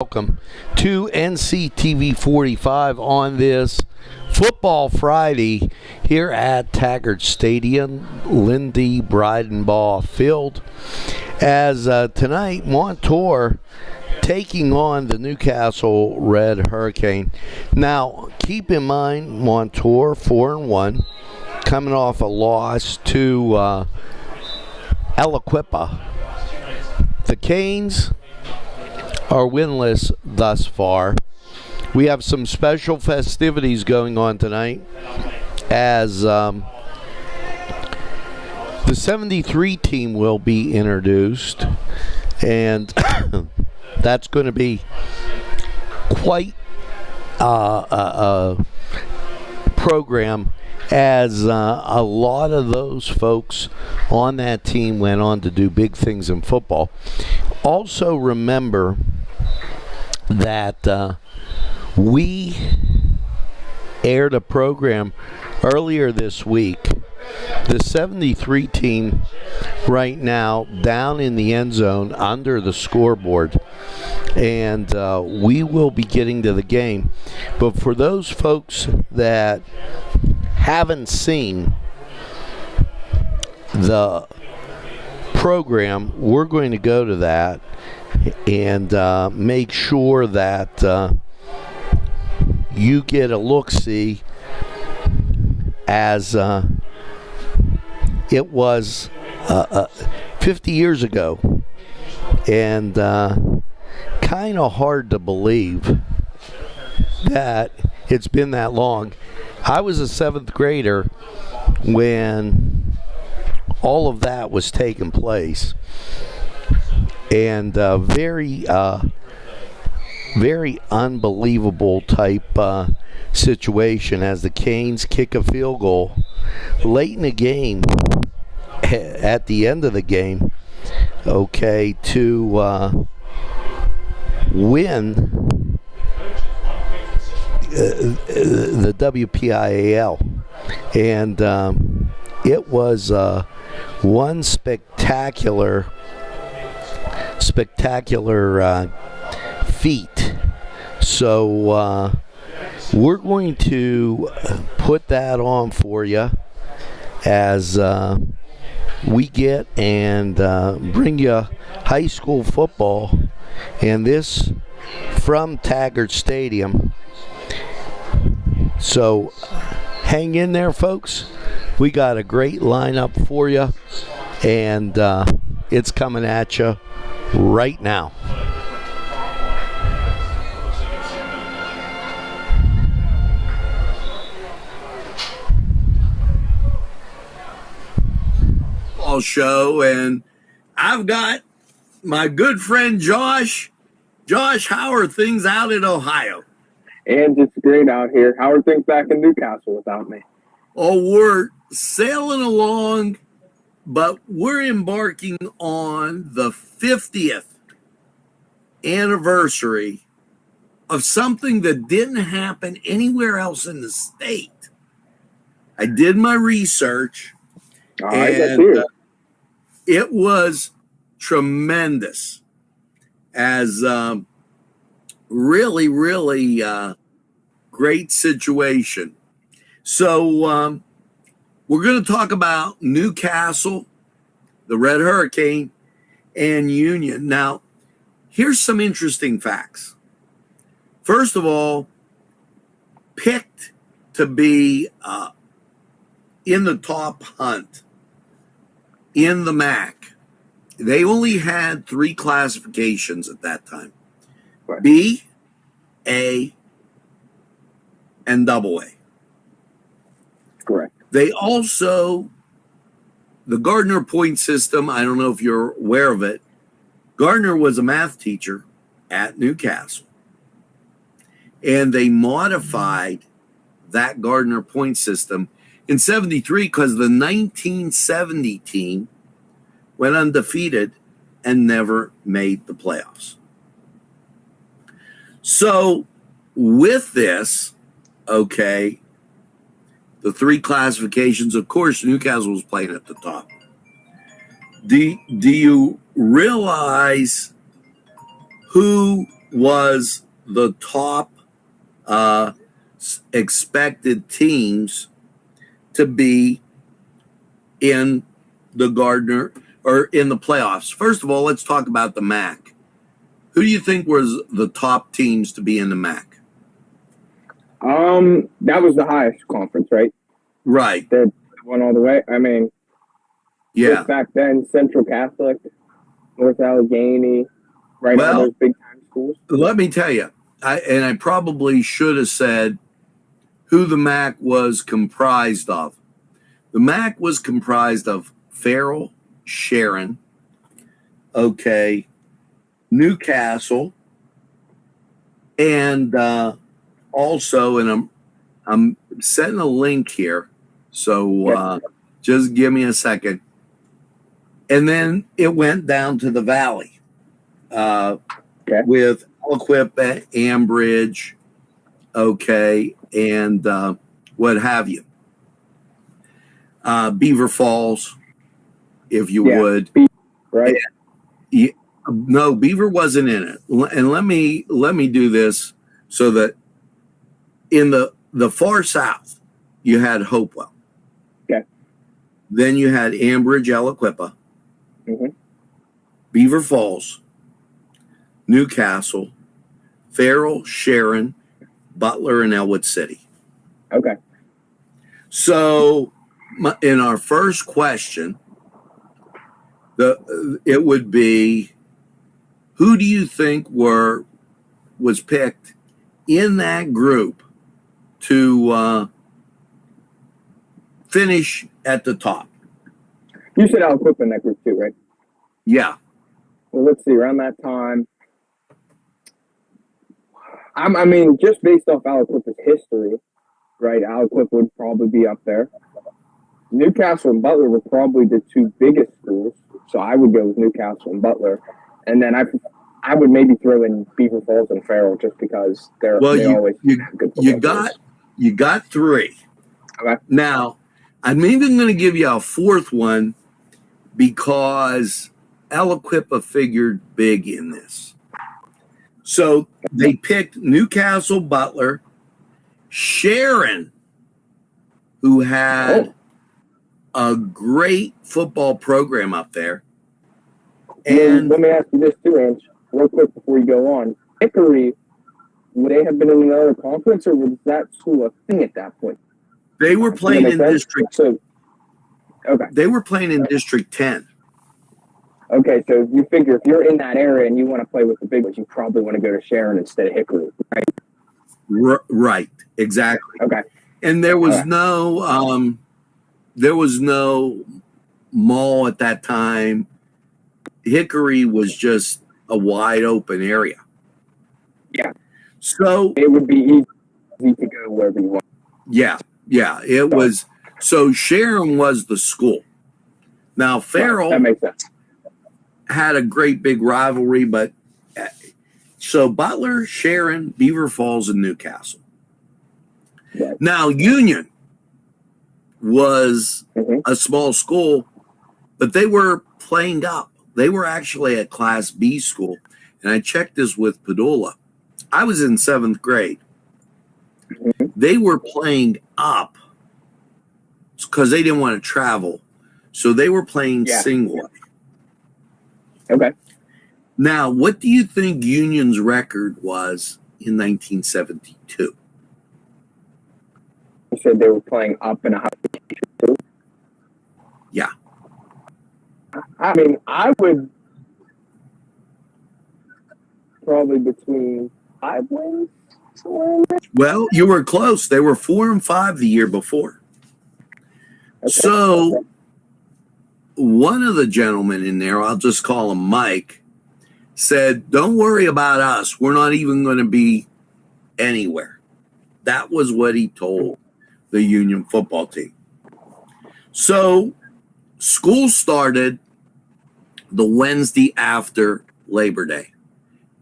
Welcome to NCTV45 on this Football Friday here at Taggart Stadium, Lindy Breidenbach Field, as tonight MONTOUR taking on the Newcastle Red Hurricane. Now, keep in mind, MONTOUR 4-1, coming off a loss to Aliquippa. The Canes are winless thus far. We have some special festivities going on tonight as the 73 team will be introduced, and that's going to be quite a program, as a lot of those folks on that team went on to do big things in football. Also remember that we aired a program earlier this week. The 73 team right now down in the end zone under the scoreboard, and we will be getting to the game. But for those folks that haven't seen the program, we're going to go to that and make sure that you get a look-see, as it was 50 years ago, and kind of hard to believe that it's been that long. I was a seventh grader when all of that was taking place, and very unbelievable type situation as the Canes kick a field goal late in the game, at the end of the game, to win the WPIAL. And it was one spectacular feat. So we're going to put that on for you as we get and bring you high school football, and this from Taggart Stadium. So hang in there, folks. We got a great lineup for you, and it's coming at you right now. Show, and I've got my good friend Josh. Josh, how are things out in Ohio? And it's great out here. How are things back in Newcastle without me? Oh, we're sailing along, but we're embarking on the 50th anniversary of something that didn't happen anywhere else in the state. I did my research. All right, that's here. It was tremendous, as really great situation. So we're going to talk about Newcastle, the Red Hurricane, and Union. Now, here's some interesting facts. First of all, picked to be in the top hunt in the MAC. They only had 3 classifications at that time: Right. B, A, and AA. Correct. They also, the Gardner point system, I don't know if you're aware of it. Gardner was a math teacher at Newcastle, and they modified that Gardner point system in 73 because the 1970 team went undefeated and never made the playoffs. So with this, the 3 classifications, of course, Newcastle was playing at the top. Do you realize who was the top expected teams to be in the Gardner or in the playoffs. First of all, let's talk about the MAC. Who do you think was the top teams to be in the MAC? That was the highest conference, right? Right. That went all the way. I mean, Yeah. back then, Central Catholic, North Allegheny, right? All those big time schools. Let me tell you, I probably should have said who the MAC was comprised of. The MAC was comprised of Farrell, Sharon, Newcastle, and also, and I'm setting a link here, so just give me a second. And then it went down to the Valley with Aliquippa, Ambridge, and what have you. Beaver Falls, if you would. Right. No, Beaver wasn't in it. And let me do this so that in the far south, you had Hopewell. Okay. Then you had Ambridge, Aliquippa, Beaver Falls, Newcastle, Farrell, Sharon, Butler, and Elwood City. Okay. So in our first question, it would be, who do you think was picked in that group to finish at the top? You said Aliquippa in that group too, right? Yeah. Well, let's see. Around that time, I mean, just based off Aliquippa's history, right? Aliquippa would probably be up there. Newcastle and Butler were probably the two biggest schools, so I would go with Newcastle and Butler, and then I would maybe throw in Beaver Falls and Farrell just because they always have good football you got three. Okay. Now, I'm even going to give you a fourth one because Aliquippa figured big in this. So they picked Newcastle, Butler, Sharon, who had a great football program up there. And let me ask you this too, Ange, real quick before you go on. Hickory, would they have been in another conference, or was that school a thing at that point? They were playing in District. They were playing in District 10. Okay, so you figure if you're in that area and you want to play with the big ones, you probably want to go to Sharon instead of Hickory, right? Right, exactly. Okay. And there was no mall at that time. Hickory was just a wide open area. Yeah. So it would be easy to go wherever you want. Yeah. It was. So Sharon was the school. Now Farrell that makes sense. Had a great big rivalry, but so Butler, Sharon, Beaver Falls, and Newcastle. Right. Now Union was a small school, but they were playing up. They were actually a Class B school, and I checked this with Padula. I was in 7th grade. They were playing up because they didn't want to travel, so they were playing single A. Okay. Now, what do you think Union's record was in 1972? You said they were playing up in a high school. Yeah. I mean, I would probably between 5 wins. Well, you were close. They were 4-5 the year before. Okay. So one of the gentlemen in there, I'll just call him Mike, said, "Don't worry about us. We're not even going to be anywhere." That was what he told the Union football team. So school started the Wednesday after Labor Day.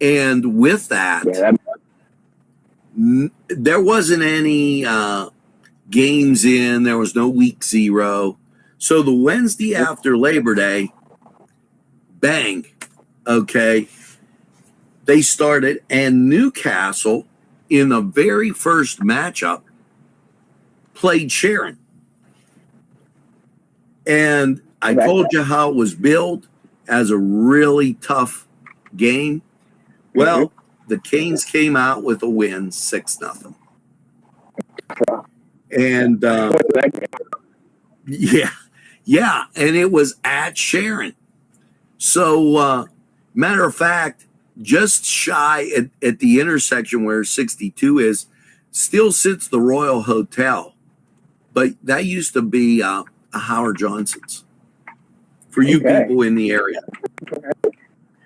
And with that, there wasn't any games in. There was no week 0. So the Wednesday after Labor Day, bang, okay, they started, and Newcastle in the very first matchup played Sharon. And I told you how it was billed as a really tough game. Well, the Canes came out with a win, 6-0. And yeah, and it was at Sharon. So, matter of fact, just shy at the intersection where 62 is, still sits the Royal Hotel. But that used to be a Howard Johnson's for you people in the area.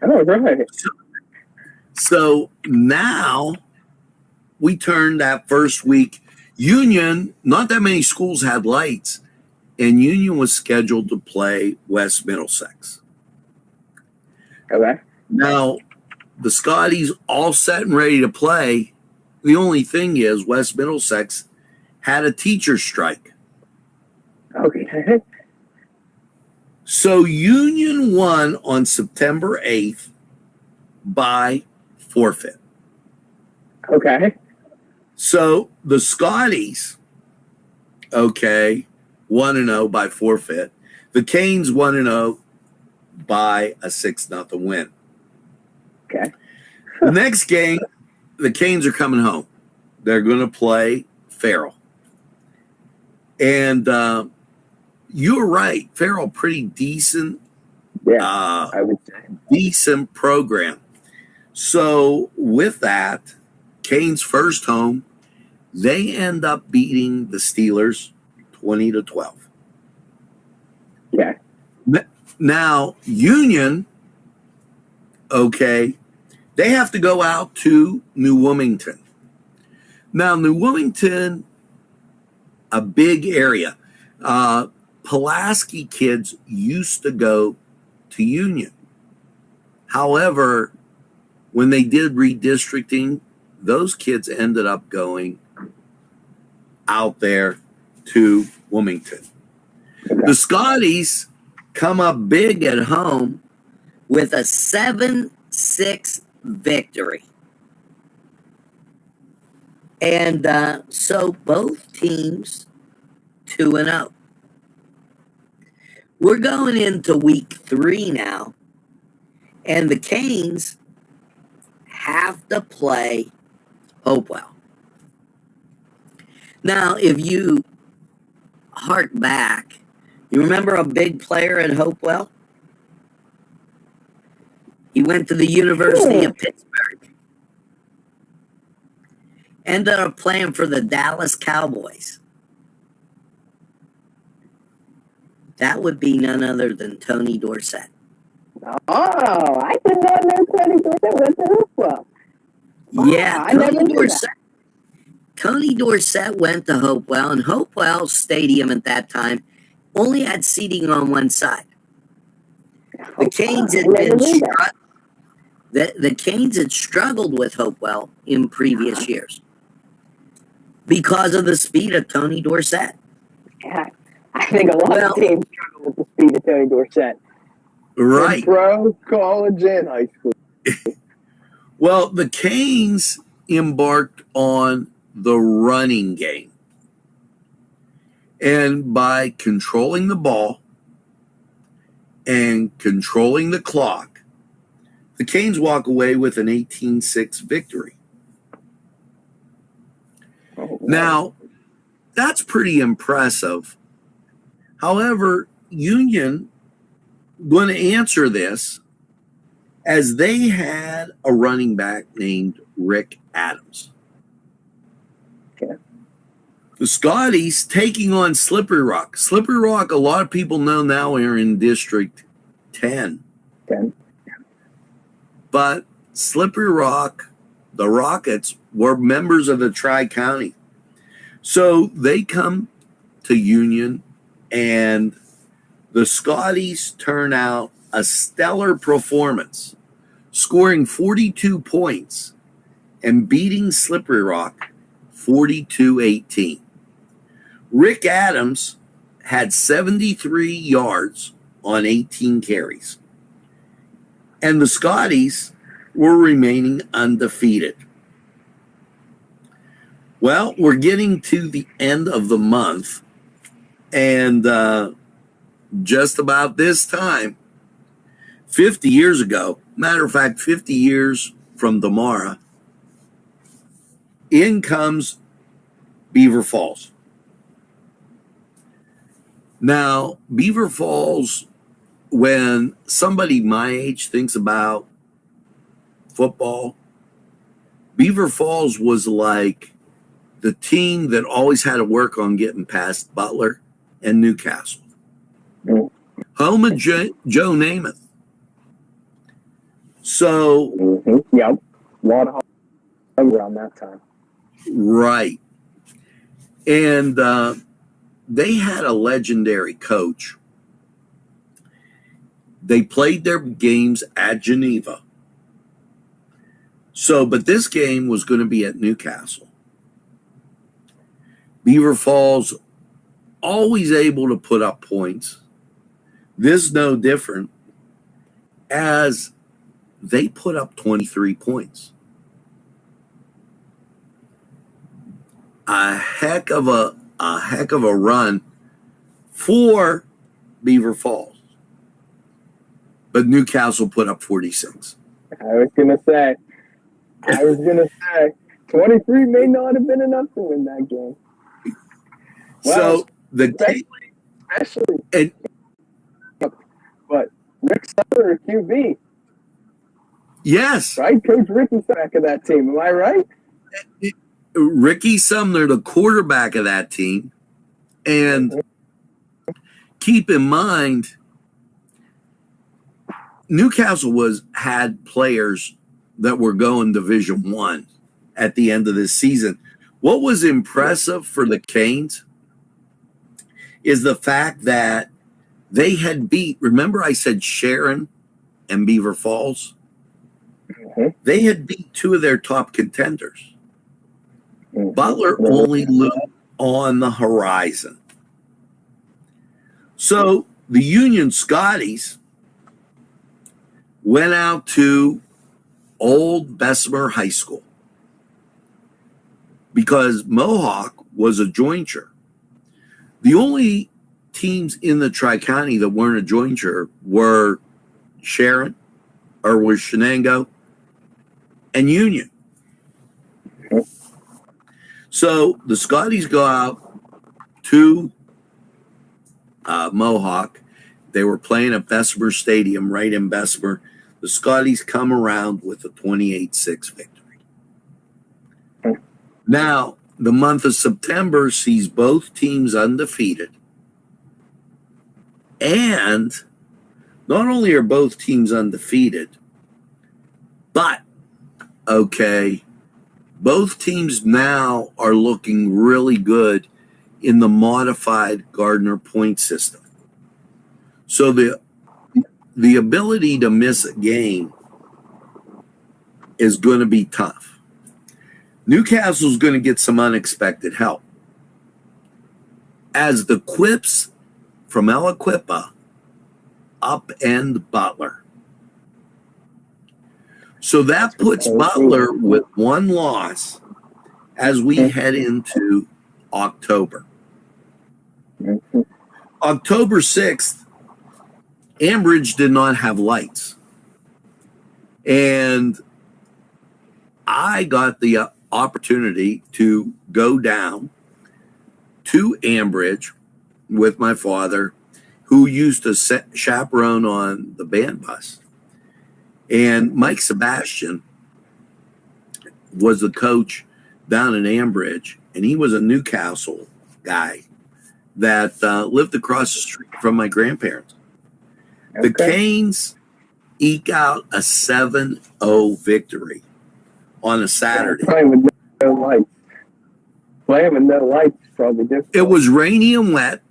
Oh, right. So now we turned that first week. Union, not that many schools had lights, and Union was scheduled to play West Middlesex. Okay. Now, the Scotties all set and ready to play. The only thing is West Middlesex had a teacher strike. Okay. So Union won on September 8th by forfeit. Okay. So the Scotties, 1-0 by forfeit. The Canes 1-0 by a 6-0 win. Okay. The next game, the Canes are coming home. They're going to play Farrell. And you're right. Farrell, pretty decent. Yeah, I would say. Decent program. So with that, Canes first home, they end up beating the Steelers 20-12. Yeah. Now, Union, they have to go out to New Wilmington. Now, New Wilmington, a big area. Pulaski kids used to go to Union. However, when they did redistricting, those kids ended up going out there to Wilmington. Okay. The Scotties come up big at home with a 7-6 victory. And so both teams 2-0. We're going into week 3 now, and the Canes have to play Hopewell. Now, if you hark back, you remember a big player at Hopewell? He went to the University of Pittsburgh. Ended up playing for the Dallas Cowboys. That would be none other than Tony Dorsett. Oh, I did not know Tony Dorsett went to Hopewell. Yeah, Wow, Tony Dorsett went to Hopewell, and Hopewell Stadium at that time only had seating on one side. The Canes had the Canes had struggled with Hopewell in previous years because of the speed of Tony Dorsett. Yeah, I think a lot of teams struggle with the speed of Tony Dorsett. Right. In pro, college, and high school. Well, the Canes embarked on the running game. And by controlling the ball and controlling the clock, the Canes walk away with an 18-6 victory. Oh, wow. Now, that's pretty impressive. However, Union going to answer this as they had a running back named Rick Adams. Okay. The Scotties taking on Slippery Rock. Slippery Rock, a lot of people know now are in District 10. 10. But Slippery Rock, the Rockets, were members of the Tri-County. So they come to Union, and the Scotties turn out a stellar performance, scoring 42 points and beating Slippery Rock 42-18. Rick Adams had 73 yards on 18 carries. And the Scotties were remaining undefeated. Well, we're getting to the end of the month, and just about this time, 50 years ago, matter of fact, 50 years from tomorrow, in comes Beaver Falls. Now, Beaver Falls, when somebody my age thinks about football, Beaver Falls was like the team that always had to work on getting past Butler and Newcastle. Home of Joe Namath. So, yep, a lot of around that time. Right. And they had a legendary coach. They played their games at Geneva. So, but this game was going to be at Newcastle. Beaver Falls always able to put up points. This no different, as they put up 23 points. A heck of a run for Beaver Falls. But Newcastle put up 46. I was gonna say 23 may not have been enough to win that game. Well, so especially but Rick Sumner, QB. Yes. Right? Coach Ricky back of that team. Am I right? Ricky Sumner, the quarterback of that team. And keep in mind, Newcastle had players that were going Division I at the end of this season. What was impressive for the Canes is the fact that they had beat, remember I said Sharon and Beaver Falls? They had beat two of their top contenders. Butler only loomed on the horizon. So the Union Scotties went out to Old Bessemer High School because Mohawk was a jointure. The only teams in the Tri-County that weren't a jointure were Sharon, or was Shenango, and Union. So the Scotties go out to Mohawk. They were playing at Bessemer Stadium right in Bessemer. The Scotties come around with a 28-6 victory. Now, the month of September sees both teams undefeated. And not only are both teams undefeated, but, okay, both teams now are looking really good in the modified Gardner point system. So the ability to miss a game is going to be tough. Newcastle's going to get some unexpected help, as the Quips from Aliquippa upend Butler. So that puts Butler with one loss as we head into October. October 6th, Ambridge did not have lights. And I got the opportunity to go down to Ambridge with my father, who used to chaperone on the band bus. And Mike Sebastian was the coach down in Ambridge, and he was a Newcastle guy that lived across the street from my grandparents. Okay. The Canes eke out a 7-0 victory on a Saturday. Playing with no lights. Playing with no lights is probably difficult. It was rainy and wet,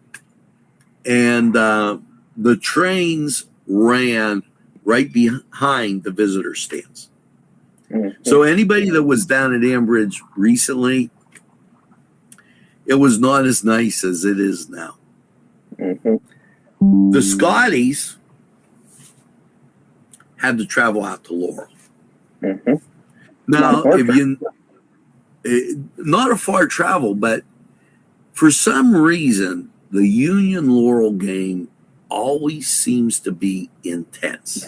and the trains ran right behind the visitor stands. So anybody that was down at Ambridge recently, it was not as nice as it is now. The Scotties had to travel out to Laurel. Mm-hmm. Now, not a far travel, but for some reason, the Union Laurel game always seems to be intense.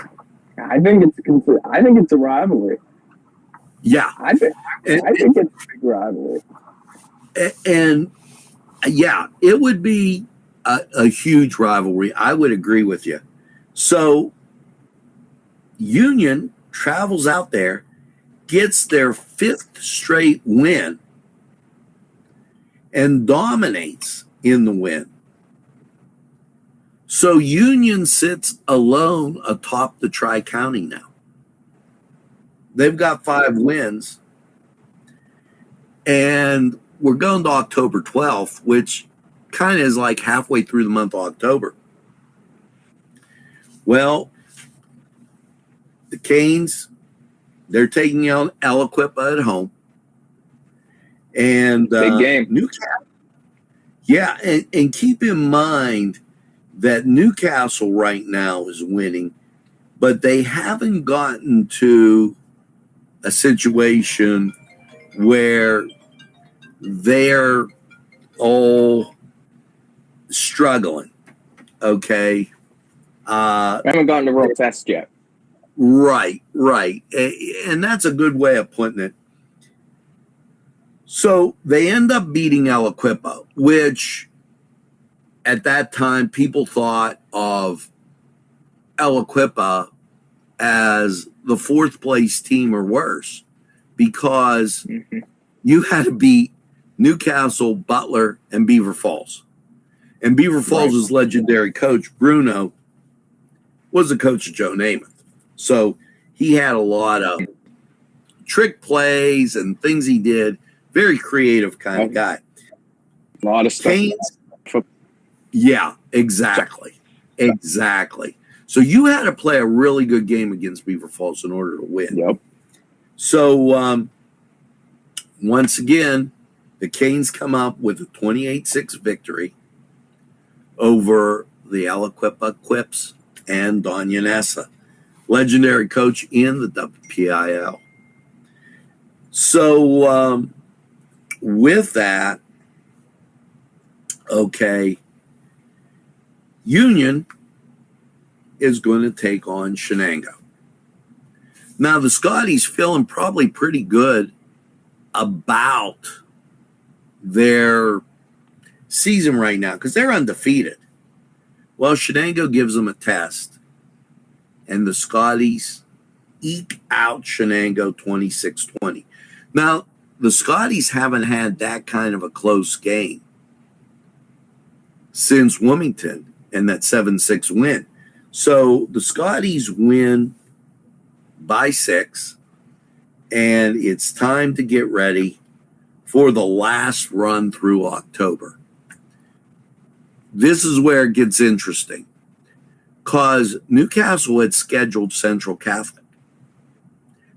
I think it's a rivalry. Yeah, I think it's a big rivalry. And yeah, it would be a huge rivalry. I would agree with you. So Union travels out there, gets their 5th straight win, and dominates in the win. So Union sits alone atop the Tri-County now. They've got 5 wins. And we're going to October 12th, which kind of is like halfway through the month of October. Well, the Canes, they're taking out Aliquippa at home. And big game. Newcastle. Yeah, and keep in mind that Newcastle right now is winning, but they haven't gotten to a situation where they're all struggling. Okay. I haven't gotten to real test yet. Right. And that's a good way of putting it. So they end up beating Aliquippa, which at that time people thought of Aliquippa as the 4th place team or worse, because you had to beat Newcastle, Butler, and Beaver Falls. And Beaver Falls' legendary coach, Bruno, was the coach of Joe Namath. So he had a lot of trick plays and things he did. Very creative kind of guy. A lot of stuff. Canes, yeah, exactly. So you had to play a really good game against Beaver Falls in order to win. Yep. So once again, the Canes come up with a 28-6 victory over the Aliquippa Quips and Don Yanessa, legendary coach in the WPIL. So with that, okay, Union is going to take on Shenango. Now, the Scotties feeling probably pretty good about their season right now because they're undefeated. Well, Shenango gives them a test, and the Scotties eke out Shenango 26-20. Now, the Scotties haven't had that kind of a close game since Wilmington and that 7-6 win. So the Scotties win by 6, and it's time to get ready for the last run through October. This is where it gets interesting because Newcastle had scheduled Central Catholic.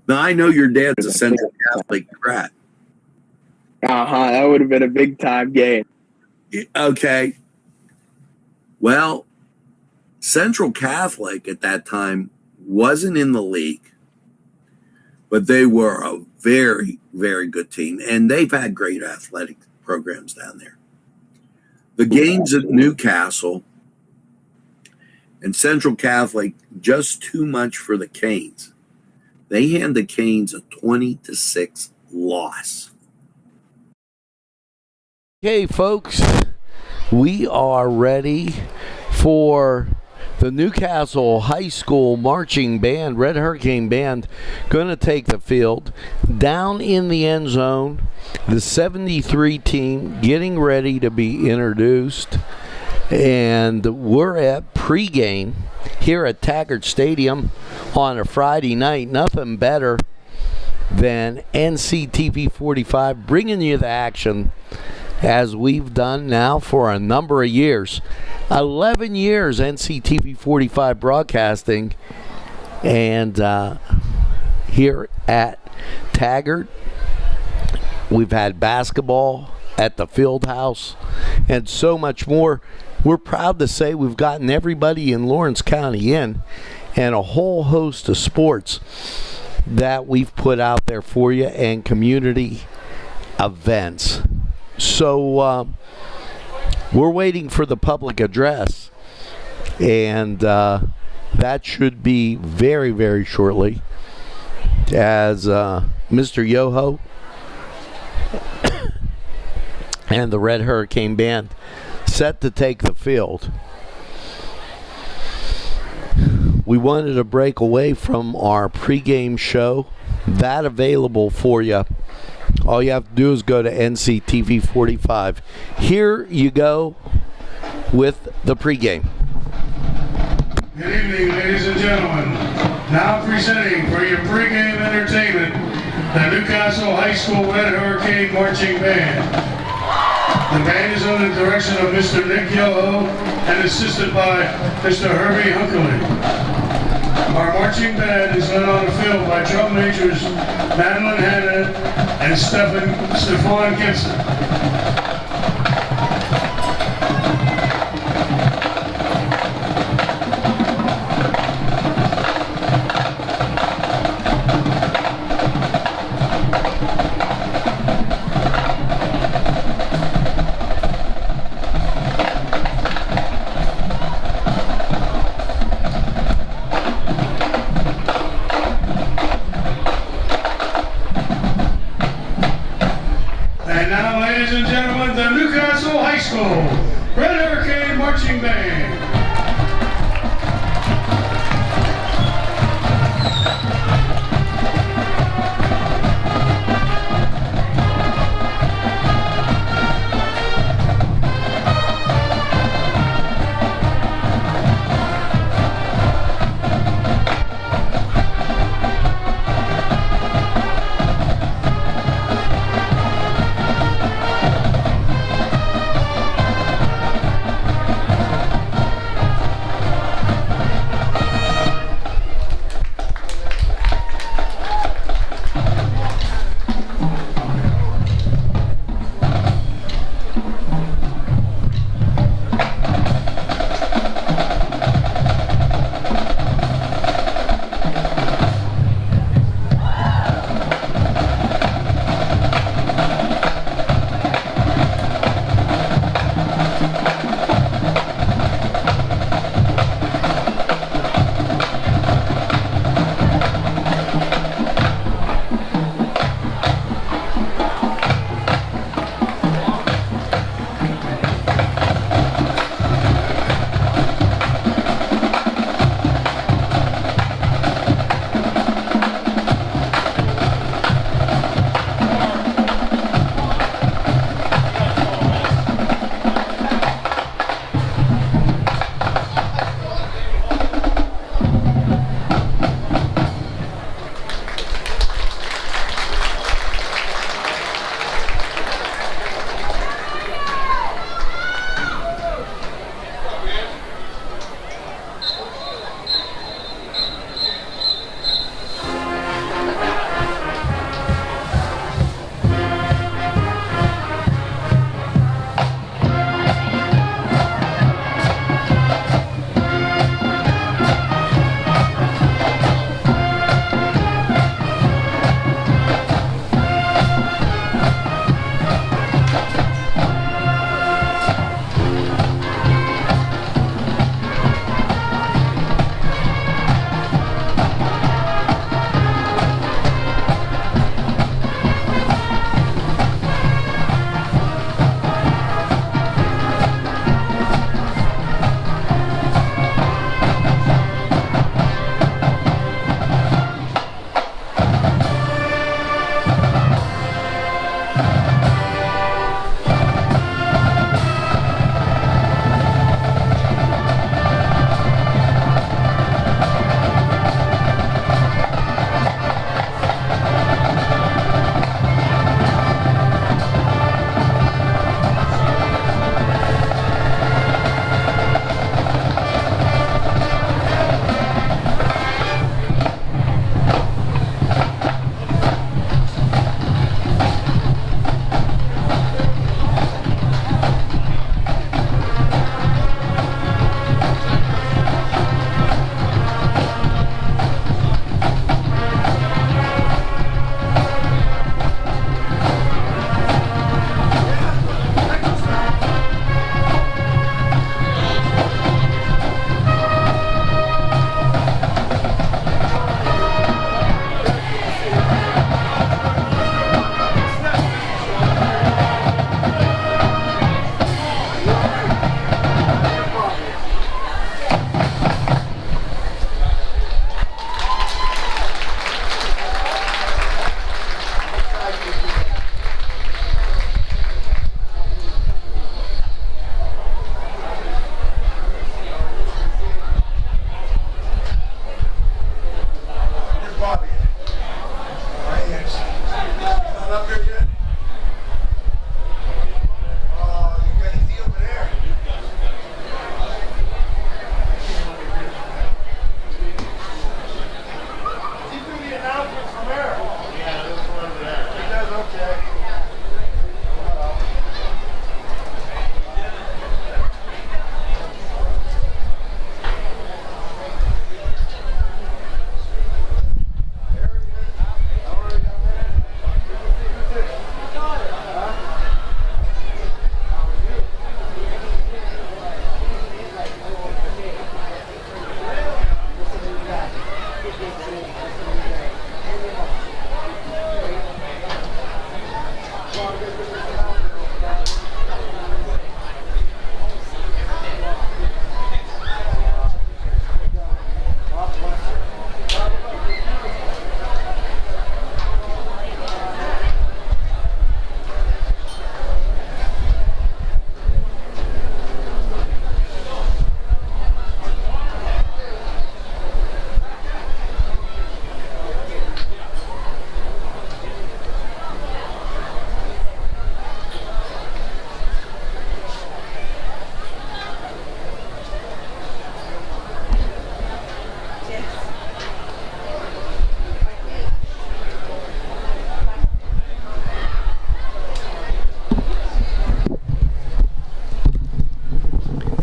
Now, I know your dad's a Central Catholic grad. That would have been a big-time game. Okay. Well, Central Catholic at that time wasn't in the league, but they were a very, very good team, and they've had great athletic programs down there. The games at Newcastle and Central Catholic, just too much for the Canes. They hand the Canes a 20-6 loss. Okay, folks, we are ready for the Newcastle High School Marching Band, Red Hurricane Band, going to take the field. Down in the end zone, the 73 team getting ready to be introduced. And we're at pregame here at Taggart Stadium on a Friday night. Nothing better than NCTV45 bringing you the action as we've done now for a number of years. 11 years NCTV45 broadcasting, and here at Taggart we've had basketball at the field house and so much more. We're proud to say we've gotten everybody in Lawrence County in, and a whole host of sports. that we've put out there for you and community events. So we're waiting for the public address, and that should be very, very shortly, as Mr. Yoho and the Red Hurricane Band set to take the field. We wanted to break away from our pregame show. That available for you. All you have to do is go to NCTV45. Here you go with the pregame. Good evening, ladies and gentlemen. Now presenting for your pregame entertainment, the Newcastle High School Red Hurricane Marching Band. The band is under the direction of Mr. Nick Yoho and assisted by Mr. Herbie Hunkley. Our marching band is led on the field by drum majors Madeline Hanna and Stefan Gibson. And now, ladies and gentlemen, the Newcastle High School Red Hurricane Marching Band.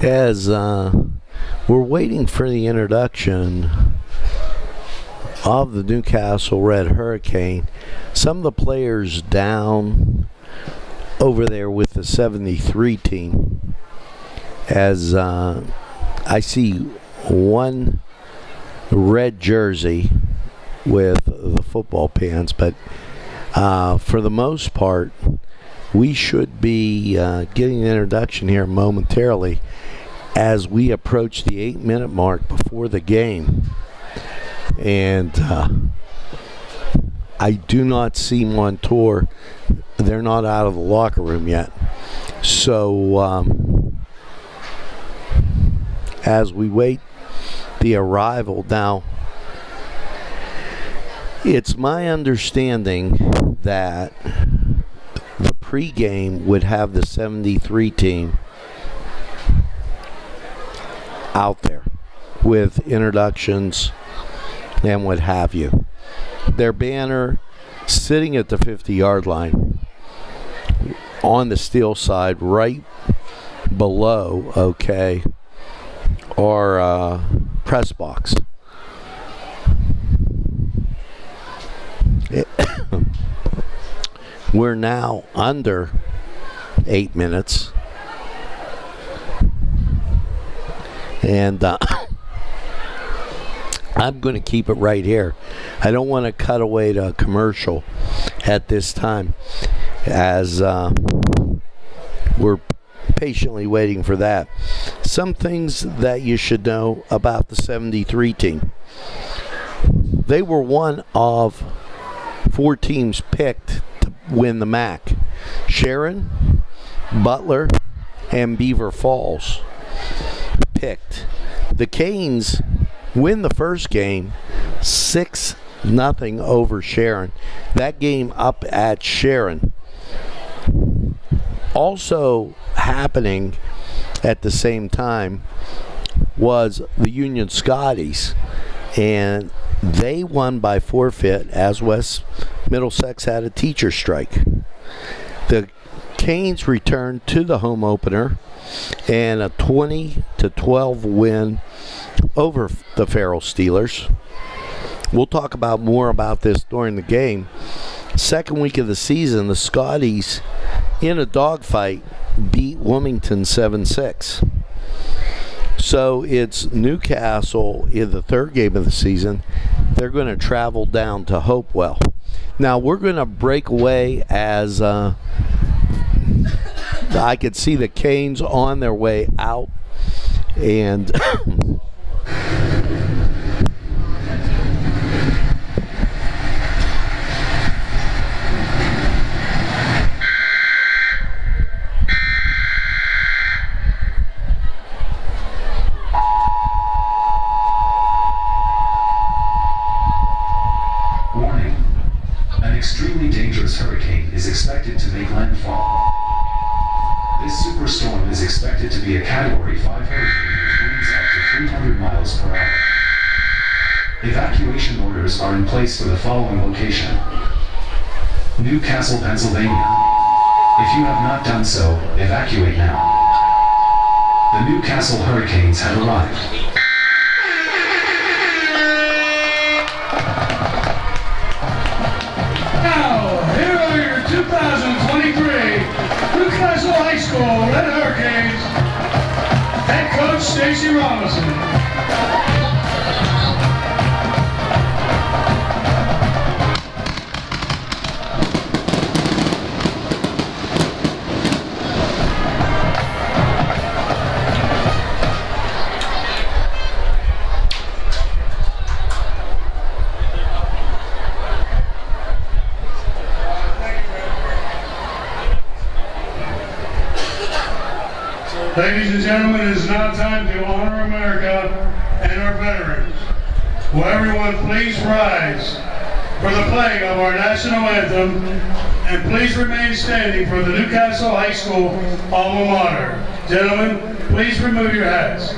As we're waiting for the introduction of the Newcastle Red Hurricane, some of the players down over there with the 73 team, as I see one red jersey with the football pants, but for the most part, we should be getting an introduction here momentarily as we approach the 8-minute mark before the game. And I do not see Montour. They're not out of the locker room yet. So as we wait the arrival, now it's my understanding that the pregame would have the 73 team out there with introductions and what have you. Their banner sitting at the 50-yard line on the steel side right below, okay, our press box. We're now under 8 minutes. And I'm going to keep it right here. I don't want to cut away to a commercial at this time, as we're patiently waiting for that. Some things that you should know about the 73 team. They were one of 4 teams picked to win the MAC. Sharon, Butler, and Beaver Falls picked. The Canes win the first game 6-0 over Sharon. That game up at Sharon. Also happening at the same time was the Union Scotties, and they won by forfeit as West Middlesex had a teacher strike. The Canes returned to the home opener and a 20-12 win over the Farrell Steelers. We'll talk about more about this during the game. Second week of the season, the Scotties, in a dogfight, beat Wilmington 7-6. So it's Newcastle in the third game of the season. They're going to travel down to Hopewell. Now we're going to break away as I could see the Canes on their way out, and warning. An extremely dangerous hurricane is expected to make landfall. This superstorm is expected to be a Category 5 hurricane with winds up to 300 miles per hour. Evacuation orders are in place for the following location: Newcastle, Pennsylvania. If you have not done so, evacuate now. The Newcastle Hurricanes have arrived. Now, here are your 2023 Newcastle High School Red Hurricanes head coach Stacy Robinson. Ladies and gentlemen, it is now time to honor America and our veterans. Will everyone please rise for the playing of our national anthem, and please remain standing for the Newcastle High School alma mater. Gentlemen, please remove your hats.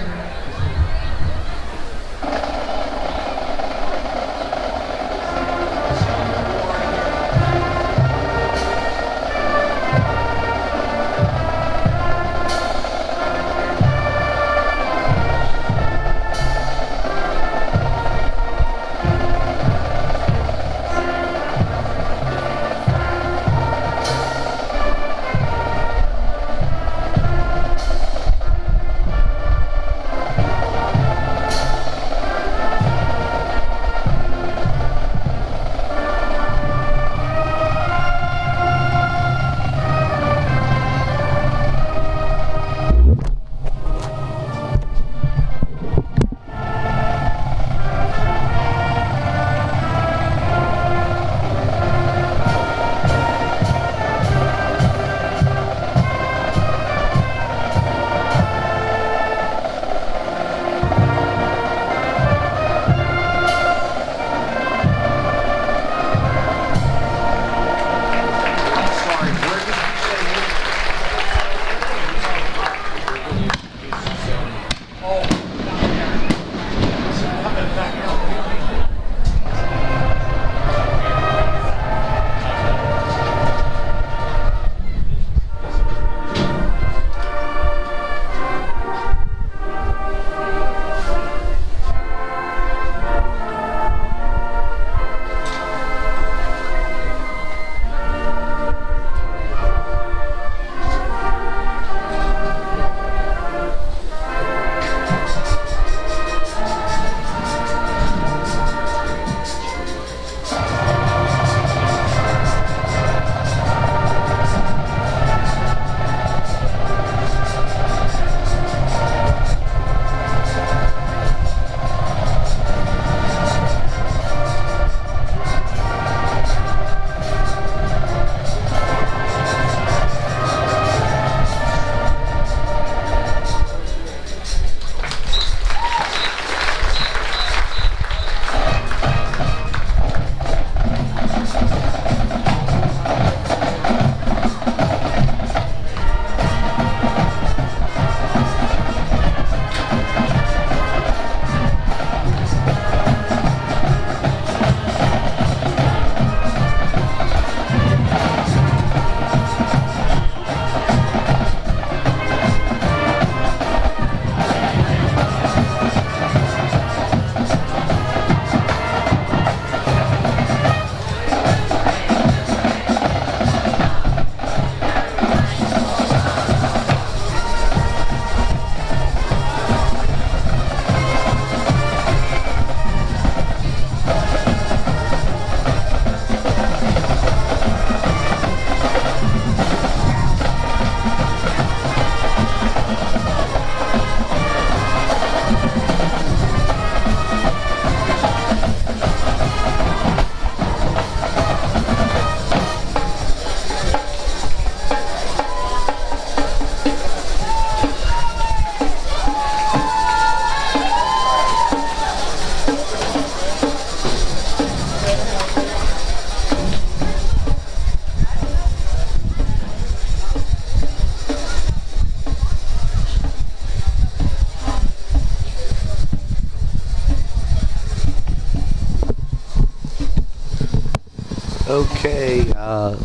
Okay,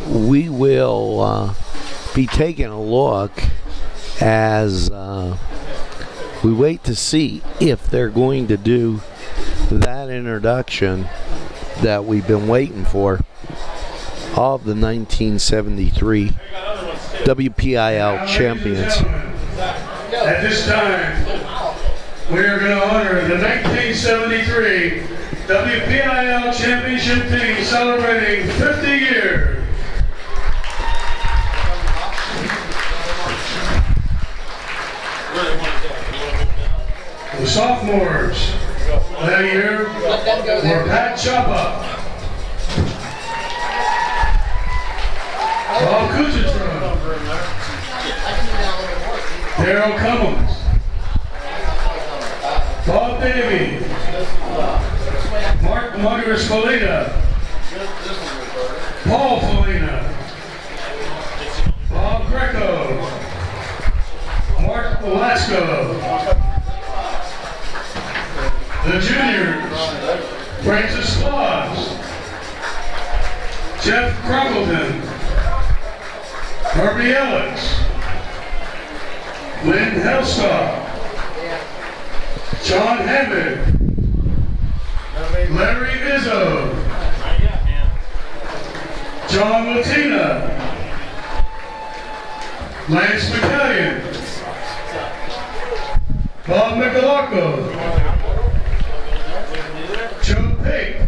we will be taking a look as we wait to see if they're going to do that introduction that we've been waiting for of the 1973 WPIL champions. At this time, we are going to honor the 1973 WPIL championship team celebrating 50 years. The sophomores that year were Pat Choppa, Paul Kuchitra, Daryl Cummins, Bob Davey, Mark Mugger's Felina, Paul Felina, Bob Greco, Mark Velasco, the juniors, Francis Claus, Jeff Crockleton, Herbie Alex, Lynn Helstock, John Hammond, Larry Izzo, John Latina, Lance McCallion, Bob Michalako, Joe Pate,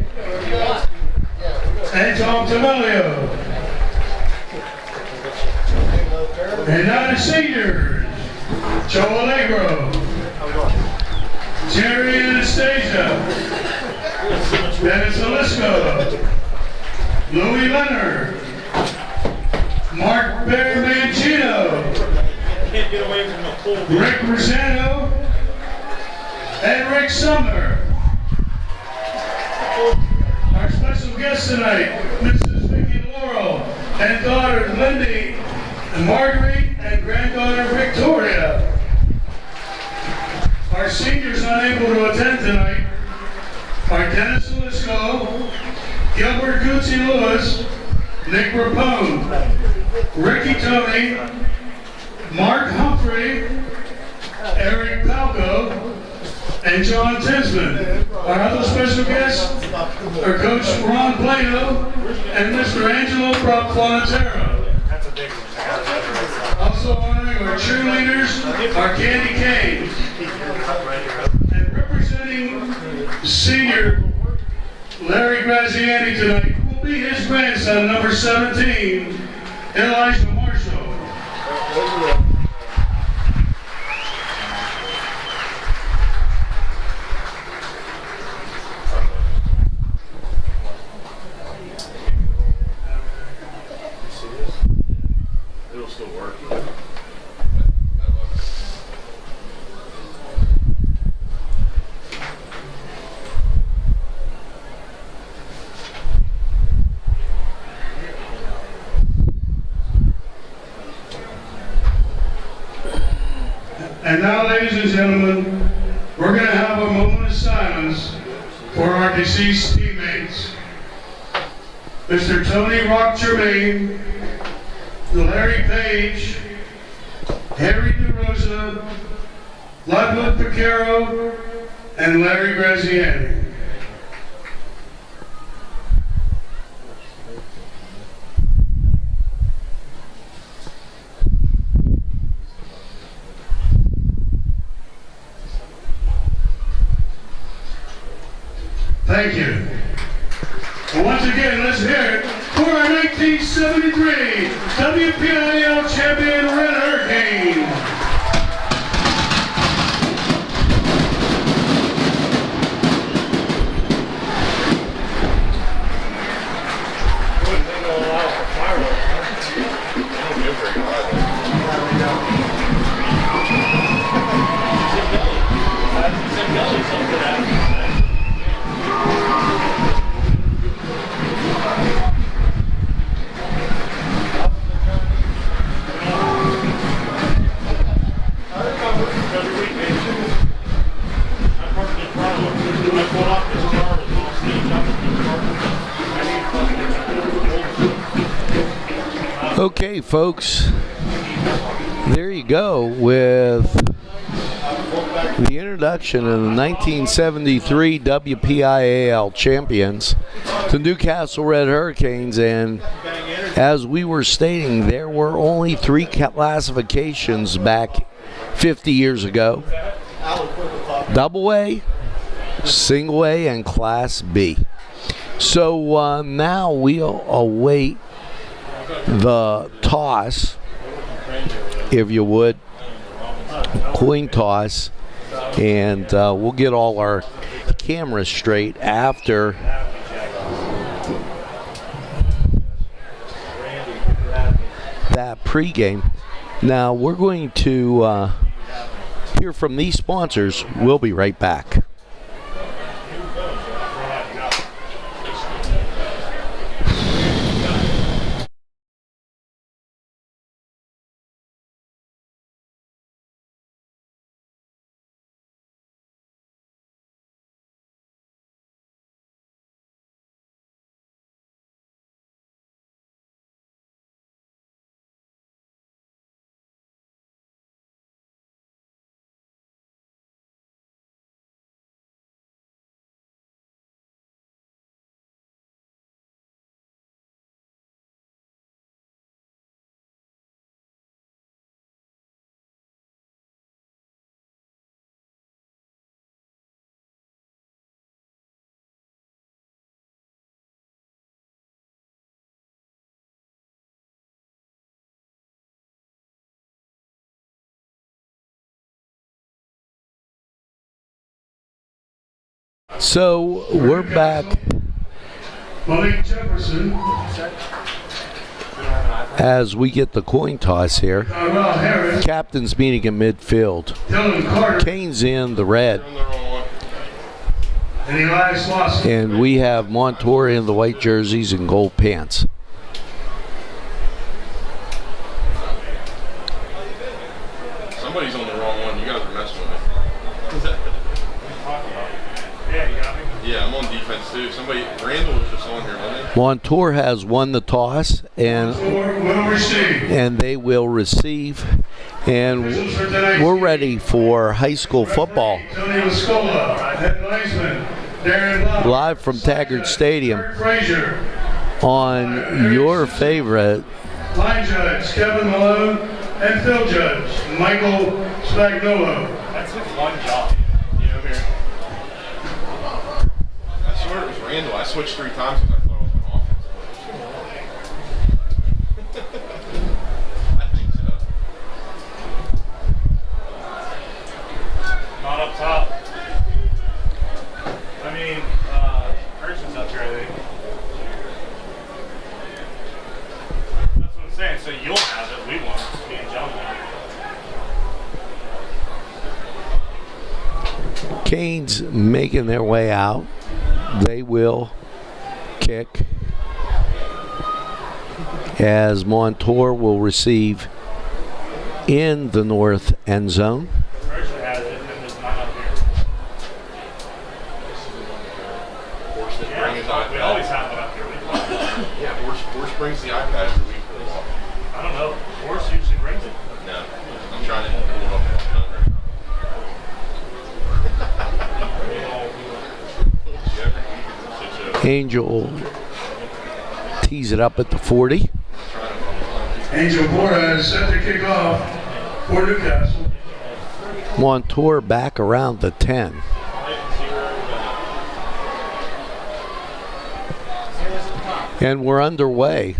and Tom Tamelio. And now the seniors, Joe Allegro, Jerry Anastasia, Dennis Alisco, Louis Leonard, Mark Barry Mancino, Rick Rosano, and Rick Sumner. Our special guests tonight, Mrs. Vicki Laurel and daughters Lindy and Marguerite and granddaughter Victoria. Our seniors unable to attend tonight are Dennis Alisco, Gilbert Gucci Lewis, Nick Rapone, Ricky Tony, Mark Humphrey, Eric Palco, and John Tinsman. Our other special guests are Coach Ron Plato and Mr. Angelo Fonatero. Also honoring our cheerleaders are Candy Kane. And representing senior Larry Graziani tonight will be his grandson, number 17, Elijah Marshall. And now, ladies and gentlemen, we're going to have a moment of silence for our deceased teammates. Mr. Tony Rock Germain, Larry Page, Harry DeRosa, Ludwig Picaro, and Larry Graziani. Thank you. And once again, let's hear it for our 1973 WPIAL champion Red Hurricanes. Okay, folks, there you go with the introduction of the 1973 WPIAL champions, the Newcastle Red Hurricanes. And as we were stating, there were only 3 classifications back 50 years ago: Double A, Single A, and Class B. So now we'll await the toss, if you would, coin toss, and we'll get all our cameras straight after that pregame. Now we're going to hear from these sponsors. We'll be right back. So we're back Malik Jefferson, as we get the coin toss here. Darrell Harris, Captains meeting in midfield. Dylan Carter, Canes in the red. and Elias Lawson. And we have Montour in the white jerseys and gold pants. Somebody's on the wrong one. You guys are messing with me. Yeah, you got me. Yeah, I'm on defense too. Randall was just on here, wasn't he? Montour has won the toss, and Will receive. they will receive. And we're ready for high school football. Tony Lascola, head linesman, Darren Love. Live from Taggart Stadium Kurt Frazier, on your favorite line judge Kevin Malone, and field judge Michael Spagnolo. That's just one job. Yeah, I'm here. I swear it was Randall. I switched 3 times because I thought it was an offense. I think so. Not up top. I mean, Kirchen's up here, I think. That's what I'm saying. So you'll have it. We won't. Me and John won't. Canes making their way out. They will kick as Montour will receive in the north end zone. Kirchen has it, and it's not up here. Yeah, we always have it up here. Yeah, Horse brings the iPad every week for the walk. I don't know. Horse usually brings it. No, I'm trying to pull it up on my phone right now. Angel tees it up at the 40. Angel Borja set to kick off for Newcastle. Montour back around the 10. And we're underway.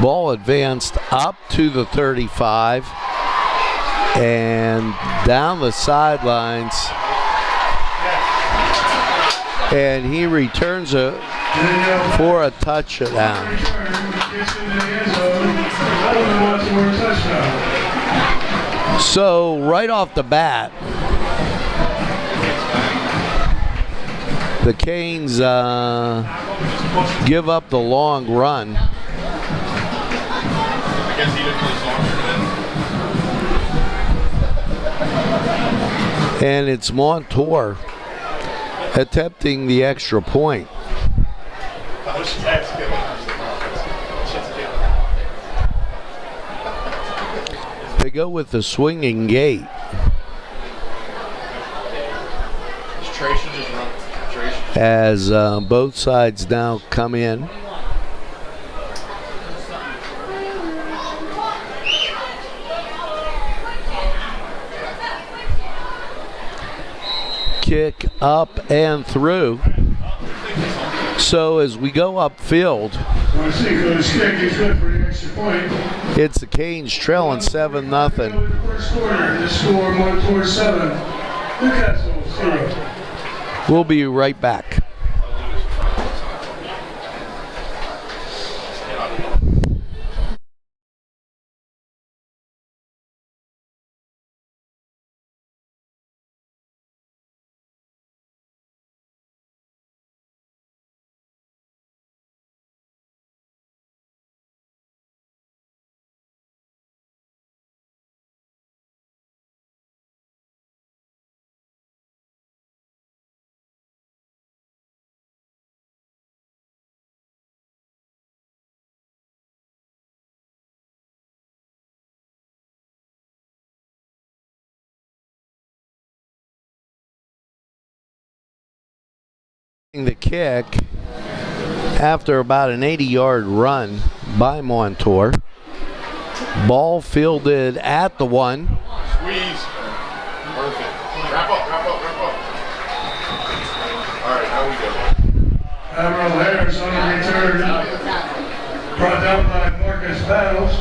Ball advanced up to the 35 and down the sidelines. And he returns it for a touchdown. So right off the bat, the Canes give up the long run. I guess he didn't play soccer then. And it's Montour attempting the extra point. They go with the swinging gate. As both sides now come in. Kick up and through. So as we go upfield, it's the Canes trailing 7-0. First quarter, the score Montour 7, Newcastle 0. We'll be right back. The kick after about an 80-yard run by Montour. Ball fielded at the 1. Squeeze. Perfect. Wrap up. All right, now we go. Admiral Harris on the return. Brought down by Marcus Battles.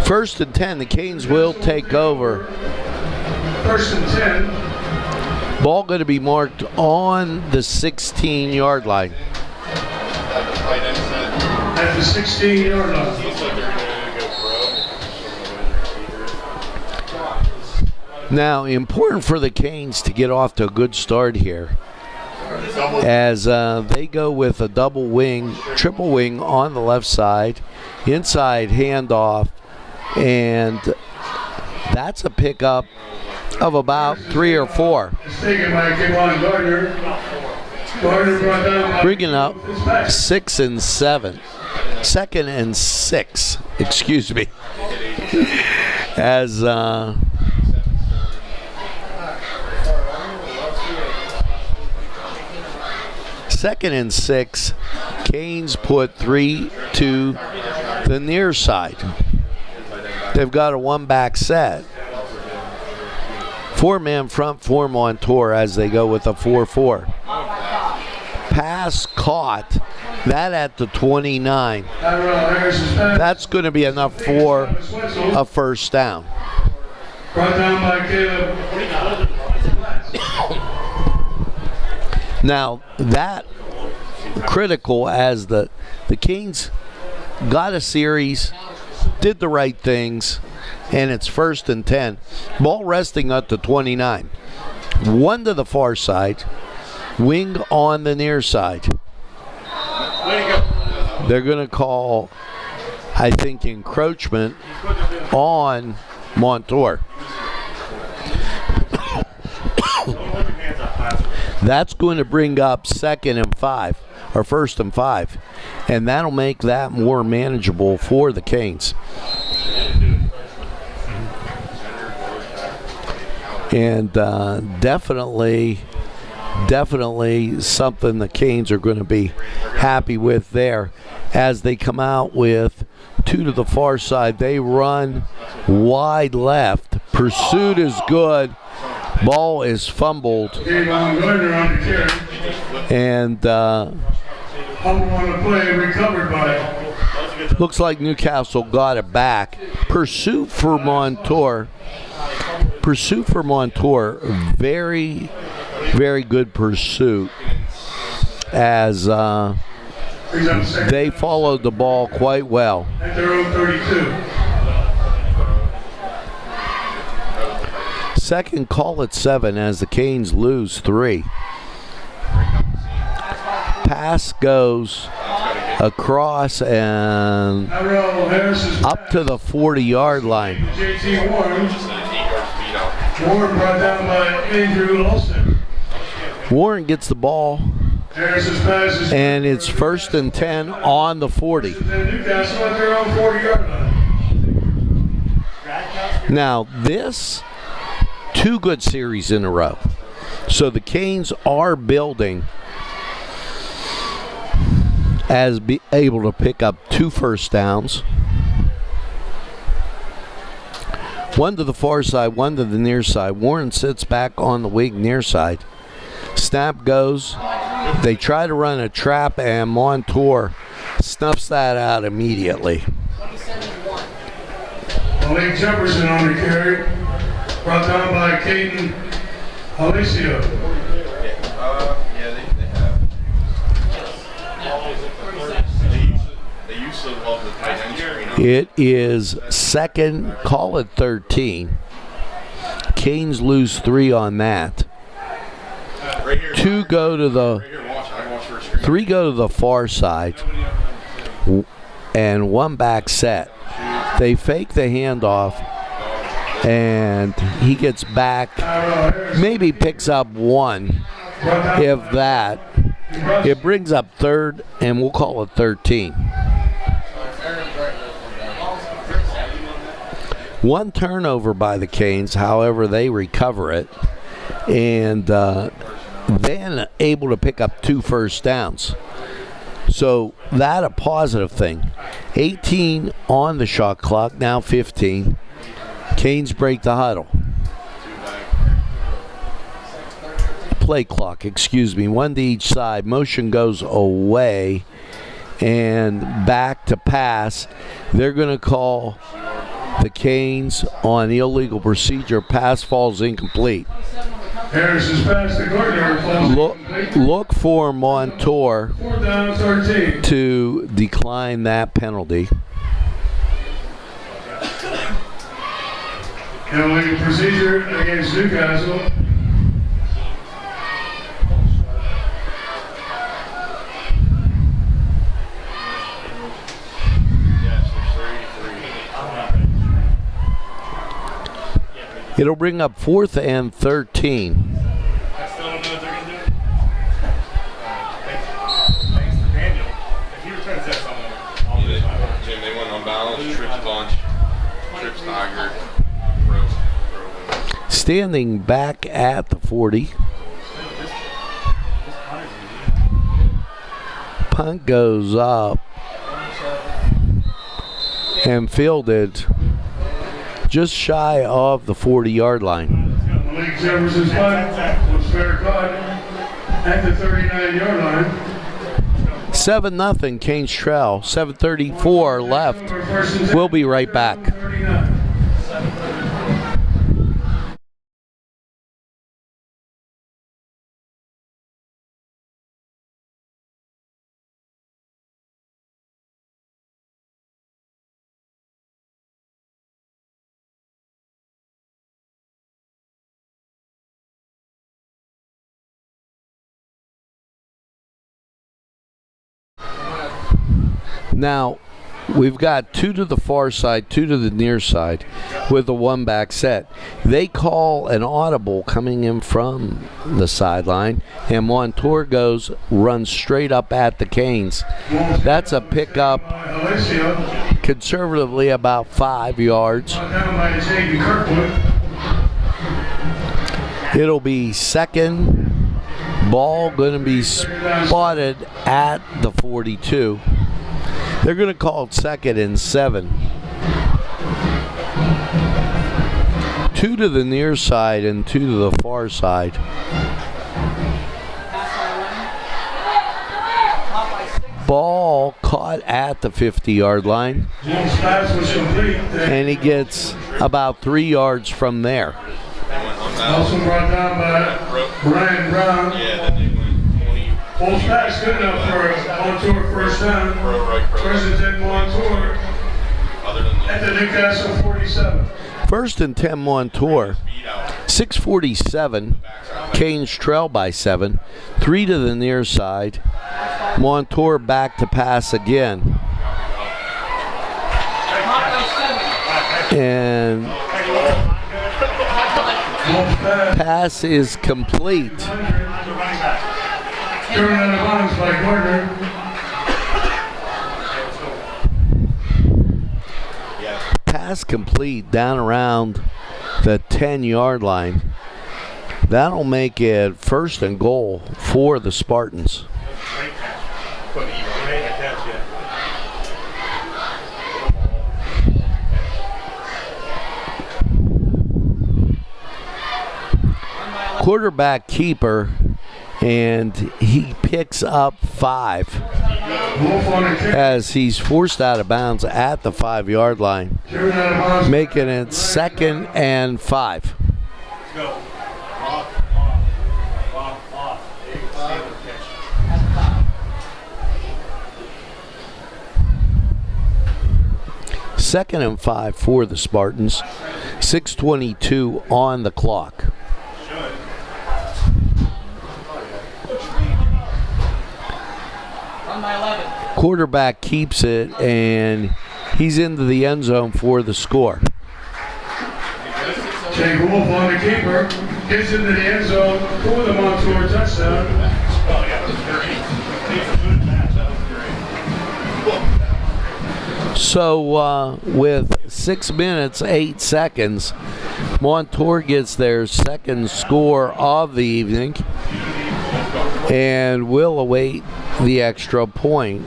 1st and 10. The Canes will take over. 1st and 10. Ball going to be marked on the 16-yard line. At the 16-yard line. Now, important for the Canes to get off to a good start here, as they go with a double wing, triple wing on the left side, inside handoff, and that's a pickup of about 3 or 4. It's taken by Kevon Gardner. Gardner brought down by Bringing up 6 and 7. 2nd and 6, excuse me. As second and 6, Canes put 3 to the near side. They've got a 1-back set. 4-man front for Montour as they go with a 4-4. Pass caught. That at the 29. That's going to be enough for a first down. Brought down by Caleb. Now, that critical as the Canes got a series, did the right things, and it's 1st and 10. Ball resting at the 29. 1 to the far side, wing on the near side. They're going to call, I think, encroachment on Montour. That's going to bring up 2nd and 5, or 1st and 5, and that'll make that more manageable for the Canes. And definitely something the Canes are going to be happy with there as they come out with 2 to the far side. They run wide left. Pursuit is good. Ball is fumbled. And looks like Newcastle got it back. Pursuit for Montour. Very, very good pursuit as they followed the ball quite well. At their own 32. Second call at 7 as the Canes lose 3. Pass goes across and up to the 40-yard line. JT Warren. Warren brought down by Andrew Lawson. Warren gets the ball, and it's 1st and 10 on the 40. Newcastle at their own 40-yard line. Now, this, 2 good series in a row. So the Canes are building as be able to pick up 2 first downs. 1 to the far side, 1 to the near side. Warren sits back on the wing near side. Snap goes. They try to run a trap, and Montour snuffs that out immediately. Malik Jefferson on the carry. Brought down by Caden Alicio. They have. They used to love the tight end screen. It is 2nd, call it 13. Canes lose 3 on that. Right here. 2 go to the, Right here, watch. I watch first screen. 3 go to the far side, and 1 back set. They fake the handoff, and he gets back, maybe picks up 1, if that. It brings up 3rd, and we'll call it 13. 1 turnover by the Canes, however, they recover it. And then able to pick up 2 first downs. So that a positive thing. 18 on the shot clock, now 15. Canes break the huddle. Play clock, excuse me, 1 to each side. Motion goes away and back to pass. They're going to call the Canes on illegal procedure. Pass falls incomplete. Harris's pass to Gardner. Look for Montour 4th down, 13. to decline that penalty. Illegal procedure against Newcastle. It'll bring up 4th and 13. I still don't know what they're going to do. Thanks to Daniel. If he returns this, I'll do this. Jim, they went unbalanced, trips bunch, trips tiger, throw. Standing back at the 40. Punt goes up and fielded just shy of the 40-yard line. Malik Jefferson's punt was fair caught at the 39-yard line. 7-0 Canes trail. 7:34 left. We'll be right back. 39. Now, we've got 2 to the far side, 2 to the near side with a 1-back set. They call an audible coming in from the sideline, and Montour runs straight up at the Canes. That's a pickup conservatively about 5 yards. It'll be second. Ball going to be spotted at the 42. They're going to call it 2nd and 7. 2 to the near side and 2 to the far side. Ball caught at the 50-yard line. And he gets about 3 yards from there. Also brought down by Brian Brown. Yeah, then they went 20. Full pass good enough for Montour first down. First and 10 Montour at the Newcastle 47. First and 10 Montour. 6:47. Canes trail by 7. 3 to the near side. Montour back to pass again. And pass is complete. Turned out of bounds by Gardner. Pass complete down around the 10-yard line. That'll make it 1st and goal for the Spartans. Quarterback keeper, and he picks up 5 as he's forced out of bounds at the 5-yard line, making it 2nd and 5. Second and 5 for the Spartans. 6:22 on the clock. Quarterback keeps it, and he's into the end zone for the score. Jake Wolf on the keeper gets into the end zone for the Montour touchdown. So with 6 minutes, 8 seconds, Montour gets their second score of the evening. and will await the extra point.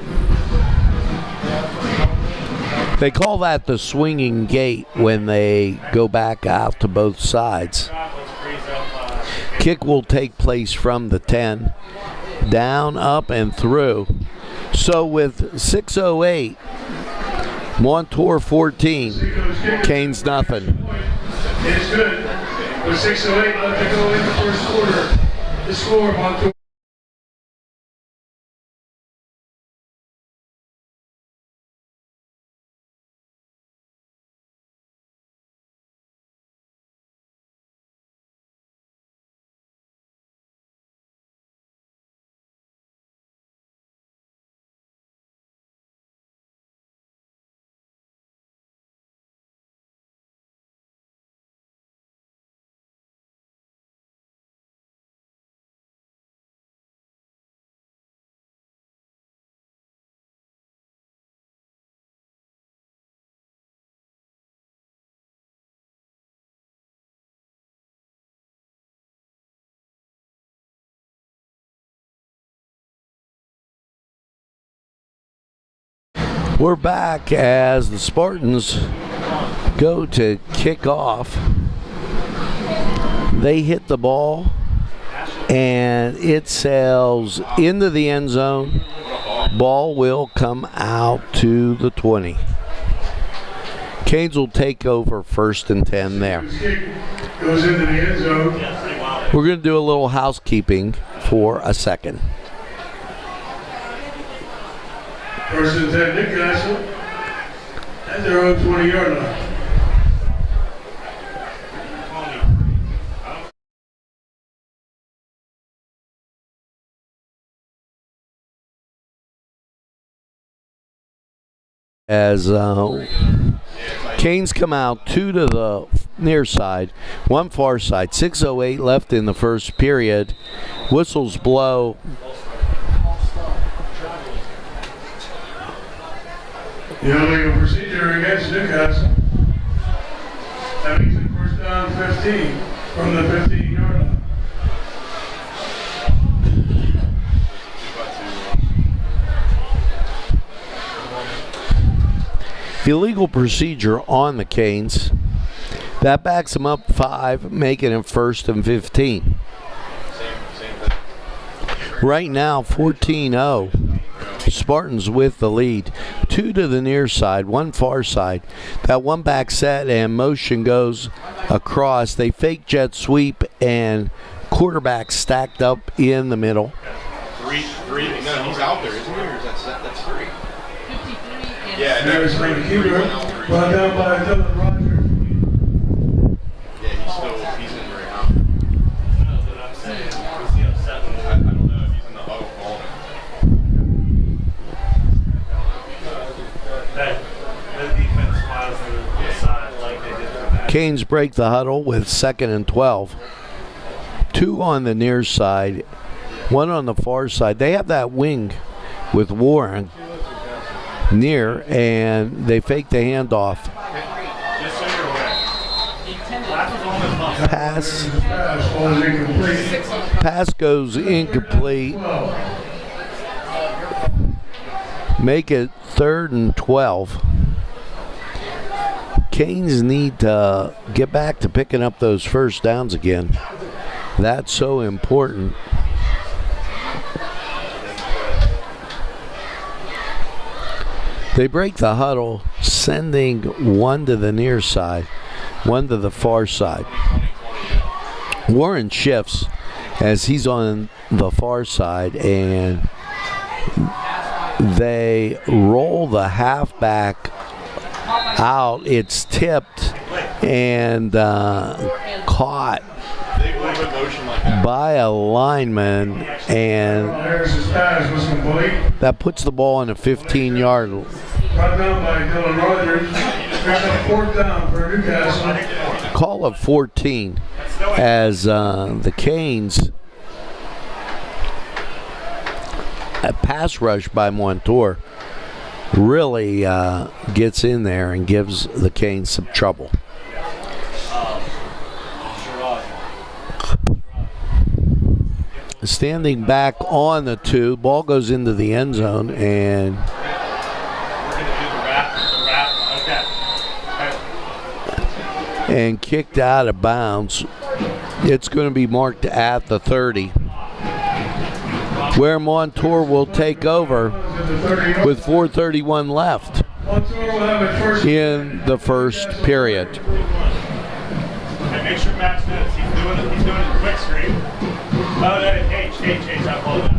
They call that the swinging gate when they go back out to both sides. Kick will take place from the 10, down, up, and through. So with 6:08, Montour 14, Canes nothing. It's good. With 6:08 left to go in the first quarter. The score, Montour. We're back as the Spartans go to kick off. They hit the ball and it sails into the end zone. Ball will come out to the 20. Canes will take over 1st and 10 there. Goes into the end zone. We're going to do a little housekeeping for a second. 1st and 10, Newcastle at their own 20-yard line. As Canes come out, 2 to the near side, 1 far side, 6:08 left in the first period. Whistles blow. The illegal procedure against Newcastle. That makes it first down 15 from the 15-yard line. Illegal procedure on the Canes. That backs them up 5, making it 1st and 15. Right now, 14-0. Spartans with the lead. 2 to the near side, 1 far side. That one back set and motion goes across. They fake jet sweep and quarterback stacked up in the middle. Three. No, he's out there, isn't he? Or is that's 3? 53. Yeah, There's the keeper. Brought down by Dylan Rogers. Yeah, he's in right now. No, but I'm saying, was he upset when I don't know if he's in the huddle calling him. The defense smiles to the side like they did for that. Canes break the huddle with 2nd and 12. 2 on the near side, 1 on the far side. They have that wing with Warren near, and they fake the handoff. Pass goes incomplete. Make it 3rd and 12. Canes need to get back to picking up those first downs again. That's so important. They break the huddle, sending 1 to the near side, 1 to the far side. Warren shifts as he's on the far side, and they roll the halfback out. It's tipped and caught by a lineman, and that puts the ball in a 15-yard line. Brought down by Dylan Rogers. There's a 4th down for Newcastle. Call of 14 as the Canes, a pass rush by Montour, really gets in there and gives the Canes some trouble. standing back on the 2. Ball goes into the end zone and We're gonna do the wrap. Okay. and kicked out of bounds. It's going to be marked at the 30, where Montour will take over with 4:31 left in the first period. Okay, make sure Matt's minutes. He's doing it quick screen. Oh, H, I apologize.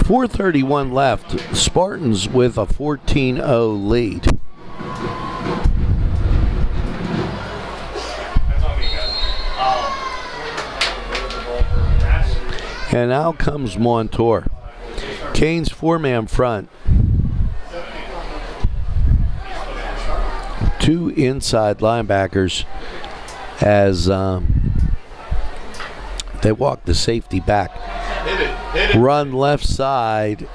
4:31 left. Spartans with a 14-0 lead. That's on me, guys. And out comes Montour. Canes 4-man front. 2 inside linebackers as they walk the safety back. Run left side,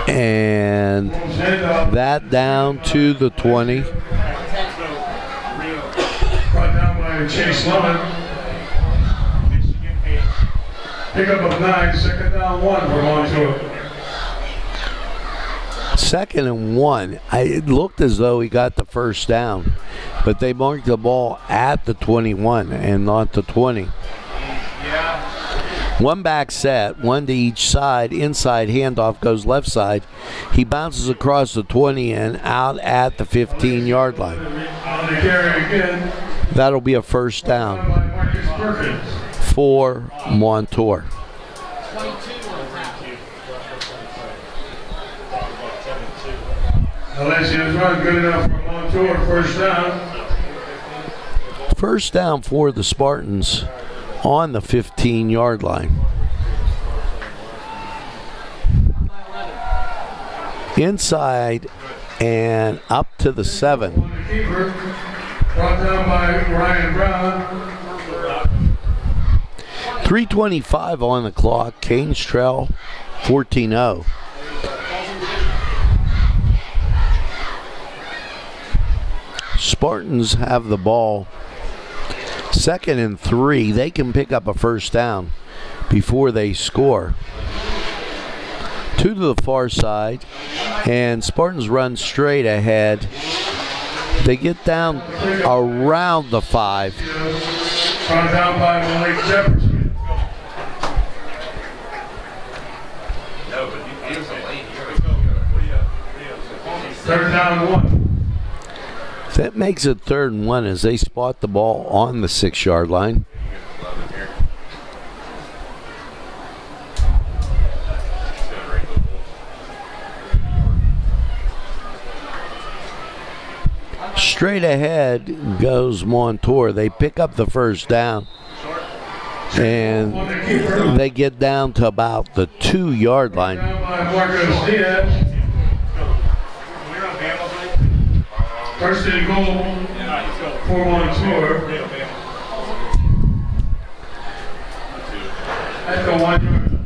and that down to the 20. Brought down by Chase Lemon. Pickup of 9, second down 1 for Montour. 2nd and 1. It looked as though he got the first down, but they marked the ball at the 21 and not the 20. One back set, 1 to each side. Inside handoff goes left side. He bounces across the 20 and out at the 15-yard line. On the carry again. That'll be a first down By Marcus Perkins. for Montour. Alessia's run good enough for Montour, first down. First down for the Spartans on the 15-yard line. Inside and up to the 7. On the keeper, brought down by Ryan Brown. 3:25 on the clock. Canes trail 14-0. Spartans have the ball. 2nd and 3. They can pick up a first down before they score. 2 to the far side, and Spartans run straight ahead. They get down around the 5. Brought down by Malik Jefferson. Third down 1. That makes it 3rd and 1 as they spot the ball on the 6-yard line. Straight ahead goes Montour. They pick up the first down, and they get down to about the 2-yard line. Down by Marcos Diaz. First and goal for Montour. At the 1 yard.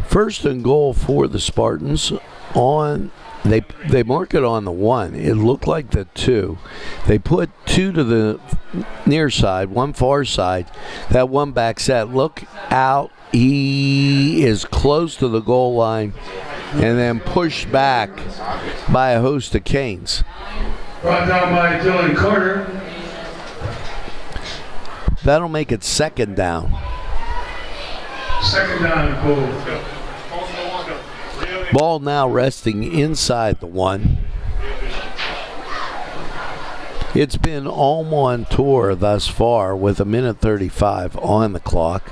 First and goal for the Spartans on. They mark it on the 1. It looked like the 2. They put 2 to the near side, 1 far side. That 1 back set. Look out. He is close to the goal line and then pushed back by a host of Canes. Brought down by Dylan Carter. That'll make it 2nd down. Second down goal. Ball now resting inside the 1. It's been all Montour thus far with 1:35 on the clock.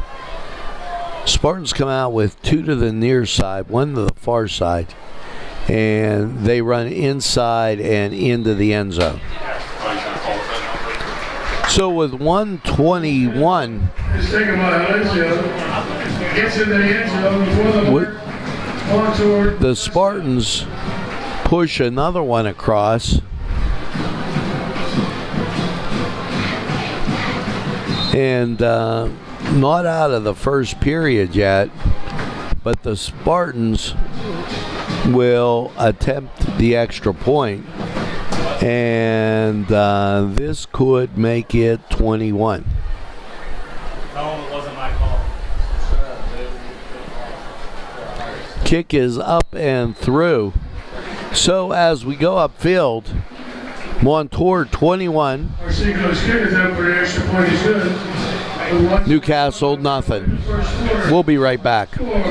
Spartans come out with 2 to the near side, 1 to the far side, and they run inside and into the end zone. So with 1:21, It's taken by Alessio. Gets into the end zone before the mark. Montour. the Spartans push another one across. And not out of the first period yet, but the Spartans will attempt the extra point, and this could make it 21. No, it wasn't my call. Kick is up and through. So as we go upfield, Montour 21, Newcastle nothing. We'll be right back. Newcastle.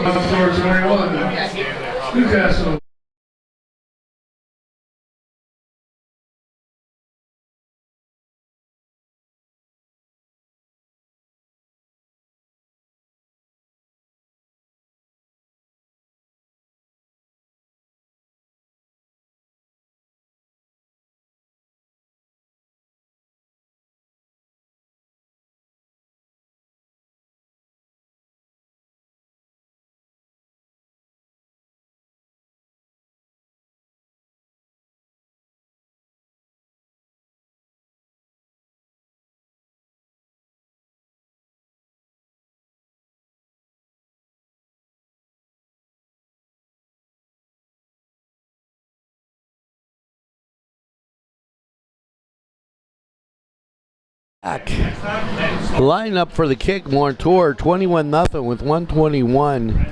Line up for the kick, Montour 21-0 with 1:21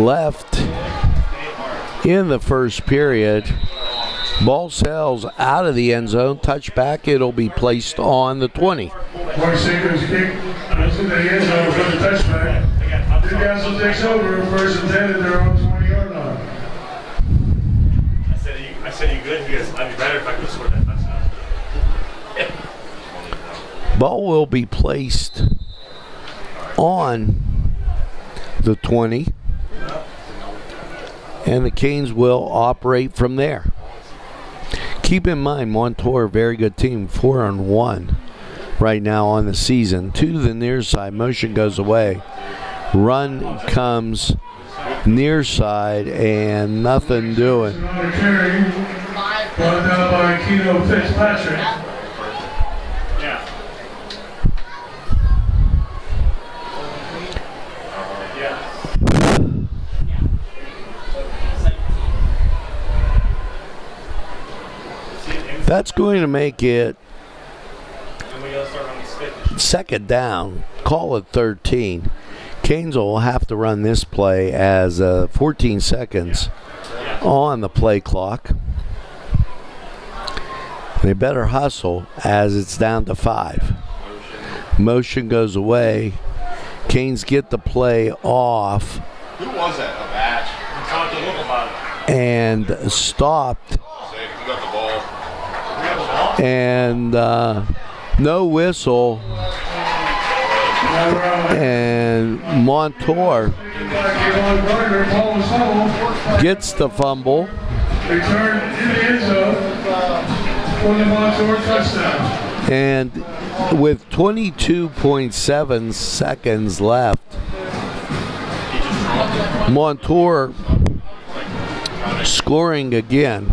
left in the first period. Ball sails out of the end zone. Touchback, it'll be placed on the 20. Marcinko's kick into the end zone for the touchback. Newcastle takes over, first and 10 at their own 20-yard line. I said, you good? He goes, I'd be better if I could have scored that touchdown. Ball will be placed on the 20, and the Canes will operate from there. Keep in mind, Montour, very good team, 4-1 right now on the season. To the near side, motion goes away. Run comes near side, and nothing doing. Another carry, brought down by Keno Fitzpatrick. That's going to make it second down. Call it 13. Canes will have to run this play as 14 seconds on the play clock. They better hustle as it's down to 5. Motion goes away. Canes get the play off. Who was that? A batch? And stopped. And no whistle, and Montour gets the fumble. Return in the end zone for the Montour touchdown. And with 22.7 seconds left, Montour scoring again.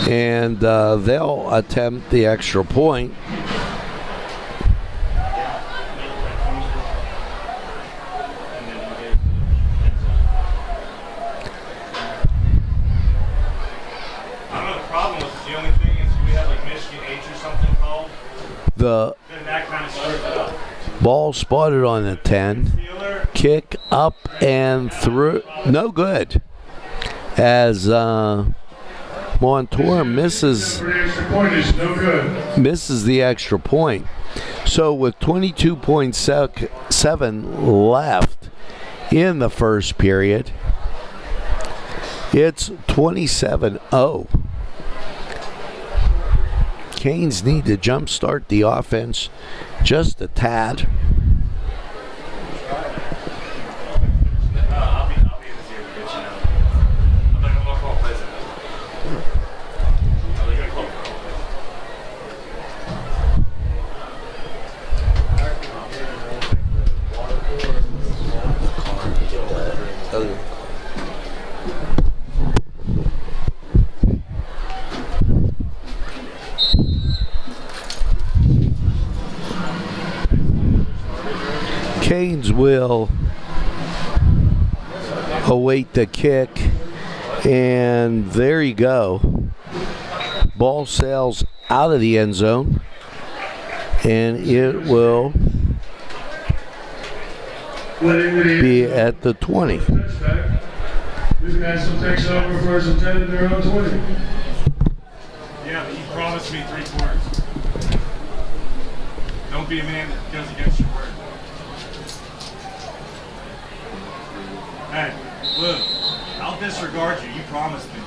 And they'll attempt the extra point. The ball spotted on the 10. Kick up and through. No good. As Montour misses the extra point. So with 22.7 left in the first period, it's 27-0. Canes need to jumpstart the offense just a tad. Canes will await the kick, and there you go. Ball sails out of the end zone, and it will be at the 20. Newcastle takes over first and 10 at their own 20. Yeah, but you promised me 3 quarters. Don't be a man that goes against your word. Hey, Luke, I'll disregard you. You promised me.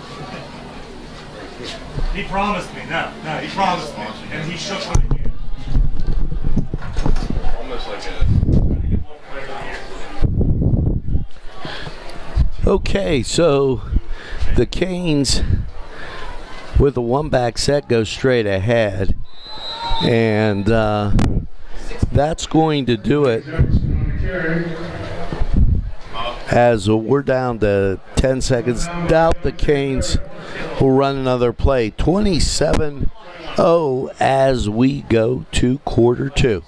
He promised me. No, he promised me. And he shook my hand. Almost like a... Okay, so the Canes with a 1-back set go straight ahead, and that's going to do it as we're down to 10 seconds. Doubt the Canes will run another play. 27-0 as we go to quarter 2.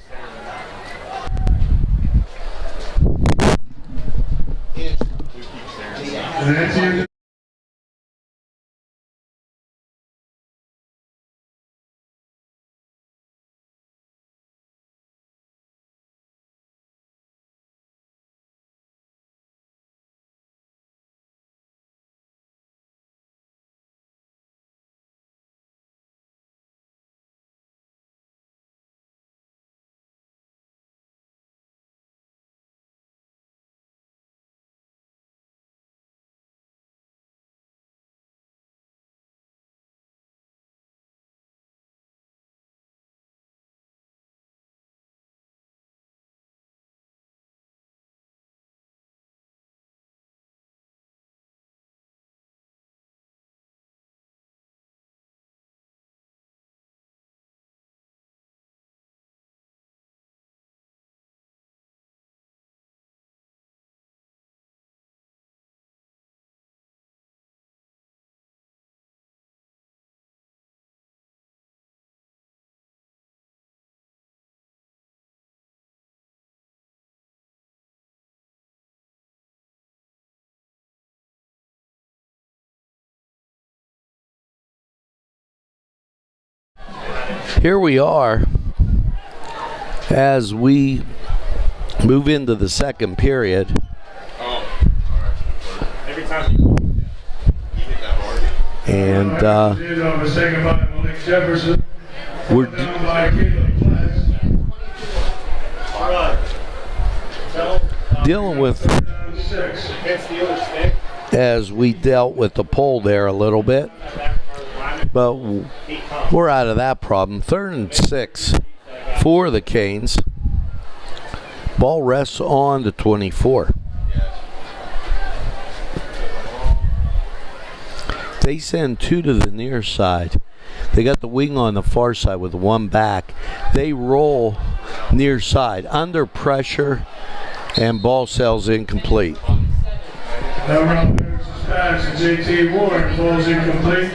Here we are as we move into the second period. Every time you hit that hard. And we're dealing with, as we dealt with the pole there a little bit, but we're out of that problem. 3rd and 6 for the Canes. Ball rests on the 24. They send 2 to the near side. They got the wing on the far side with 1 back. They roll near side under pressure, and ball sails incomplete. Pass is 18 Ward, ball's incomplete.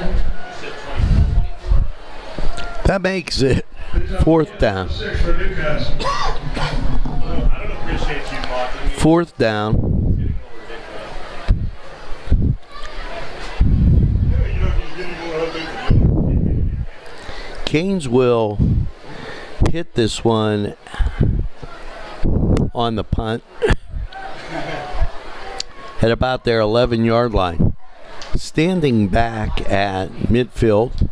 That makes it 4th down. 4th down. Canes will hit this one on the punt at about their 11-yard line. Standing back at midfield.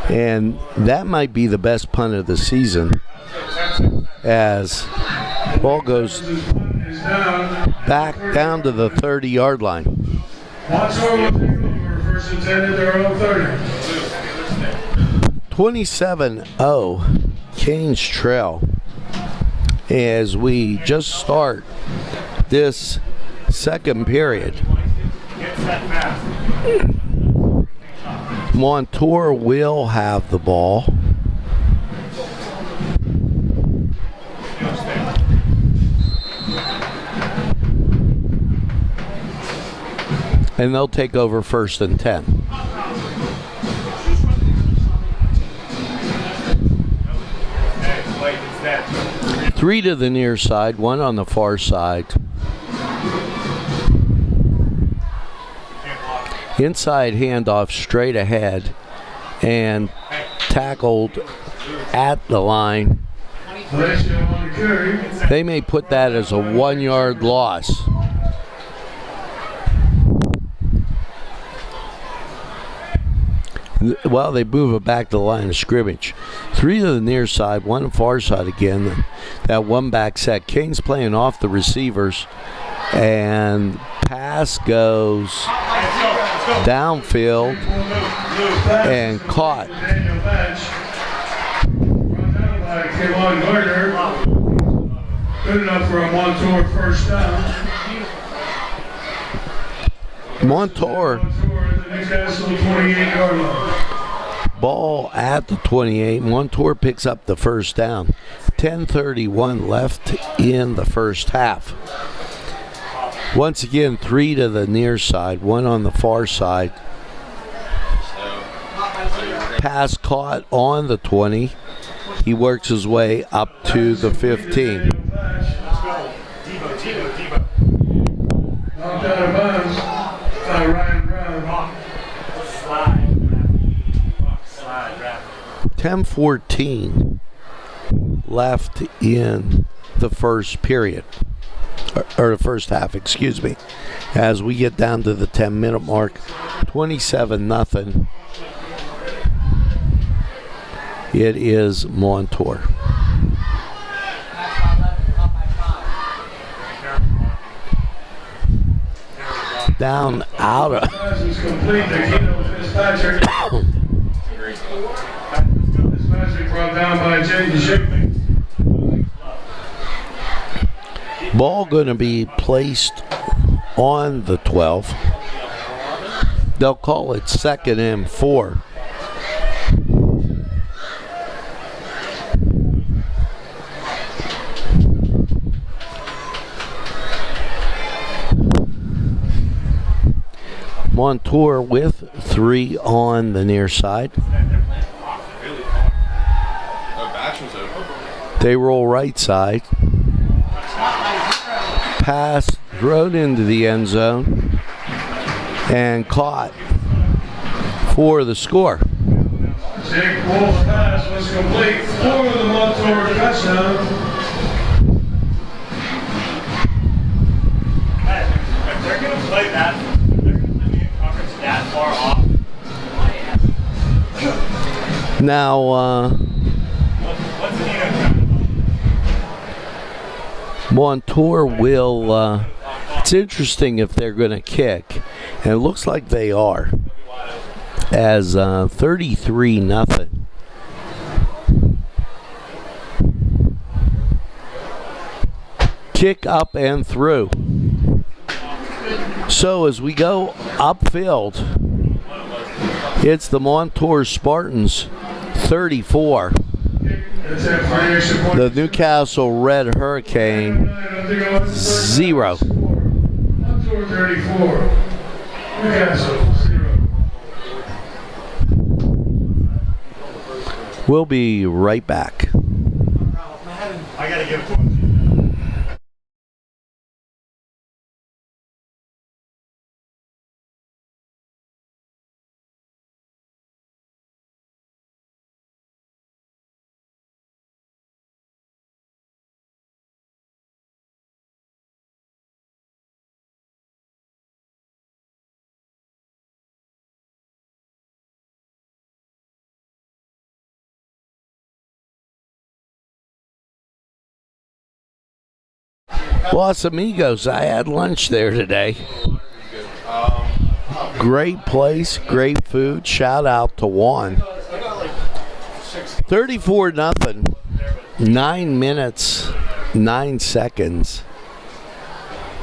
And that might be the best punt of the season, as ball goes back down to the 30-yard line. 27-0 Canes trail as we just start this second period. MONTOUR will have the ball. And they'll take over 1st and 10. Three to the near side, 1 on the far side. Inside handoff straight ahead, and tackled at the line. They may put that as a 1-yard loss. Well, they move it back to the line of scrimmage. 3 to the near side, 1 to the far side again. That one back set. King's playing off the receivers. And pass goes downfield and caught. Good enough for a Montour first down. Montour. Newcastle 28-yard line. Ball at the 28. Montour picks up the first down. 10:31 left in the first half. Once again, 3 to the near side, 1 on the far side. Pass caught on the 20. He works his way up to the 15. Knocked out of bounds by Ryan Brown. 10:14 left in the first period, or the first half, excuse me. As we get down to the 10-minute mark, 27-0. It is Montour. Down out of. Brought down by Jay. Ball going to be placed on the 12. They'll call it 2nd and 4. Montour with 3 on the near side. They roll right side. Pass thrown into the end zone and caught for the score. Jake Wolf's pass was complete for the Montour touchdown. If they're going to play that, if they're going to play the conference that far off. Now, What's the Nino? Montour will, it's interesting if they're going to kick, and it looks like they are, as 33-0. Kick up and through. So as we go upfield, it's the Montour Spartans 34. The Newcastle Red Hurricane 0. Montour 34. Newcastle 0. We'll be right back. I got to give it to him. Los Amigos, I had lunch there today. Great place, great food. Shout out to Juan. 34-0. 9 minutes, 9 seconds.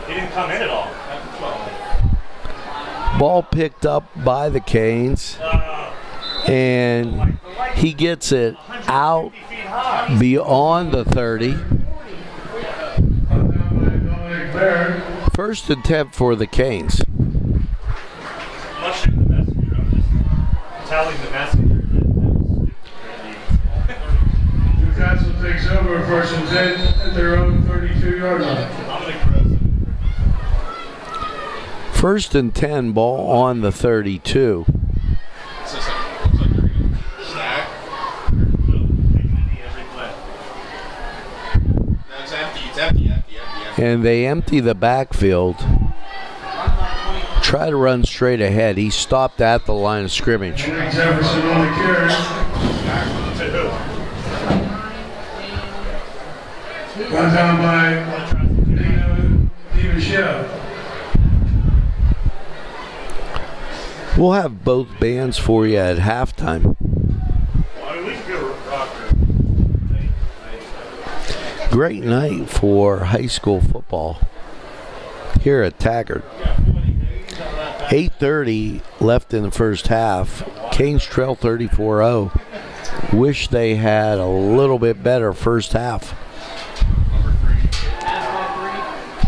He didn't come in at all. Ball picked up by the Canes. And he gets it out beyond the 30. 1st and 10 for the Canes. I'm not shooting the messenger. I'm just telling the messenger that Newcastle takes over 1st and 10 at their own 32-yard line. I'm going to gross it. 1st and 10, ball on the 32. And they empty the backfield. Try to run straight ahead. He stopped at the line of scrimmage. Jefferson on the carry. Run down by Michelle. We'll have both bands for you at halftime. Great night for high school football here at Taggart. 8:30 left in the first half. Canes trail 34-0. Wish they had a little bit better first half.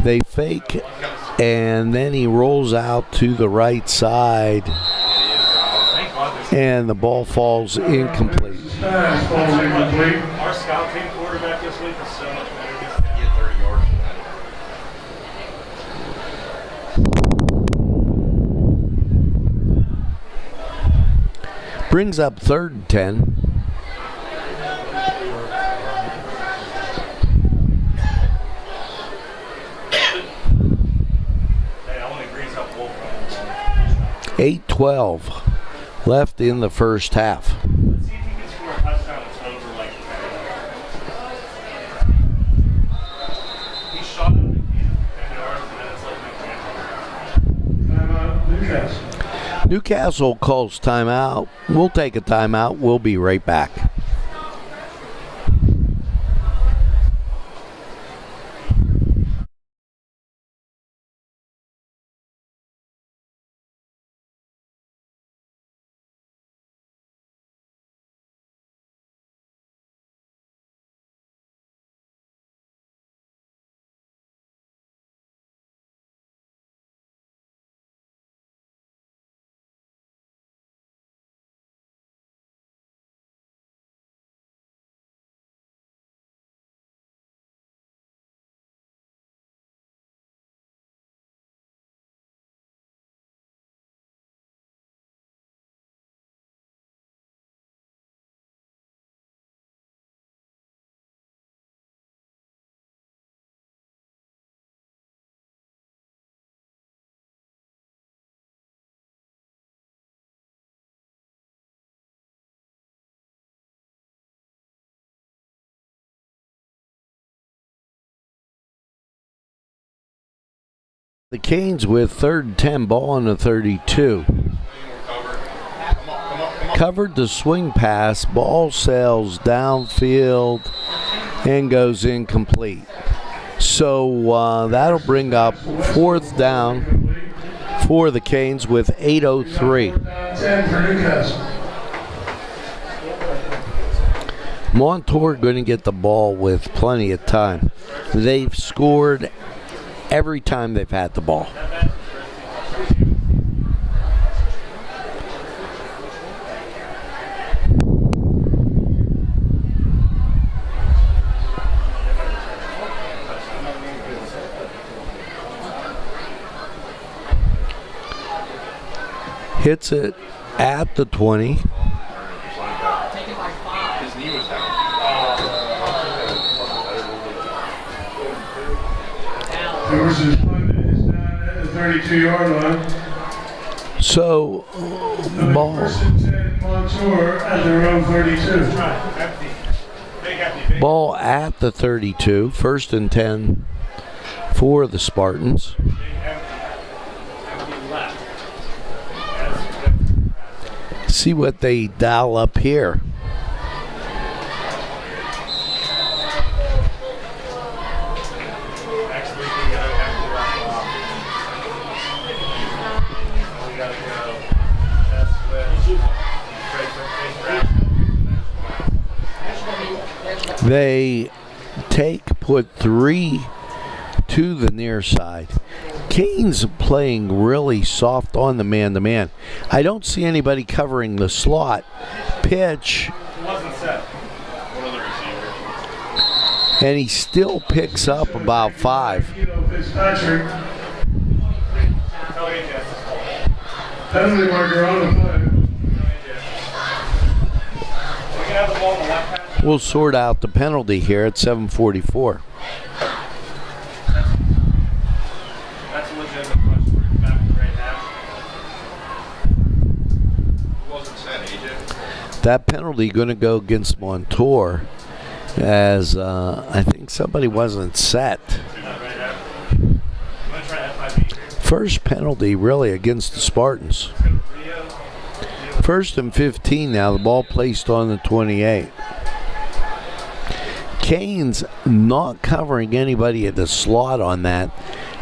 They fake, and then he rolls out to the right side, and the ball falls incomplete. Our scout team quarterback this week is so much better. He had 30 yards. Brings up 3rd and 10. That only brings up Wolf. 8:12 left in the first half. Let's see if he can score a touchdown that's over like 10. He shot out the key 10 yards and then it's like Newcastle. Newcastle calls timeout. We'll take a timeout. We'll be right back. The Canes with 3rd and 10, ball on the 32. Covered the swing pass, ball sails downfield and goes incomplete. So that'll bring up 4th down for the Canes with 8:03. Montour going to get the ball with plenty of time. They've scored every time they've had the ball. Hits it at the 20. Versus London is down at the 32-yard line. So, ball. First and 10, Montour at their own 32. Ball at the 32. 1st and 10 for the Spartans. See what they dial up here. They put 3 to the near side. Canes playing really soft on the man-to-man. I don't see anybody covering the slot. Pitch. And he still picks up about 5. Penalty marker on the play. We'll sort out the penalty here at 7:44. That's a legitimate question. Back to right half. Who wasn't set, AJ? That penalty going to go against Montour, as I think somebody wasn't set. First penalty really against the Spartans. 1st and 15 now, the ball placed on the 28. Canes not covering anybody at the slot on that.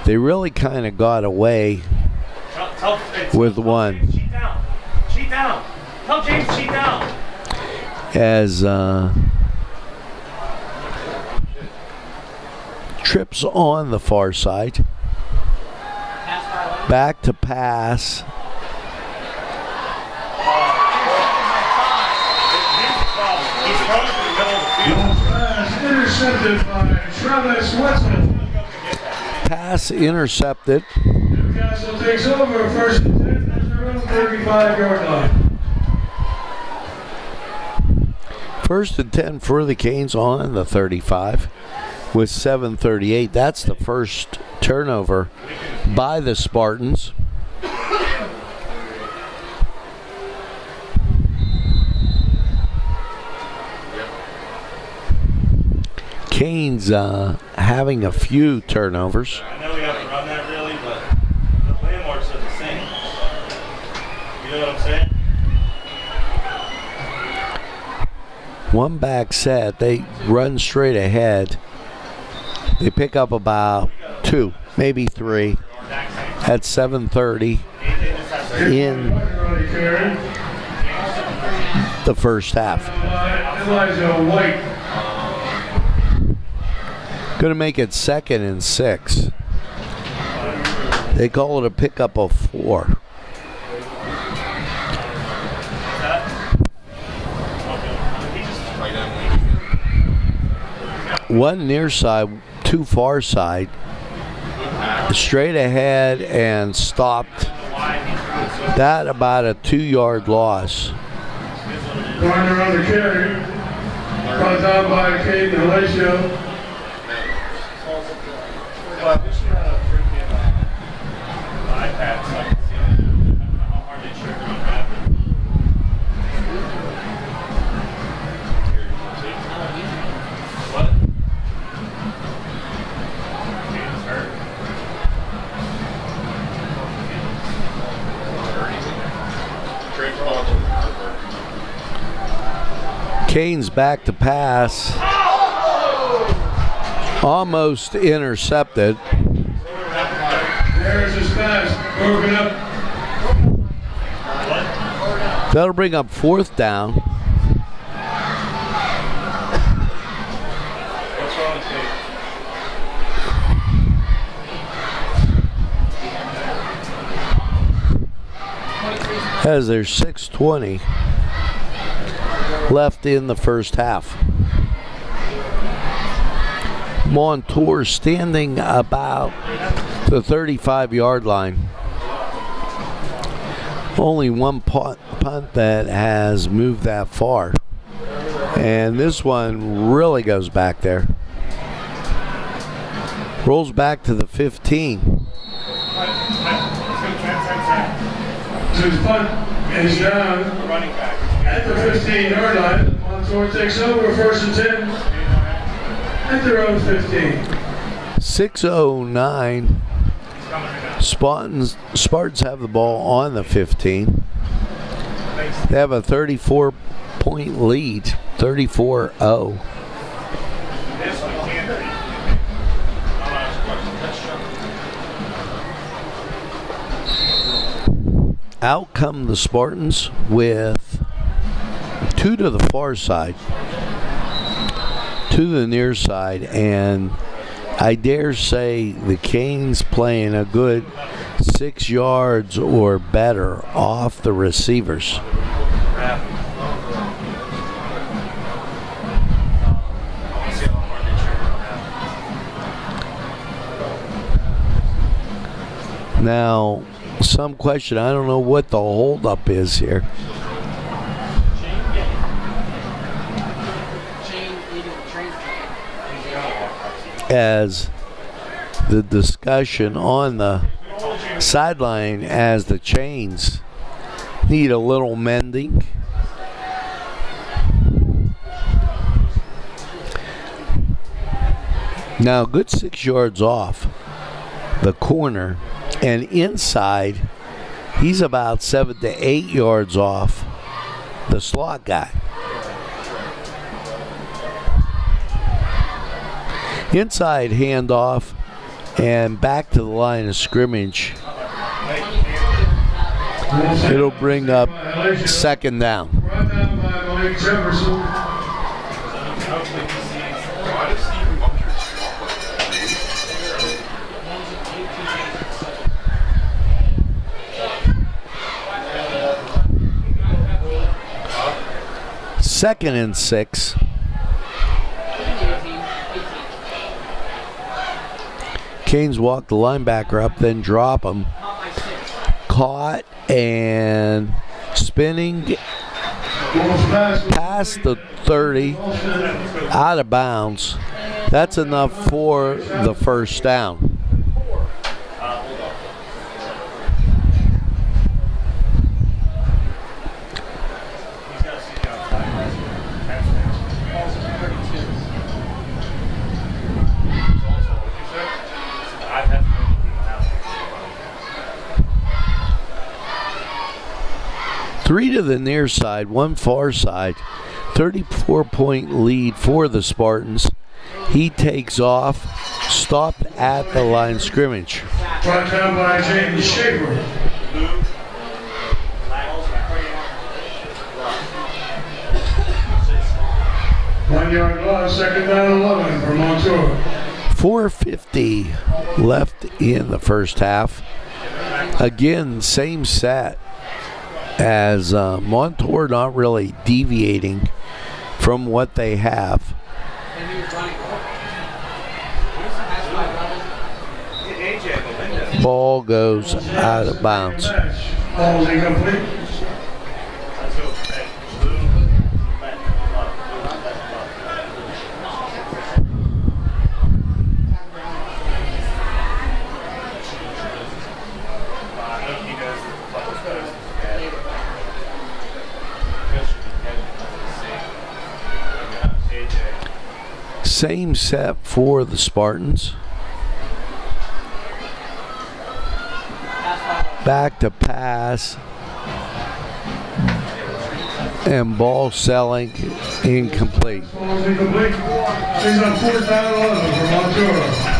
They really kind of got away with one. Cheat down. Cheat down. Tell James cheat down. As trips on the far side. Back to pass. Intercepted by Travis Wetzel. Pass intercepted. Newcastle takes over 1st and 10 at their own 35-yard line. 1st and 10 for the Canes on the 35 with 7:38. That's the first turnover by the Spartans. Canes having a few turnovers. I know we haven't run that really, but the landmarks are the same. You know what I'm saying? One back set, they run straight ahead. They pick up about 2, maybe 3 at 7:30 in the first half. Elijah White. Going to make it 2nd and 6. They call it a pickup of 4. One near side, 2 far side, straight ahead and stopped. That about a 2-yard loss. Garner on the carry. Brought down by Kate Horatio. Canes back to pass. Almost intercepted. There's his pass. Broken up. That'll bring up 4th down. As there's 6:20 left in the first half. Montour standing about the 35-yard line. Only one punt that has moved that far. And this one really goes back there. Rolls back to the 15. His punt is down at the 15-yard line. Montour takes over 1st and 10 at their own 15. 6:09. Spartans have the ball on the 15. They have a 34-point lead, 34-0. Out come the Spartans with 2 to the far side, 2 to the near side, and I dare say the Canes playing a good 6 yards or better off the receivers. Now, some question, I don't know what the holdup is here. as the discussion on the sideline as the chains need a little mending. Now, good 6 yards off the corner, and inside, he's about 7 to 8 yards off the slot guy. Inside handoff and back to the line of scrimmage. It'll bring up second down. Brought down by Mike Jefferson. Second and 6. Canes walk the linebacker up, then drop him. Caught and spinning past the 30, out of bounds. That's enough for the first down. Three to the near side, one far side. 34-point lead for the Spartans. He takes off, stopped at the line of scrimmage. Brought down by James Schaefer. One yard loss, second down 11 for Montour. 4:50 left in the first half. Again, same set as Montour not really deviating from what they have. Ball goes out of bounds. Ball's incomplete. Same set for the Spartans. Back to pass. And ball selling incomplete. Ball's incomplete. He's on fourth down 11 for Montour.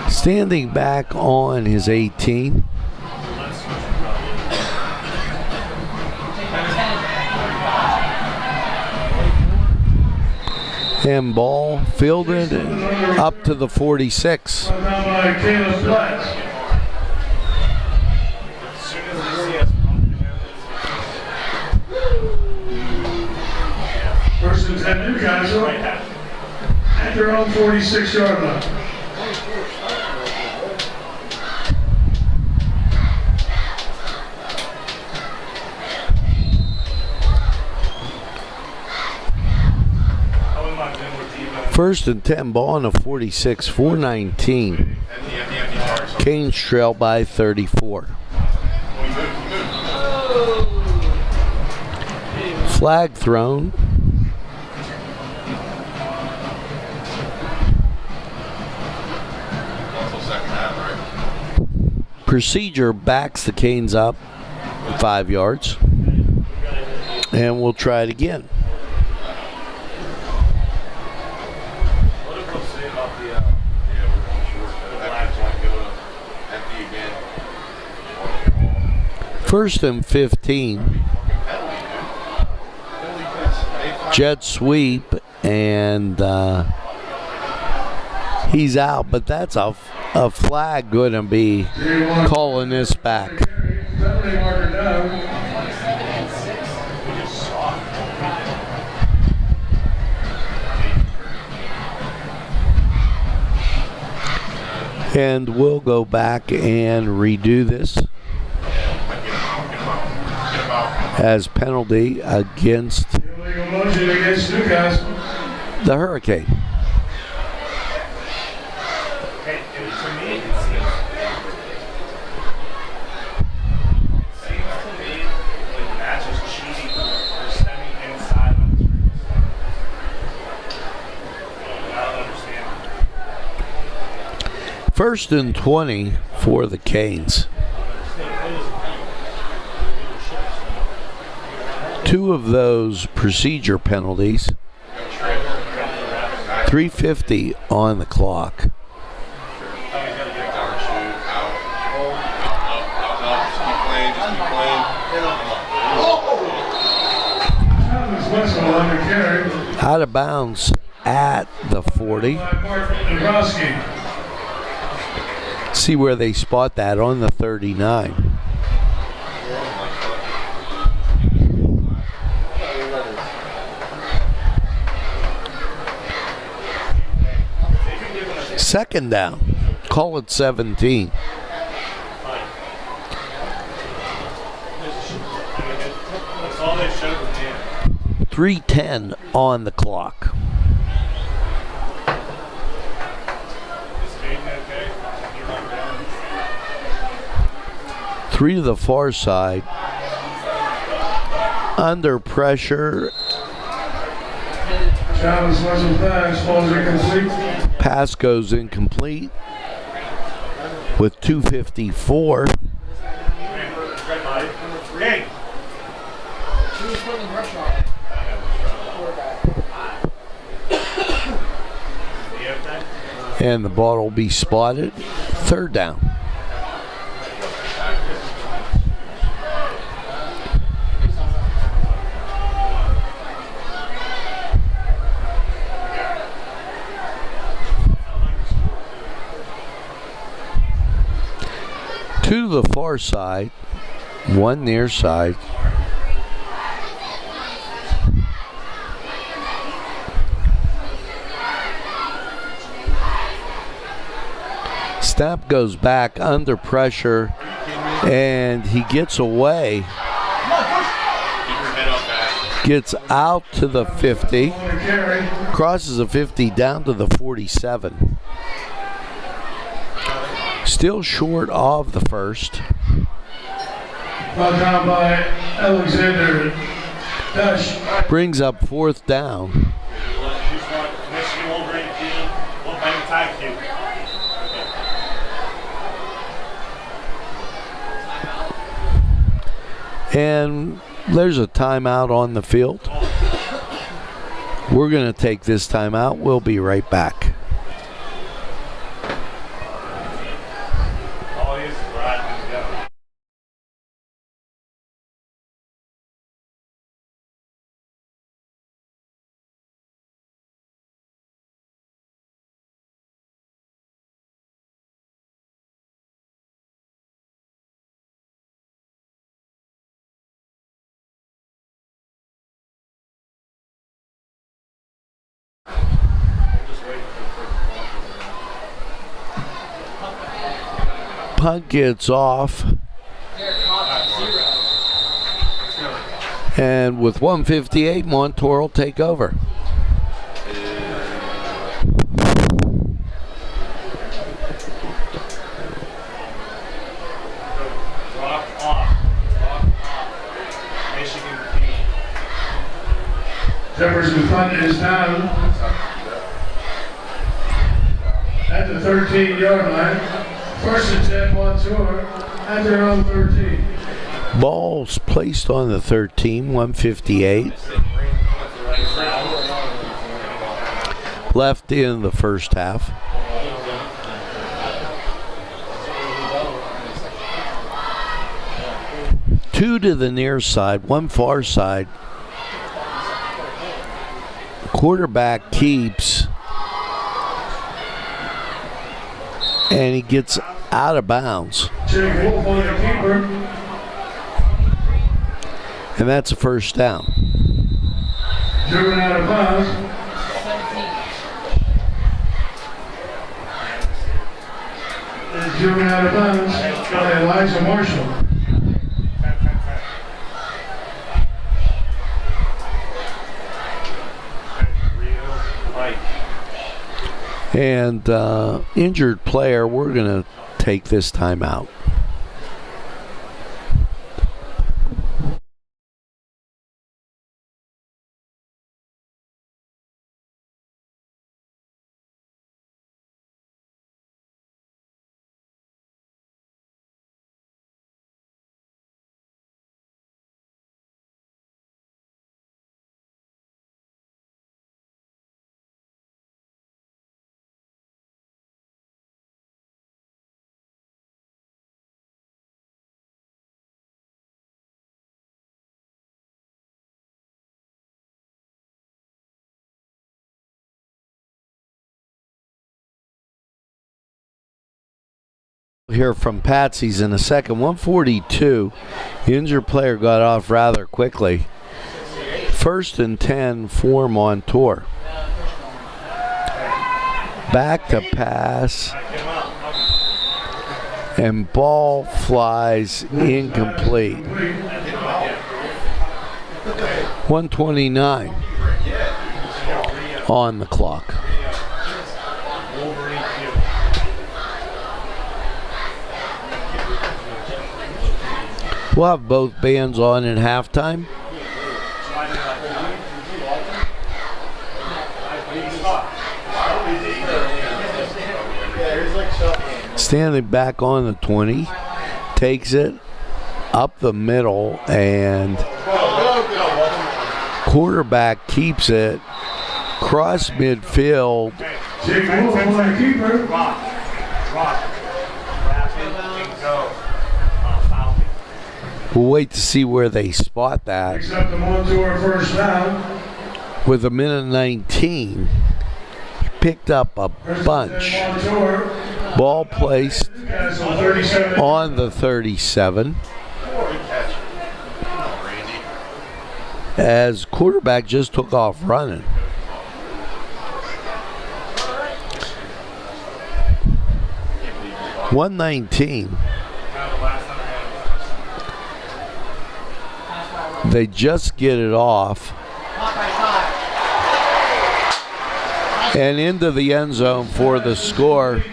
Standing back on his 18. And ball fielded up to the 46. First and 10 Newcastle at their own 46-yard line. First and 10, ball on the 46, 4:19. Canes trail by 34. Flag thrown. Procedure backs the Canes up 5 yards. And we'll try it again. First and 15. Jet sweep, and he's out, but that's a a flag going to be calling this back? Penalty marker down. And we'll go back and redo this as penalty against Illegal motion against Newcastle. the Hurricane. Hey, to me, it seems to me like the match is cheating. They're standing inside on the screen. I don't understand. 1st and 20 for the Canes. 2 of those procedure penalties. 3:50 on the clock. Travis Wessel on the carry. Out of bounds at the 40. By Mark Dombrowski. See where they spot that on the 39. Second down. Call it 17. That's all they showed with me. 3:10 on the clock. Is Aiden okay? He run down. 3 to the far side. Under pressure. Travis Wessel's pass falls incomplete. Pass goes incomplete with 2:54. Red light. Number 3. And the ball will be spotted. 3rd down. Two to the far side, 1 near side. Snap goes back under pressure, and he gets away. Gets out to the 50, crosses the 50 down to the 47. Still short of the first. Brought down by Alexander Dash. Brings up 4th down. And there's a timeout on the field. We're going to take this timeout. We'll be right back. Punt gets off. And with 1:58, Montour will take over. Jefferson punt is down at the 13-yard line. 1st and 10, Montour at their own 13. Ball's placed on the 13, 1:58. Left in the first half. Two to the near side, 1 far side. Quarterback keeps. And he gets out of bounds. Jake Wolf on the keeper. And that's a first down. Driven out of bounds. Is driven out of bounds by Elijah Marshall. And injured player, we're going to take this time out. Here from Patsy's in a second. 142. The injured player got off rather quickly. 1st and 10 for Montour. Back to pass. And ball flies incomplete. 129 on the clock. We'll have both bands on at halftime. Standing back on the 20, takes it up the middle, and quarterback keeps it cross midfield. We'll wait to see where they spot that. Except the Montour first down. With a minute 19, picked up a bunch. Ball placed on the 37. As quarterback just took off running. $119. They just get it off. And into the end zone for the score.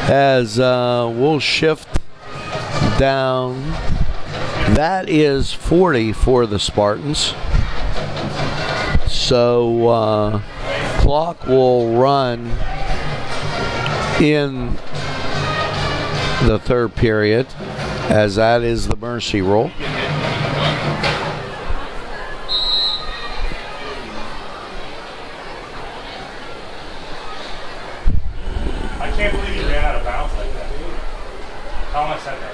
As we'll shift down. That is 40 for the Spartans. So clock will run in the third period, as that is the mercy rule. I can't believe you ran out of bounds like that. How much that did?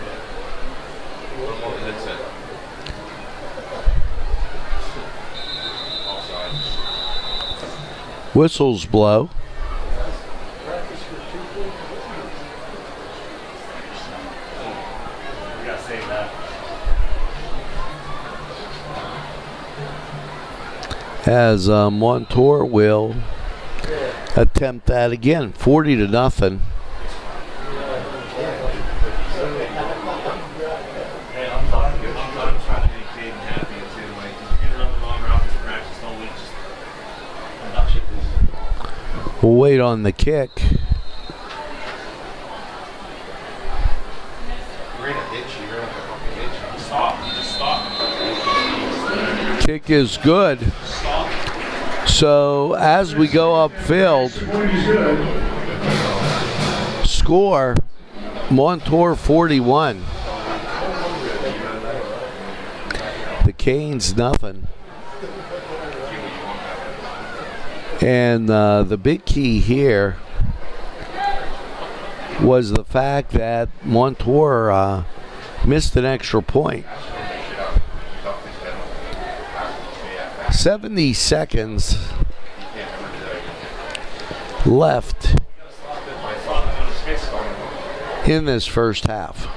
Whistles blow. As Montour will attempt that again. 40-0. We'll wait on the kick. Kick is good. So as we go upfield, score Montour 41. The Canes nothing. And the big key here was the fact that Montour missed an extra point. 70 seconds left in this first half.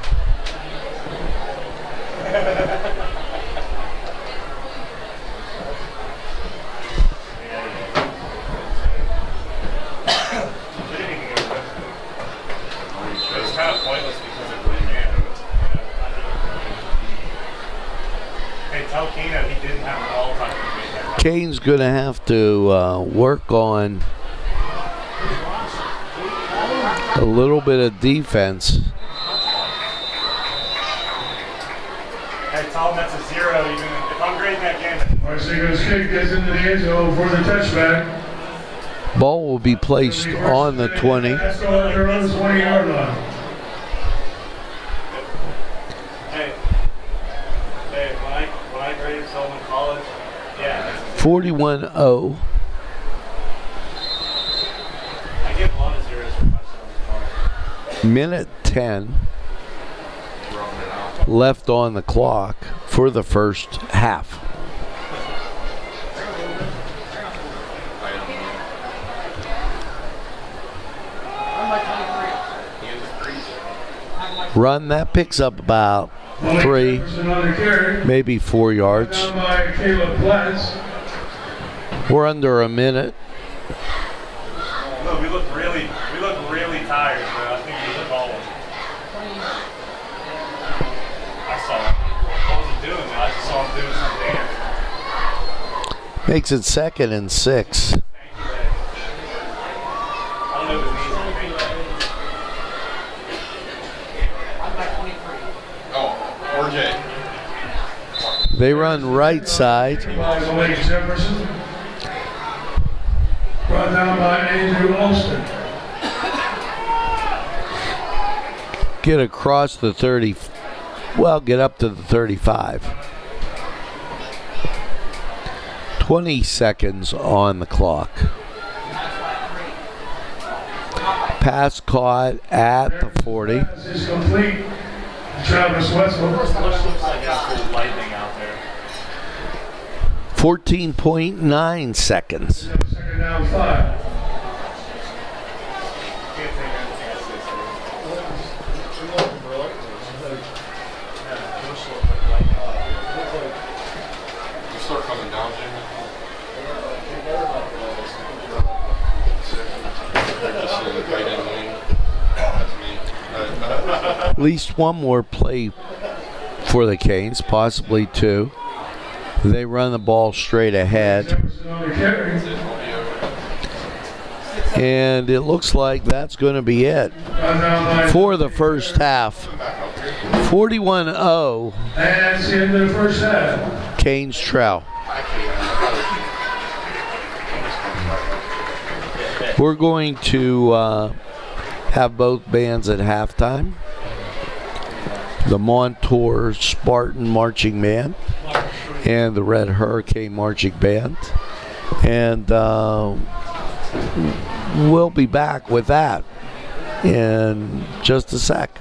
Kane's going to have to work on a little bit of defense. Hey, Tom, that's a 0. Even if I'm grading that game. Marcinko's kick gets into the end zone for the touchback. Ball will be placed on the 20. That's the 20-yard line. Hey, when I graded film in college, yeah. 41-0. I give a lot of zeros for myself. Minute 10 left on the clock for the first half. Run that picks up about 3, maybe 4 yards. We're under a minute. No, we look really tired, but I think we look all one. I saw him. What was he doing? I just saw him doing some dance. Makes it 2nd and 6. I don't know if his knees are big. Oh, RJ. They run right side. Jefferson. Brought down by Andrew Alston. Get across the 30. Well, get up to the 35. 20 seconds on the clock. Pass caught at the 40. Pass is complete. Travis Wetzel. Looks like absolute lightning out there. 14.9 seconds. Second down 5. You start coming down, Jimmy. Just in the tight end lane. That's me. At least one more play for the Canes, possibly 2. They run the ball straight ahead. And it looks like that's going to be it for the first half. 41-0. And that's the end of the first half. Canes trail. We're going to have both bands at halftime. The MONTOUR Spartan Marching Band and the Red Hurricane Marching Band. And we'll be back with that in just a sec.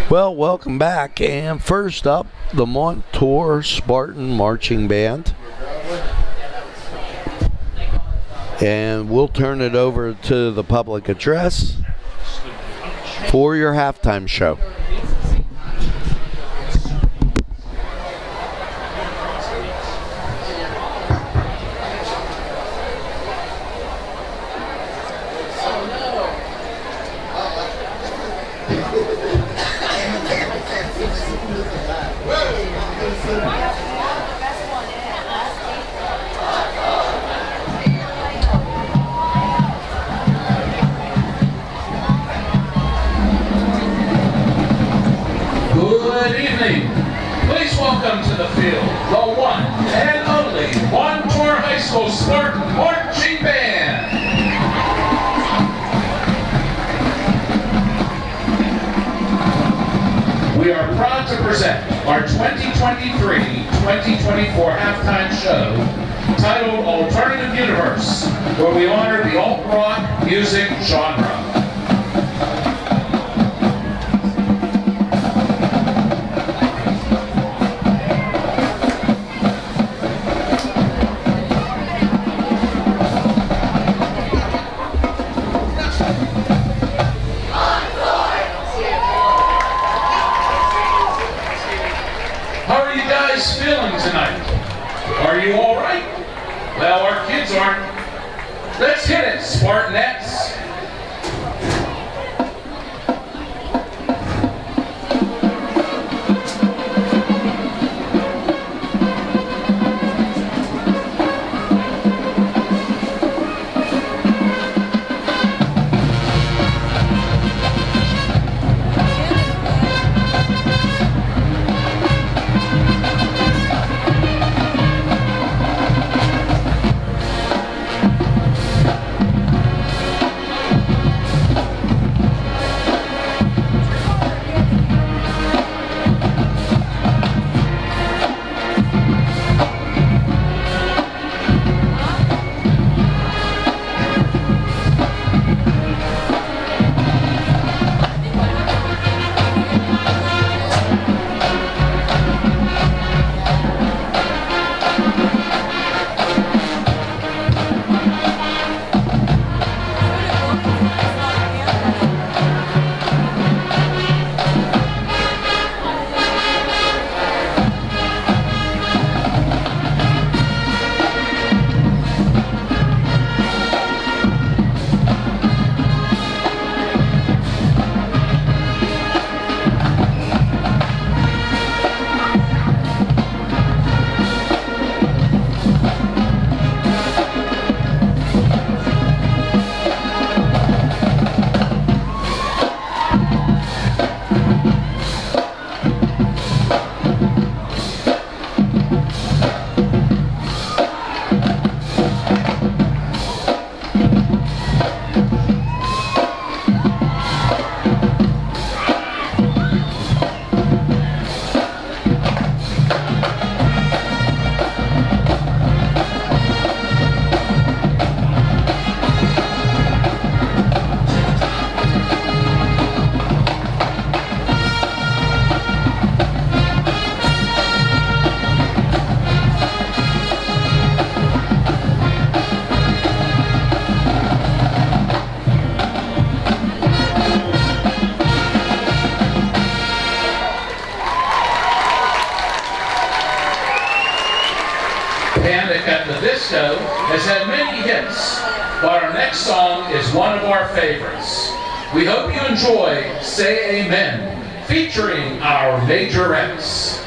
Well, welcome back, and first up, the MONTOUR Spartan Marching Band. And we'll turn it over to the public address for your halftime show. Good evening. Please welcome to the field the one and only MONTOUR High School Spartan Marching Band. are proud to present our 2023-2024 halftime show titled Alternative Universe, where we honor the alt-rock music genre. How are you guys feeling tonight? Are you all right? Well, our kids aren't. Let's hit it, Spartanettes. Panic at the Disco has had many hits, but our next song is one of our favorites. We hope you enjoy Say Amen, featuring our Majorettes.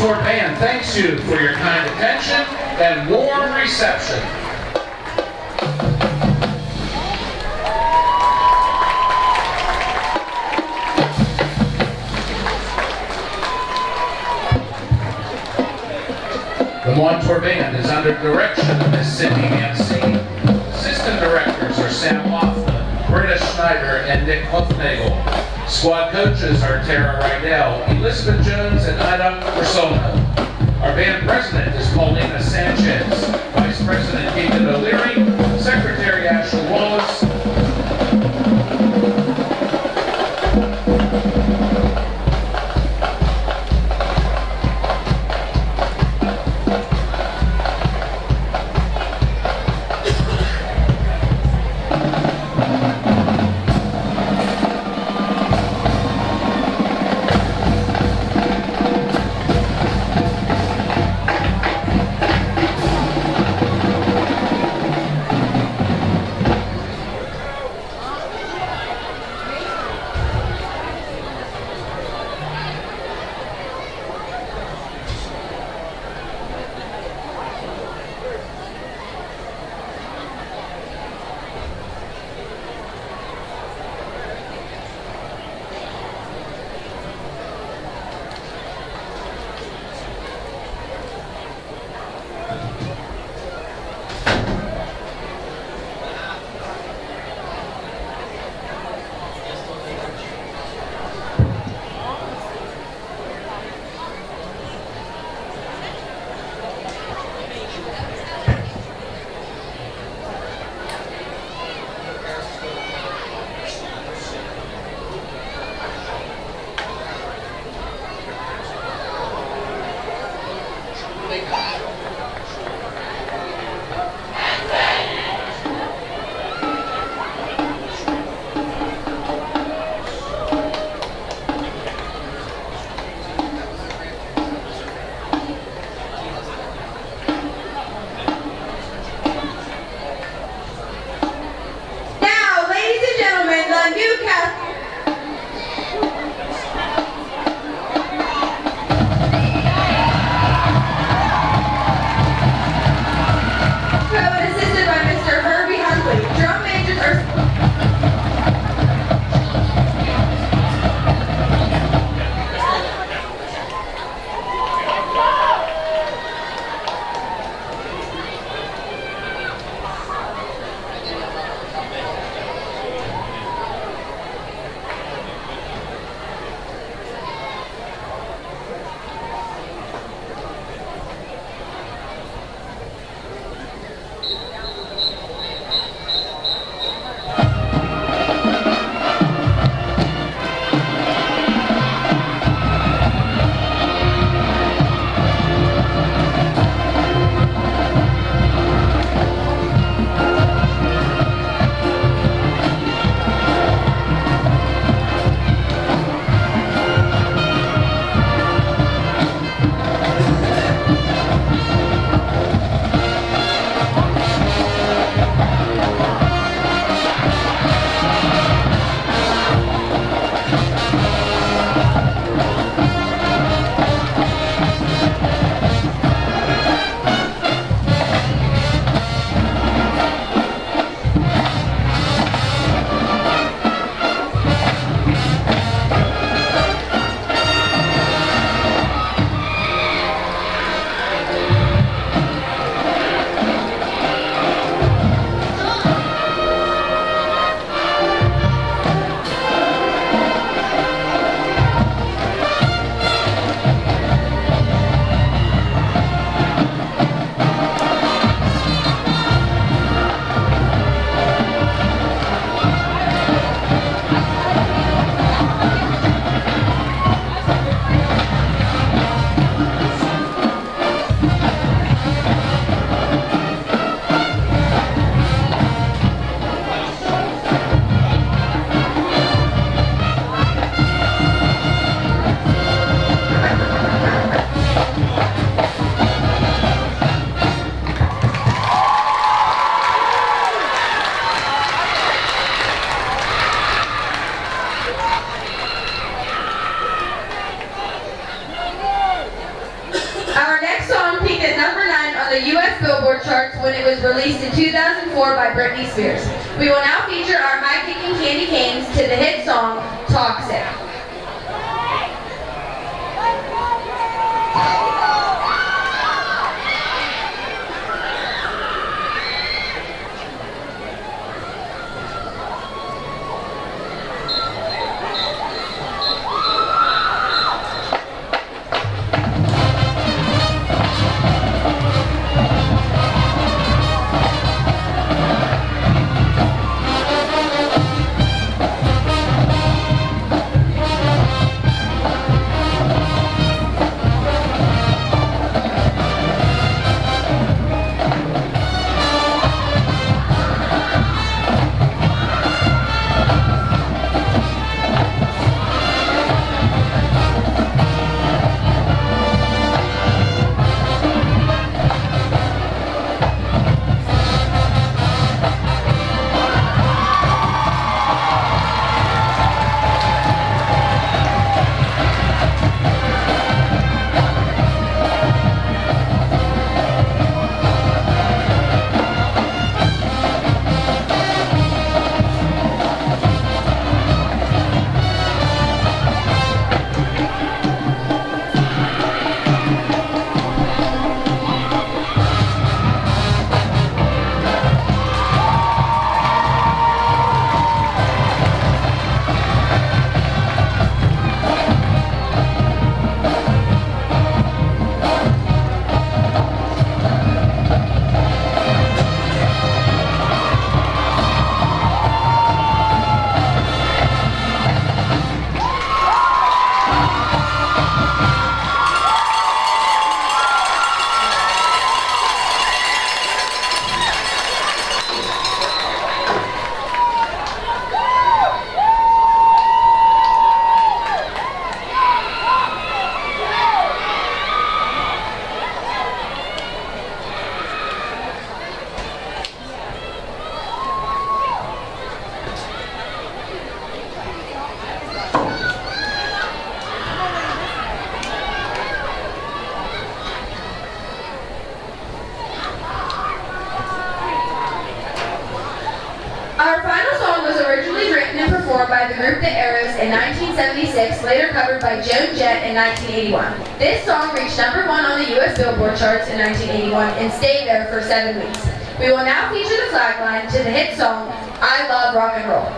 MONTOUR Band thanks you for your kind attention and warm reception. The MONTOUR Band is under direction of Miss Cindy Nancy. Assistant directors are Sam Laughlin, Britta Schneider, and Nick Huffnagel. Squad coaches are Tara Rydell, Elizabeth Jones, and Ida Persona. Our band president is Paulina Sanchez, Vice President Ethan O'Leary, Secretary Ashley Wallace, when it was released in 2004 by Britney Spears. We will now feature our high-kicking candy canes to the hit song, Toxic. Our final song was originally written and performed by the group The Arrows in 1976, later covered by Joan Jett in 1981. This song reached #1 on the U.S. Billboard charts in 1981 and stayed there for 7 weeks. We will now feature the flag line to the hit song, I Love Rock and Roll.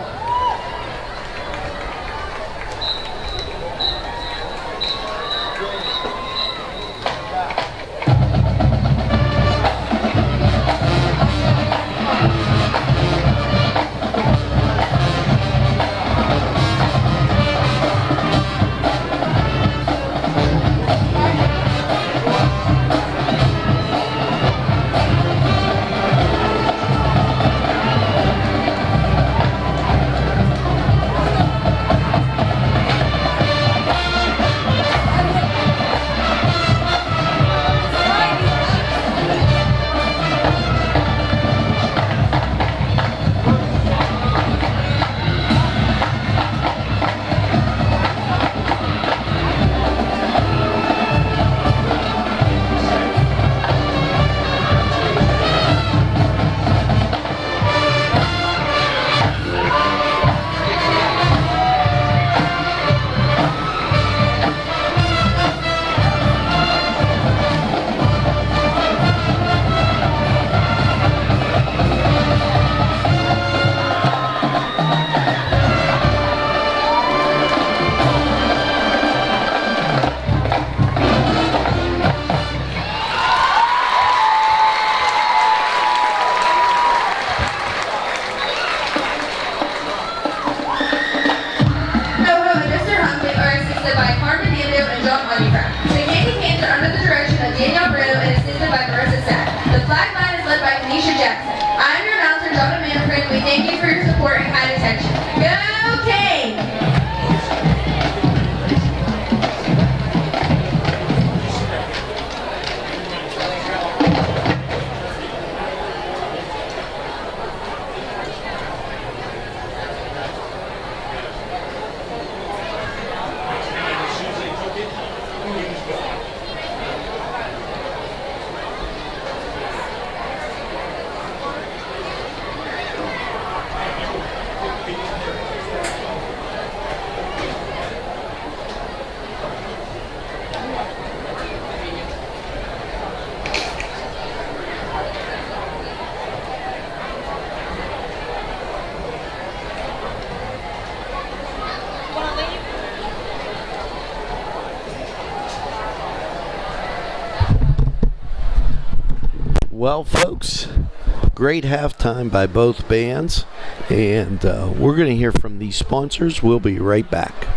Thank you for your support and kind attention. Go Canes! Well, folks, great halftime by both bands, and we're going to hear from these sponsors. We'll be right back.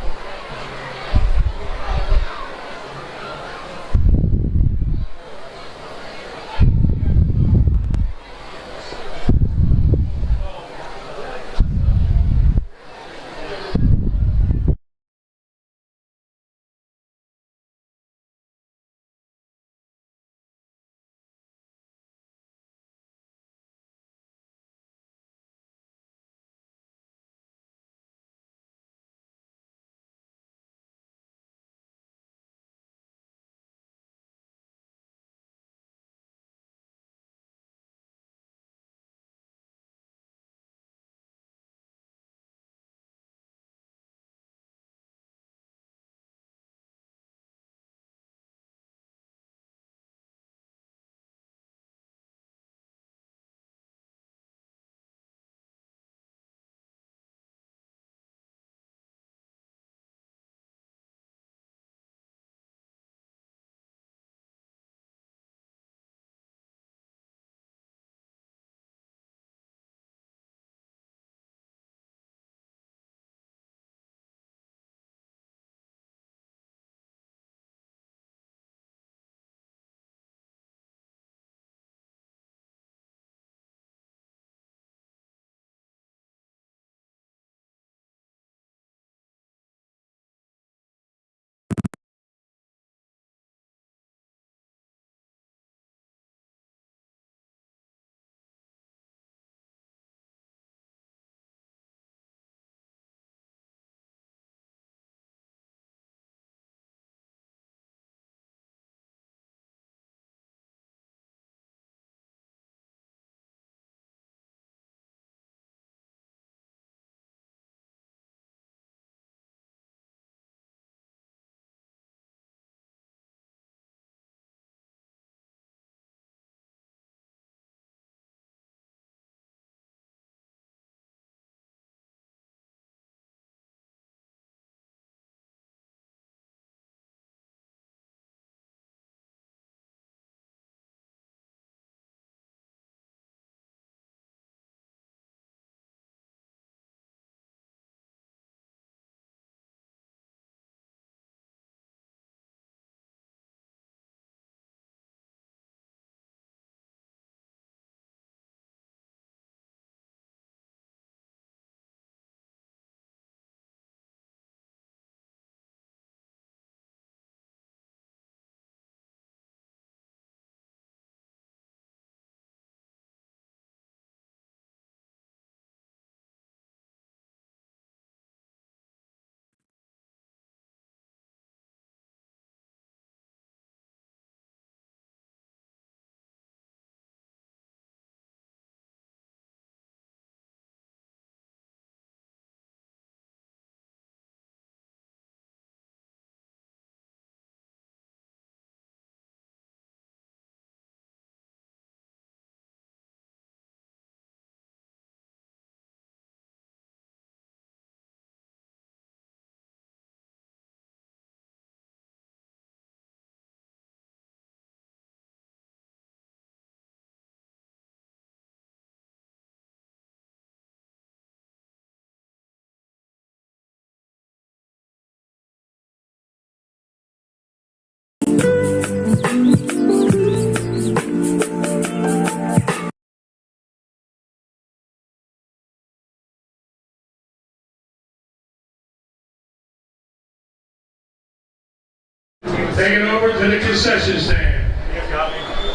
Taking over to the concession stand.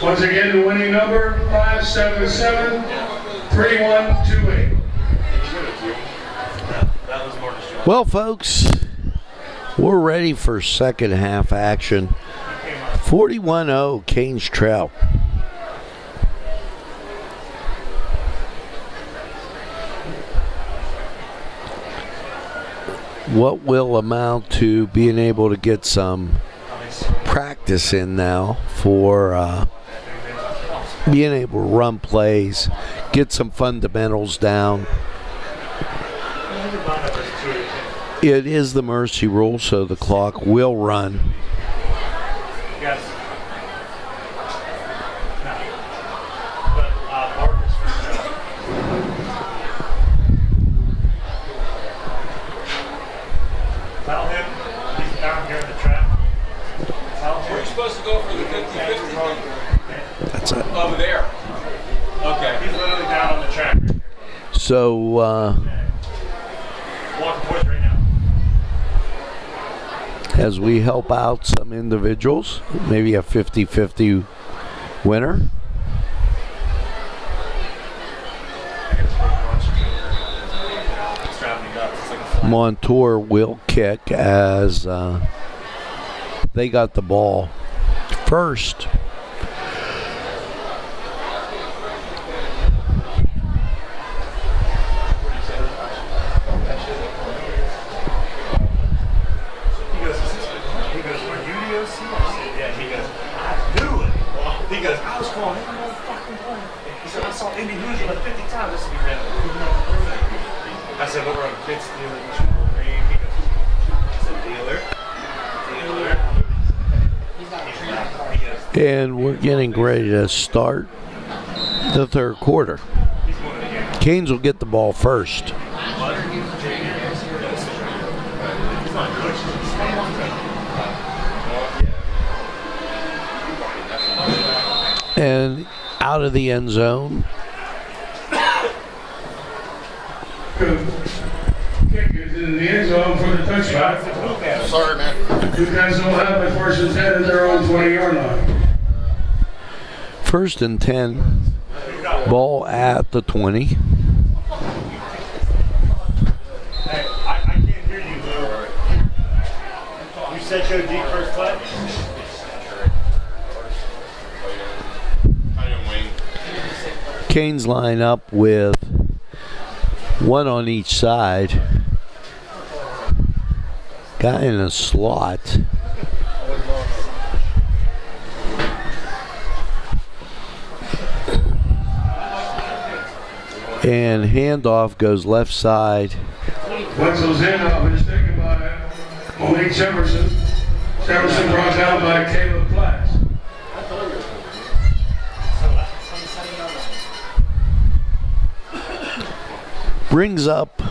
Once again, the winning number 577-3128. Well, folks, we're ready for second half action. 41-0 Canes Trout. What will amount to being able to get some practice in now for being able to run plays, get some fundamentals down. It is the mercy rule, so the clock will run. go for the 50-50. That's it. Over there. Okay. He's literally down on the track. So, Walking towards right now. as we help out some individuals, maybe a 50-50 winner. Montour will kick as they got the ball first. He goes, I was calling him no fucking play. He said, I saw Indy Hoosier like 50 times just to be random. I said, what were on kids stealing? He goes, I said, dealer. And we're getting ready to start the third quarter. Canes will get the ball first. And out of the end zone. Kick is in the end zone for the touchdown. Sorry, man. Newcastle will have it first and 10 at their own 20-yard line. First and 10. Ball at the 20. Hey, I can't hear you, Lou. You said go deep first play? Canes line up with one on each side. Guy in a slot. And handoff goes left side. Wenzel's handoff is taken by Malik Jefferson. Jefferson brought down by Caleb Platts. Brings up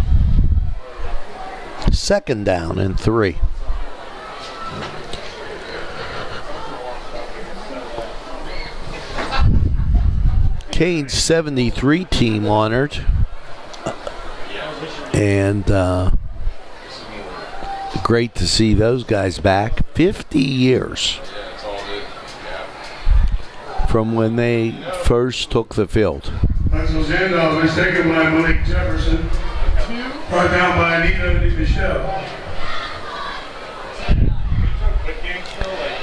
second down and 3. Canes 73 team honored. And great to see those guys back. 50 years from when they first took the field. Wenzel's handoff is taken by Malik Jefferson. Brought down by Anita Michelle.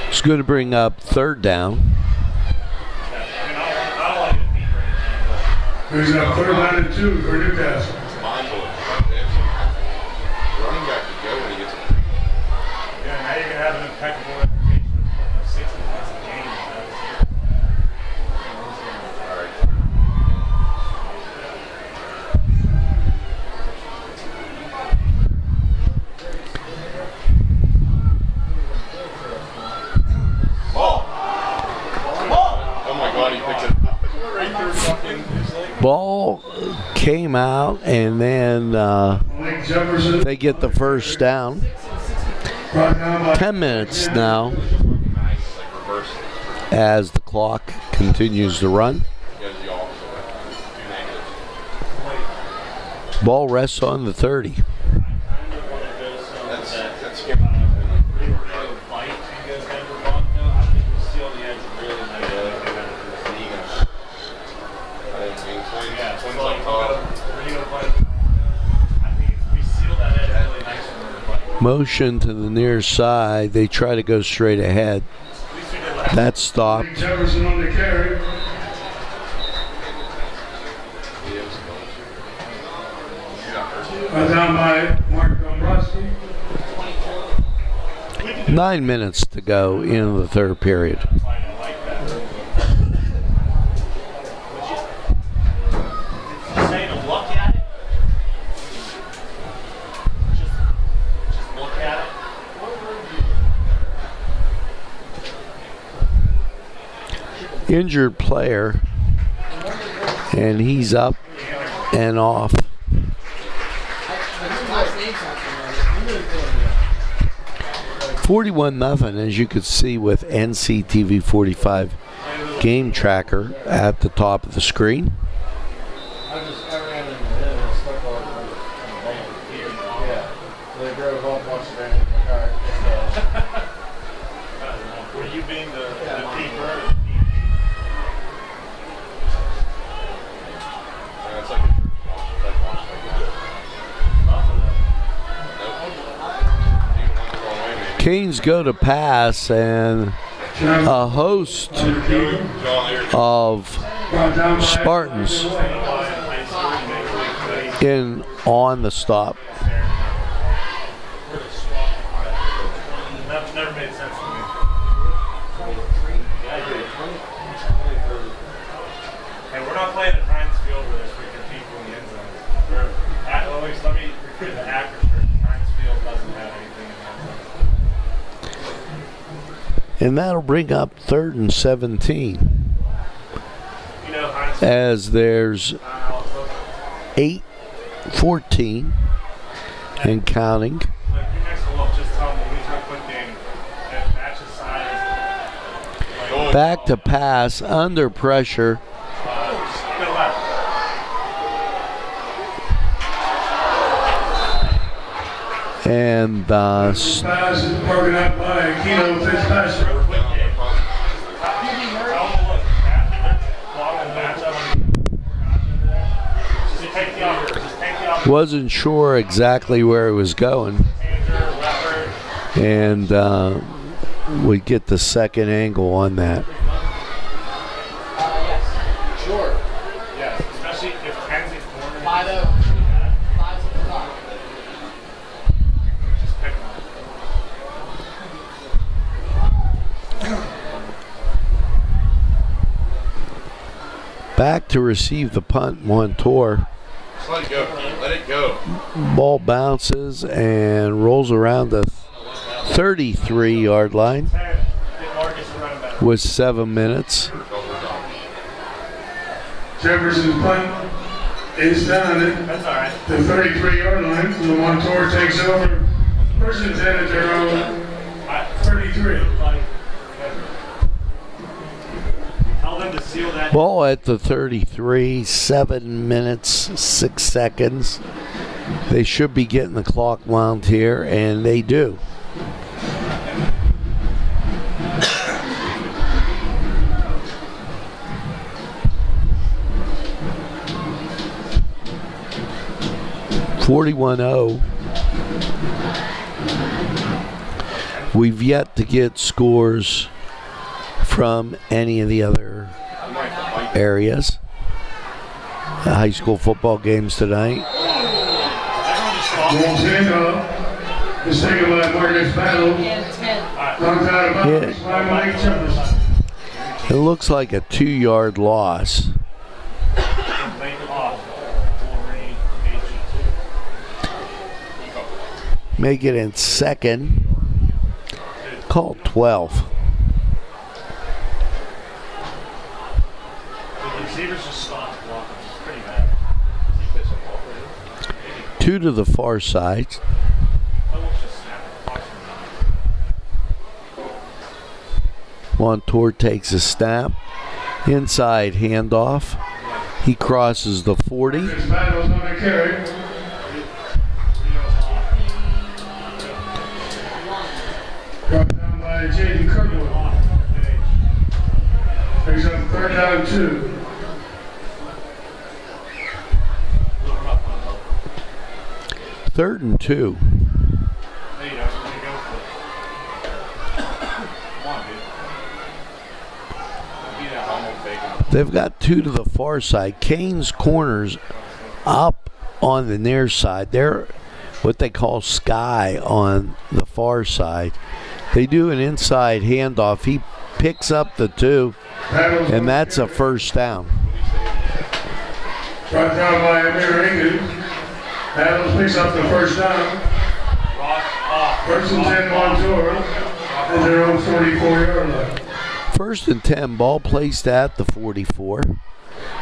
It's going to bring up third down. Brings up third down and 2 for Newcastle. Running back to go when he gets it. Yeah, now you're going to have an impeccable reputation of 60 points a game. Oh my God, he picked it up. Right through fucking. Ball came out, and then they get the first down. 10 minutes now as the clock continues to run. Ball rests on the 30. Motion to the near side. They try to go straight ahead. That's stopped. Jefferson on the carry. Down by Mark Dombrowski. 9 minutes to go in the third period. Injured player, and he's up and off. 41-0, as you could see with NCTV45 game tracker at the top of the screen. Were you being the keeper? It's like a Canes go to pass, and a host of Spartans in on the stop. That never made sense to me. And we're not playing at Heinz Field where there's freaking people in the end zone. At least let me repeat the actors. Heinz Field doesn't have anything in the end zone. And that'll bring up 3rd and 17. You know, Heinz As there's 8-14 and counting. Like, you next to look, just tell them when we try to put game, that matches size. Like, Back to pass, under pressure. just go left. And Pass is broken up by Keno Fitzpatrick. wasn't sure exactly where it was going. And we get the second angle on that. Yes. Sure. Yes, especially if Kenzie's corner. 5-0. 5's at the top. Just pick one. Back to receive the punt, MONTOUR. Just let it go. Let it go. Ball bounces and rolls around the 33-yard line with 7 minutes. Jefferson's punt is down at the 33-yard line. The MONTOUR takes over. First and 10 at their own 33. Tell them to seal that. Ball at the 33, 7 minutes, 6 seconds. They should be getting the clock wound here, and they do. (41-0). We've yet to get scores from any of the other areas. The high school football games tonight. Ball handoff is taken by Marcus Battle. Knocked out of bounds by Mike Jefferson. It looks like a 2-yard loss. Make it in second. Call 12. The receivers just stopped blocking. It's pretty bad. 2 to the far side. MONTOUR takes a snap. Inside handoff. He crosses the 40. Battle's on the carry. Brought down by Jaden Kirkwood. Takes up 3rd down 2. Third and 2. There you go. There you go. Come on, dude. Be that almost bacon. They've got 2 to the far side. Kane's corners up on the near side. They're what they call sky on the far side. They do an inside handoff. He picks up the 2, and that's a first down. Brought down by Amir Ingram. Battles picks up the first down. First and 10 MONTOUR at their own 44-yard line. First and 10, ball placed at the 44.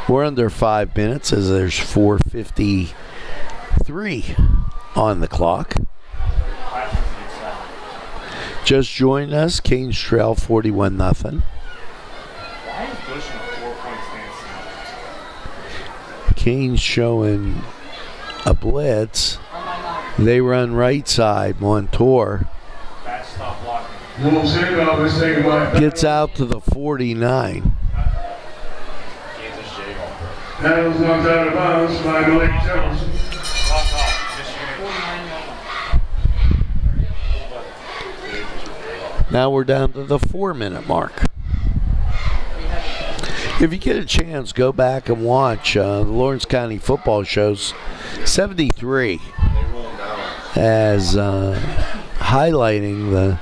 We're under 5 minutes as there's 4:53 on the clock. just joined us, Canes Trail 41-0. Why is Bush in a 4-point stance? Canes showing a blitz. They run right side. Montour Bad stop blocking. Wolves handoff is taken by gets out to the 49. Kansas shave off. Paddles knocked out of bounds by Malik Jefferson. Lock off. Michigan. Now we're down to the 4-minute mark. If you get a chance, go back and watch the Lawrence County football shows 73 as highlighting the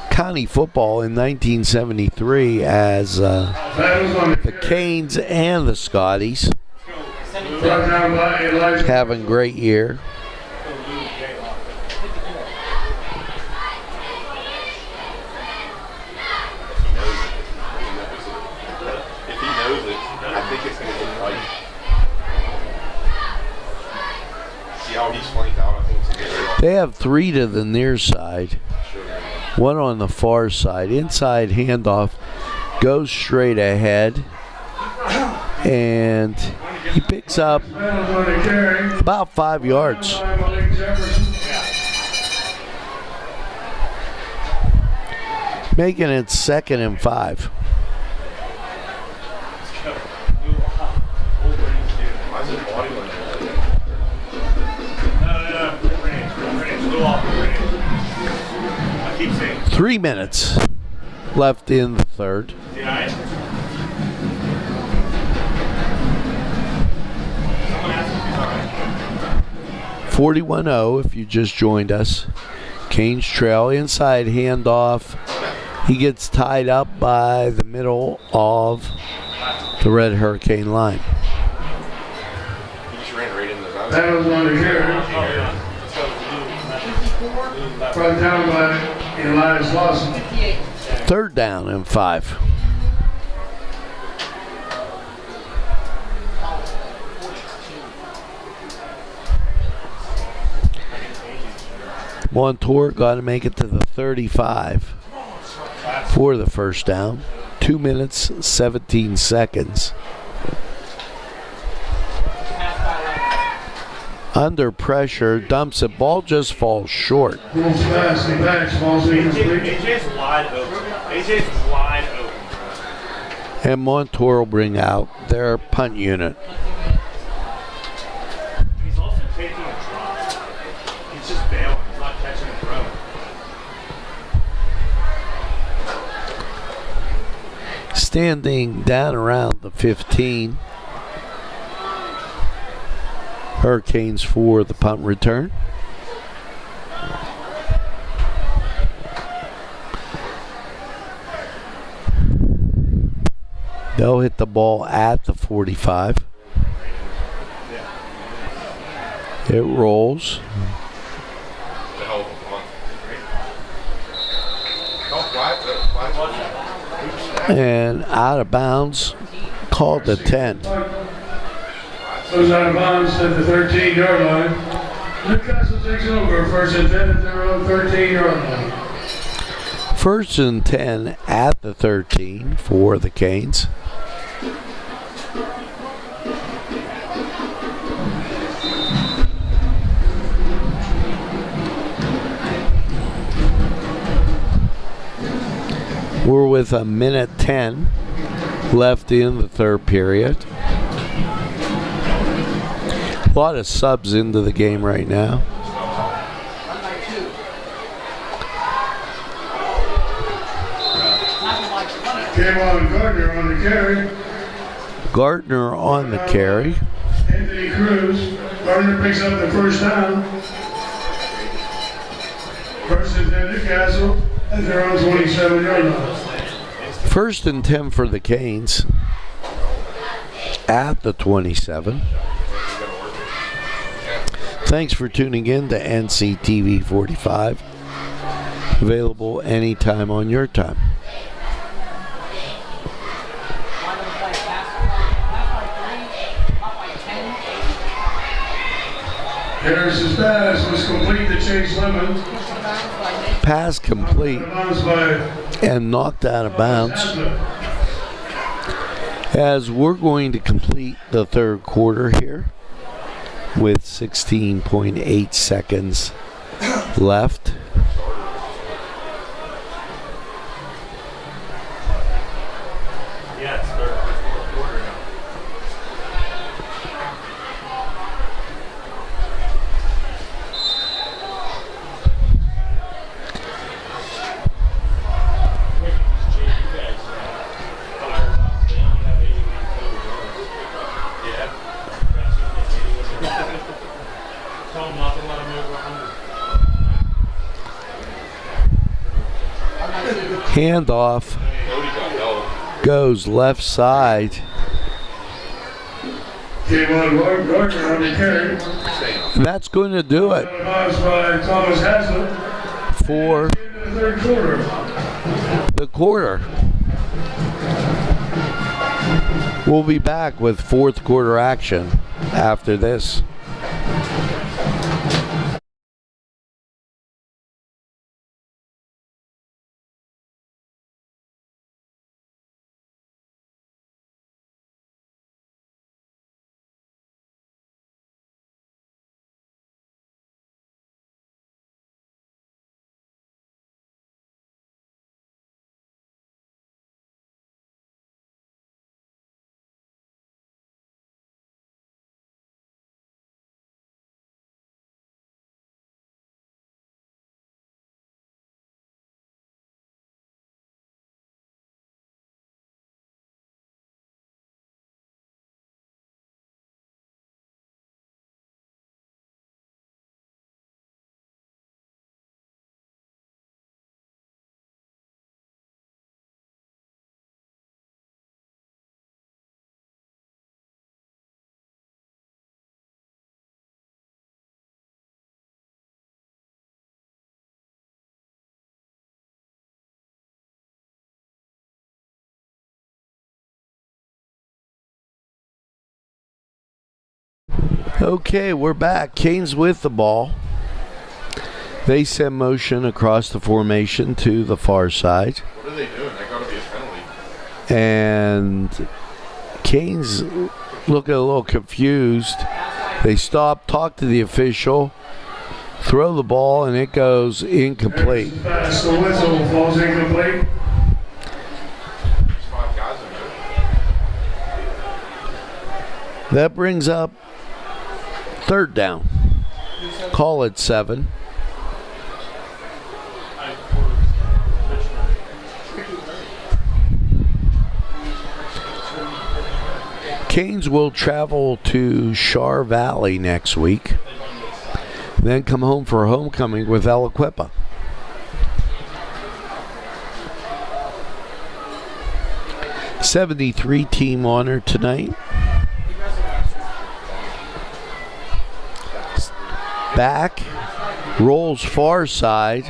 county football in 1973 as the Canes and the Scotties having a great year. They have 3 to the near side, 1 on the far side. Inside handoff goes straight ahead, and he picks up about 5 yards. Making it 2nd and 5. I keep saying 3 minutes left in the third. 41-0 if you just joined us. Canes Trail inside handoff. He gets tied up by the middle of the Red Hurricane line. That was on the carry. Brought down by Elias Lawson. 3rd down and 5. Montour got to make it to the 35 for the first down. 2 minutes, 17 seconds. Under pressure, dumps it. Ball just falls short. Moves fast and backs, falls incomplete. AJ's wide open. AJ's wide open. And Montour will bring out their punt unit. He's also taking a drop. He's just bailing. He's not catching a throw. Standing down around the 15. Hurricanes for the punt return. They'll hit the ball at the 45. It rolls. And out of bounds, called the 10. Goes out of bounds at the 13-yard line. Newcastle takes over. 1st and 10 at their own 13-yard line. 1st and 10 at the 13 for the Canes. We're with 1:10 left in the third period. A lot of subs into the game right now. Came on Gardner on the carry. Gardner on the carry. Anthony Cruz. Gardner picks up the first down. 1st and 10 Newcastle at their own 27-yard line. 1st and 10 for the Canes at the 27. Thanks for tuning in to NCTV45. Available anytime on your time. Harris's pass was complete to Chase Lemon. Pass complete and knocked out of bounds. As we're going to complete the third quarter here with 16.8 seconds left. Yeah, it's fourth quarter now. Handoff goes left side. And that's going to do it for the quarter. We'll be back with fourth quarter action after this. Okay, we're back. Canes with the ball. They send motion across the formation to the far side. What are they doing? That got to be a penalty. And Canes look a little confused. They stop, talk to the official, throw the ball, and it goes incomplete. Pass, the whistle falls incomplete. That brings up third down. Call it 7. Canes will travel to Shar Valley next week, then come home for homecoming with Aliquippa. '73 team honor tonight. Back, rolls far side,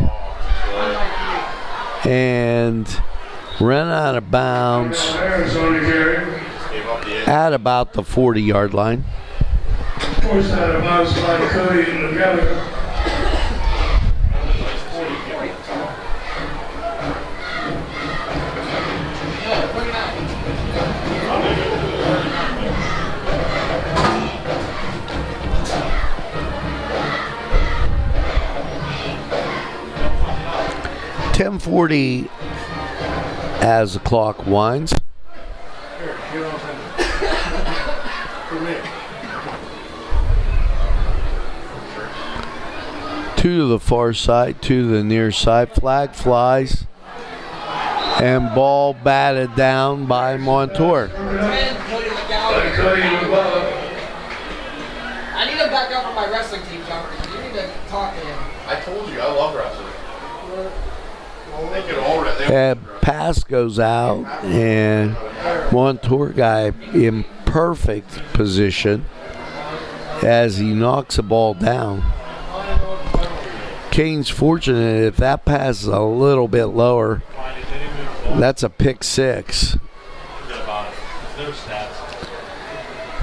and ran out of bounds at about the 40-yard line. Forced out of bounds by Cody and Gallagher. .10:40 as the clock winds. Two to the far side, two to the near side. Flag flies. And ball batted down by Montour. I need him back up on my wrestling team, John. You need to talk to him. I told you, I love wrestling. They can all And pass goes out, and Montour guy in perfect position as he knocks the ball down. Canes fortunate if that pass is a little bit lower. That's a pick 6.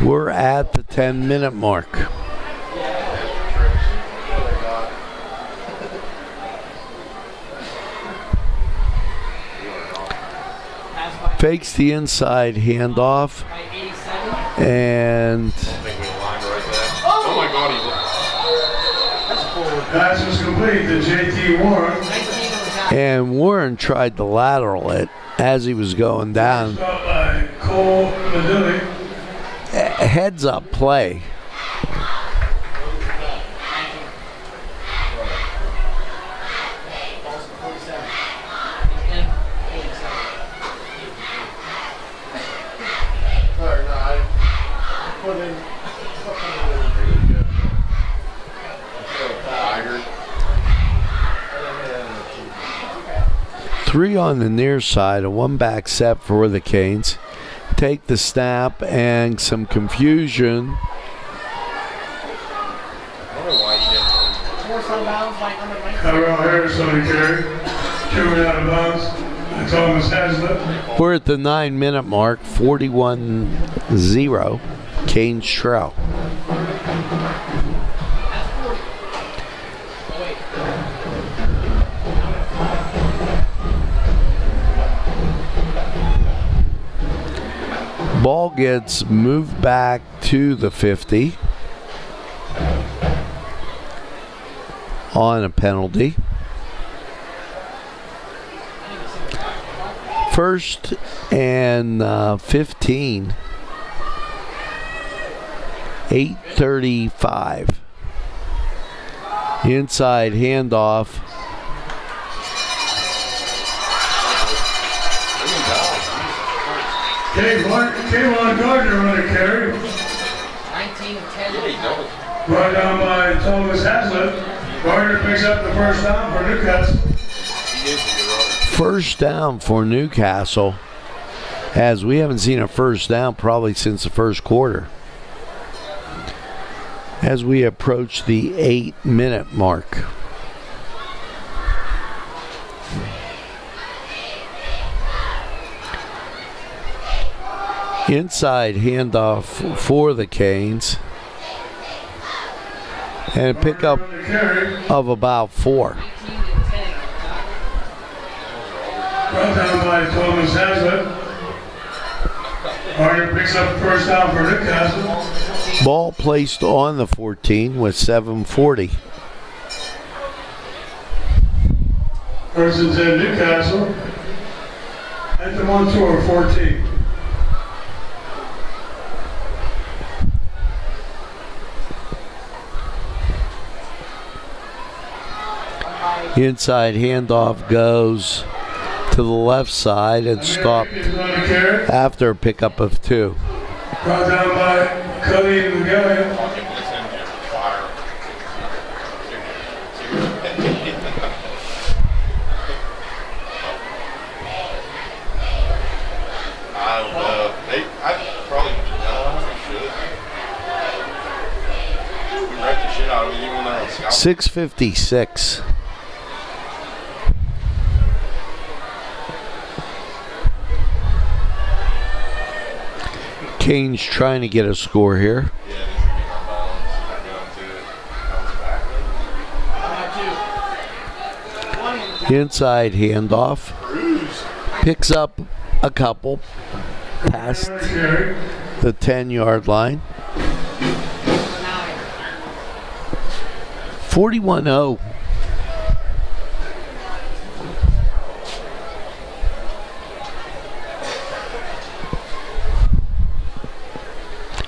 We're at the 10-minute mark. Fakes the inside handoff. And Oh my God, Pass was complete to JT Warren. and Warren tried to lateral it as he was going down. Stop by Cole Madilli. Heads up play. Three on the near side, a one back set for the Canes. Take the snap and some confusion. Tyrell Harris on the carry. Carry out of bounds. Thomas Hazlitt. We're at the 9-minute mark, 41-0. Canes trail. Ball gets moved back to the 50 on a penalty. First and 15. 8:35. Inside handoff. Kayvon Gardner on the carry. 19-10. Brought down by Thomas Hazlitt. Gardner picks up the first down for Newcastle. First down for Newcastle, as we haven't seen a first down probably since the first quarter. As we approach the 8-minute mark. Inside handoff for the Canes. And a pickup of about 4. Brought down by Thomas Hazlitt. Gardner picks up the first down for Newcastle. Ball placed on the 14 with 7:40. First and 10 Newcastle. At the MONTOUR 14. Inside handoff goes to the left side and stopped after a pickup of 2. Brought down by Colleen McGillian. I don't know. I probably should. We wrecked the shit out of it even when they're on scout. 6:56. Canes trying to get a score here. Inside handoff. Picks up a couple past the 10-yard line. 41-0.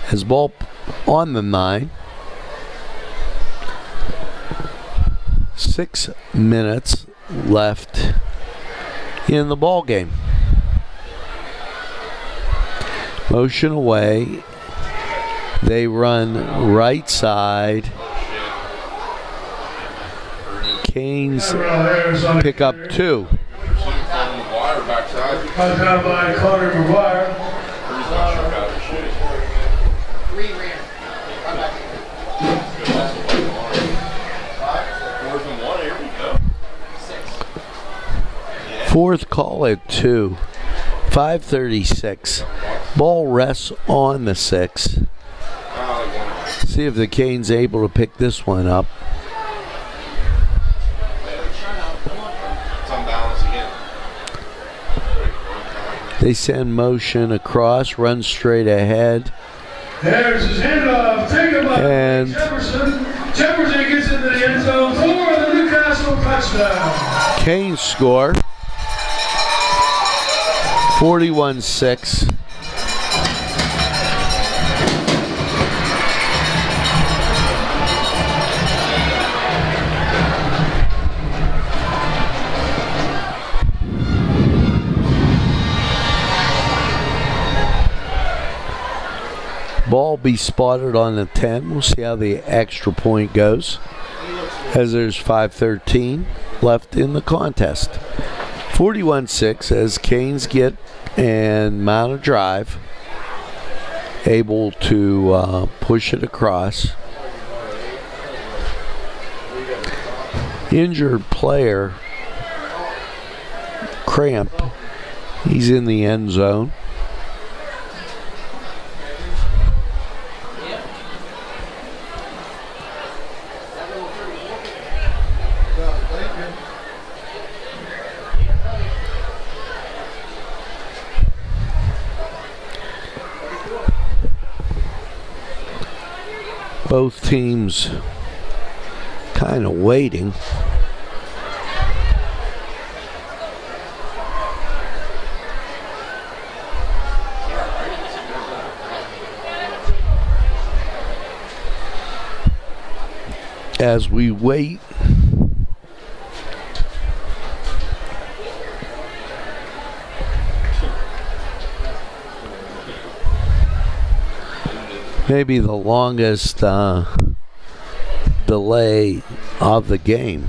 His ball on the 9. 6 minutes left in the ball game. Motion away. They run right side. Canes pick up 2. Brought down by Connor McGuire. Fourth call at 2. 5:36. Ball rests on the 6. See if the Canes able to pick this one up. They send motion across, run straight ahead. There's his handoff. Take him up. And Jefferson. Jefferson gets into the end zone for the Newcastle touchdown. Canes score 41-6. Ball be spotted on the 10. We'll see how the extra point goes, as there's 5:13 left in the contest. 41-6 as Canes get and mount a drive, able to push it across. Injured player, cramp, he's in the end zone. Both teams kind of waiting. As we wait, maybe the longest delay of the game.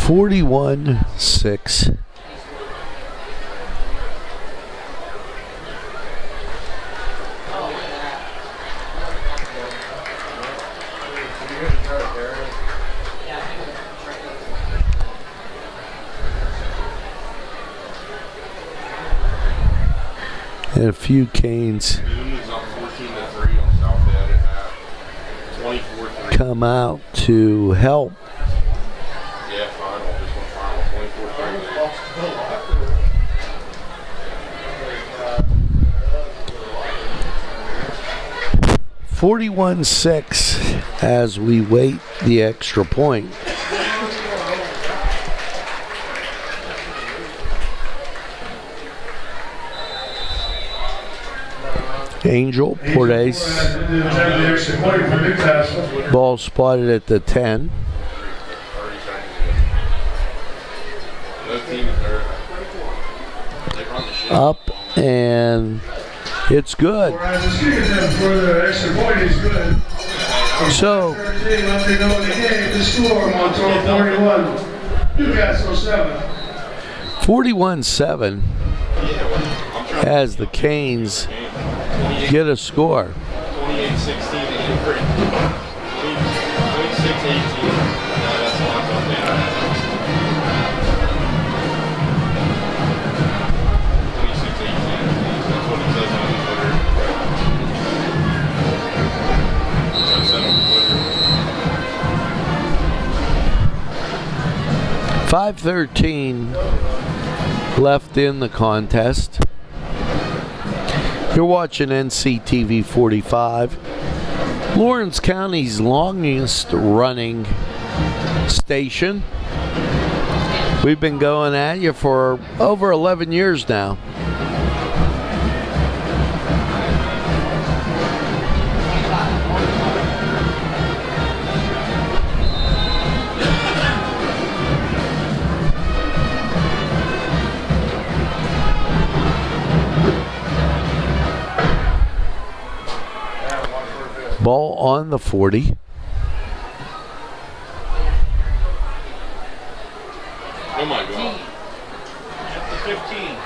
$41-6. And a few Canes come out to help. 41-6 as we wait the extra point. Angel Portes. Ball spotted at the 10. Up, and it's good. So, the score, Montour 41, Newcastle 7. 41-7 as the Canes get a score. 28-16 26-18. That's all I'm talking about. 26-18. That's what it says on Twitter. That's what it said on Twitter. 5:13 left in the contest. You're watching NCTV45, Lawrence County's longest running station. We've been going at you for over 11 years now. Ball on the 40. Oh my God. At the 15.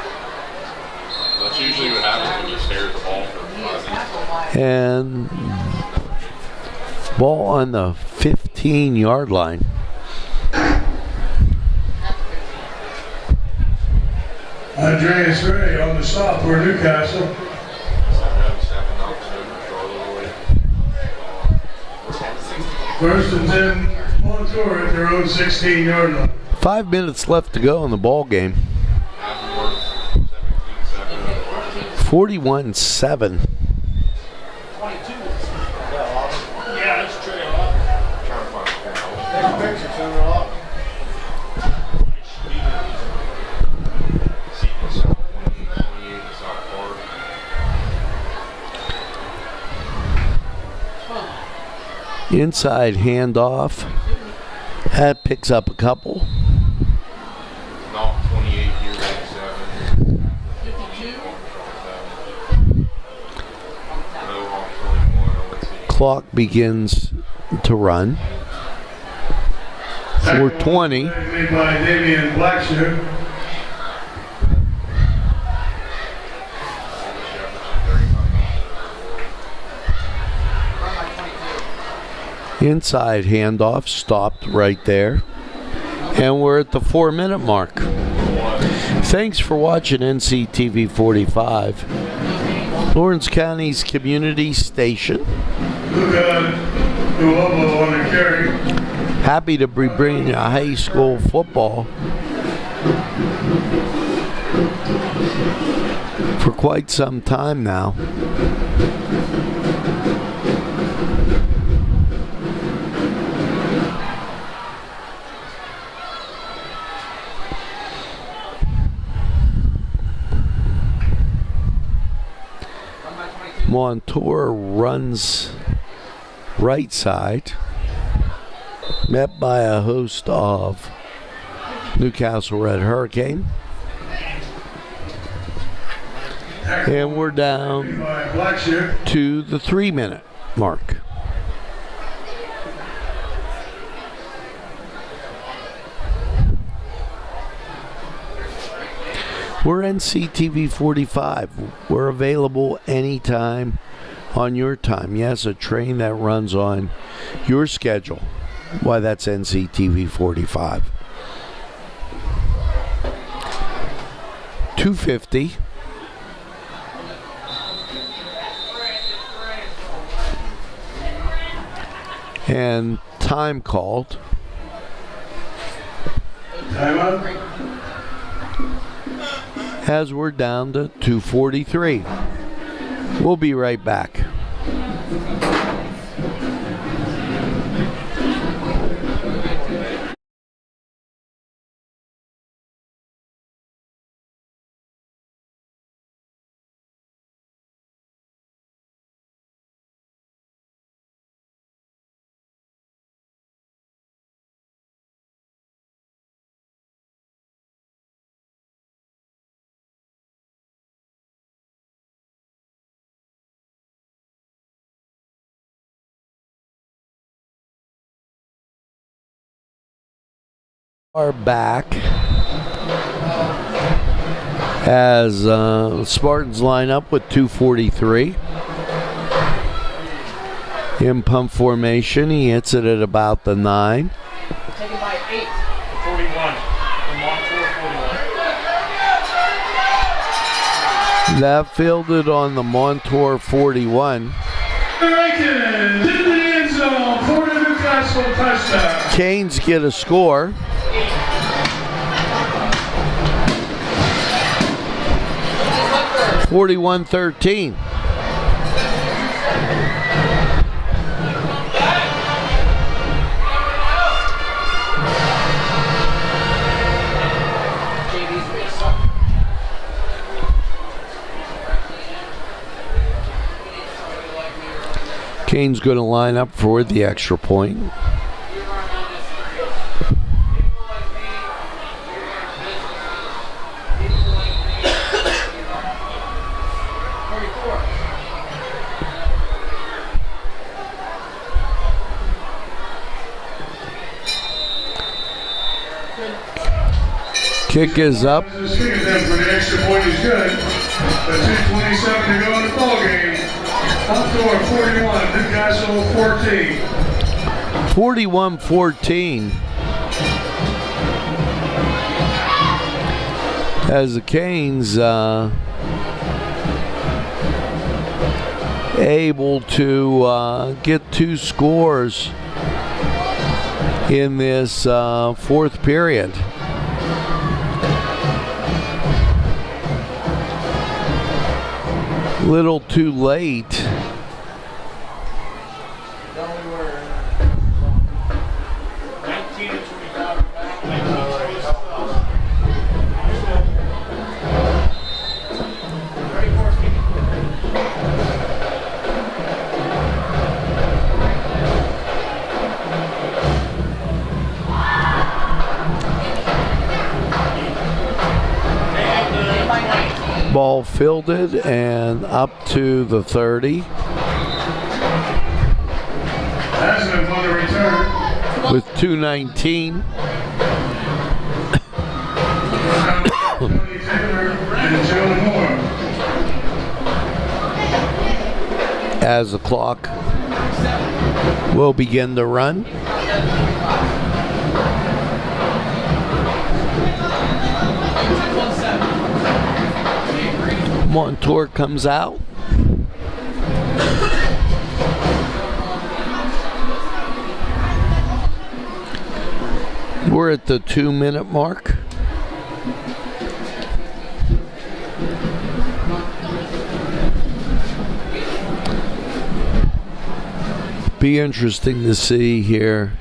That's usually what happens when you stare at the ball for 5 minutes. And ball on the 15-yard line. Andreas Gray on the stop for Newcastle. First and 10, Montour at their own 16-yard line. 5 minutes left to go in the ball game. 41-7. Yeah, that's true. Inside handoff. That picks up a couple. Not 28 here, 87. 52. Clock begins to run. 4:20. Made by Damian Blackshear. Inside handoff stopped right there. And we're at the 4-minute mark. Thanks for watching NCTV45, Lawrence County's community station. Happy to be bringing you high school football for quite some time now. Montour runs right side, met by a host of Newcastle Red Hurricane. And we're down to the 3-minute mark. We're NCTV45. We're available anytime on your time. Yes, a train that runs on your schedule. Why, that's NCTV45. 2:50. And time called. Timeout. As we're down to 2:43. We'll be right back. Are back as Spartans line up with 2:43 in pump formation. He hits it at about the 9. Taken by 8. 41. Montour 41. That fielded on the Montour 41. Rankins in the end zone for the Newcastle touchdown. Canes get a score. (41-13). Cane's going to line up for the extra point. Kick is up. This kick attempt for the extra point is good. The 2:27 to go in the ball game. Montour 41, Newcastle 14. 41-14. As the Canes able to get 2 scores in this fourth period. Little too late. Ball fielded and up to the 30. With 2:19. As the clock will begin to run. Montour comes out. We're at the 2-minute mark. Be interesting to see here.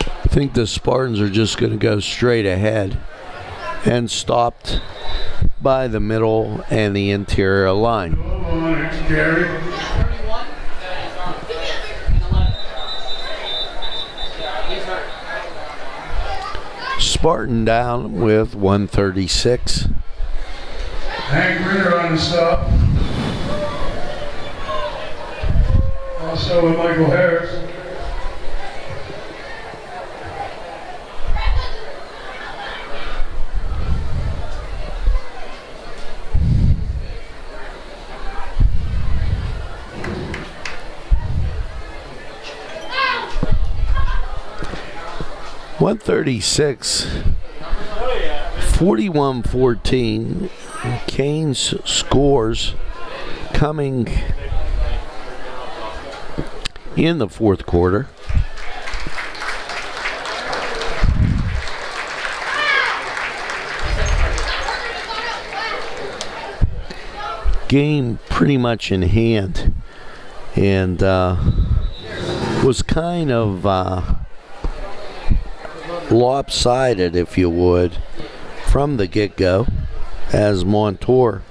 I think the Spartans are just going to go straight ahead and stopped by the middle and the interior line. Spartan down with 136. Hank Ritter on the stop. Also with Michael Harris. .136, 41-14. Canes scores coming in the fourth quarter. Game pretty much in hand, and was kind of lopsided, if you would, from the get-go, as Montour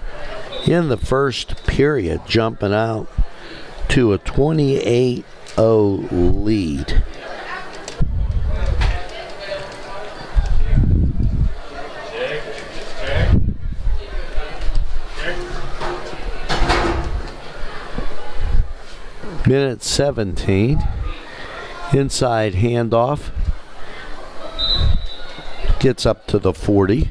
in the first period jumping out to a 28-0 lead. Minute 17, inside handoff. Gets up to the 40.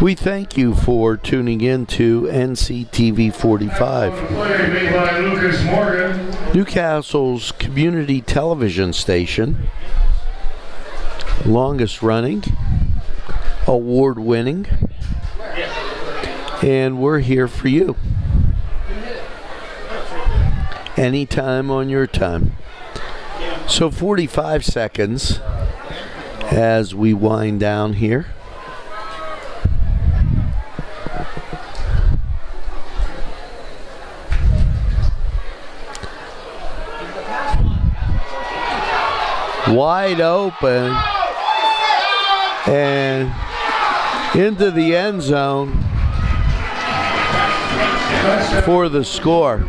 We thank you for tuning in to NCTV45, Newcastle's community television station, longest running, award winning, and we're here for you anytime on your time. So 45 seconds as we wind down here. Wide open and into the end zone for the score.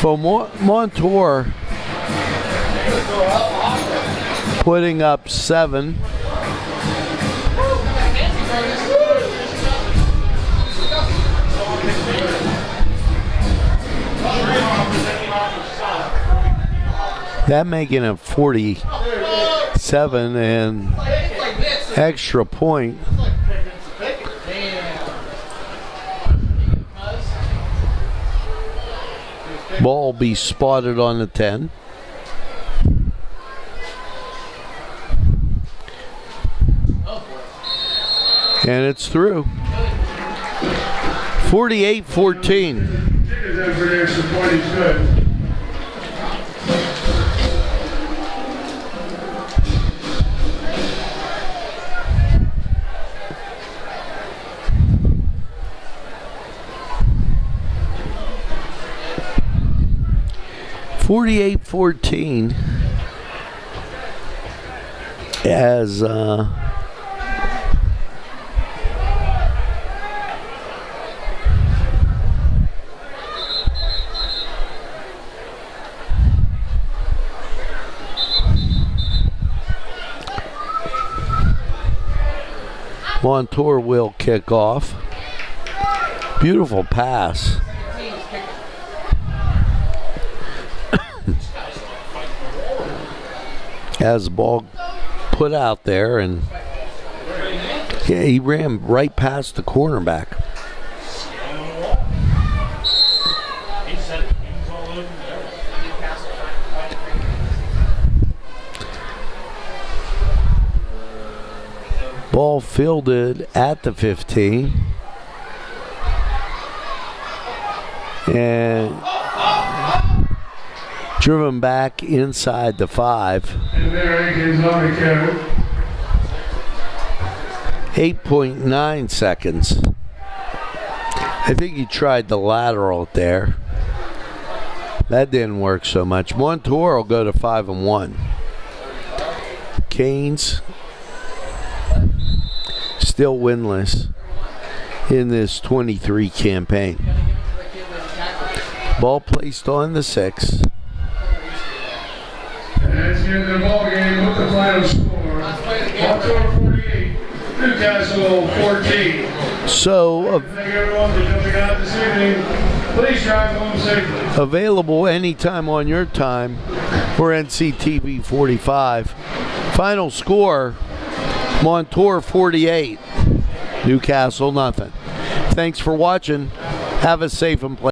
For Montour, putting up 7. That making it 47 and extra point. Ball be spotted on the 10. And it's through. 48-14. every extra point is good. .48-14 as Montour will kick off. Beautiful pass. As the ball put out there, and yeah, he ran right past the cornerback. Ball fielded at the 15. And driven back inside the 5. And there he is on the carry. 8.9 seconds. I think he tried the lateral there. That didn't work so much. Montour will go to 5-1. Canes still winless in this 23 campaign. Ball placed on the 6. And that's the end of the ball game with the final score. Montour 48, Newcastle 14. So, Thank everyone for jumping out this evening. Please drive home safely. Available anytime on your time for NCTV45. Final score, Montour 48, Newcastle nothing. Thanks for watching. Have a safe and pleasant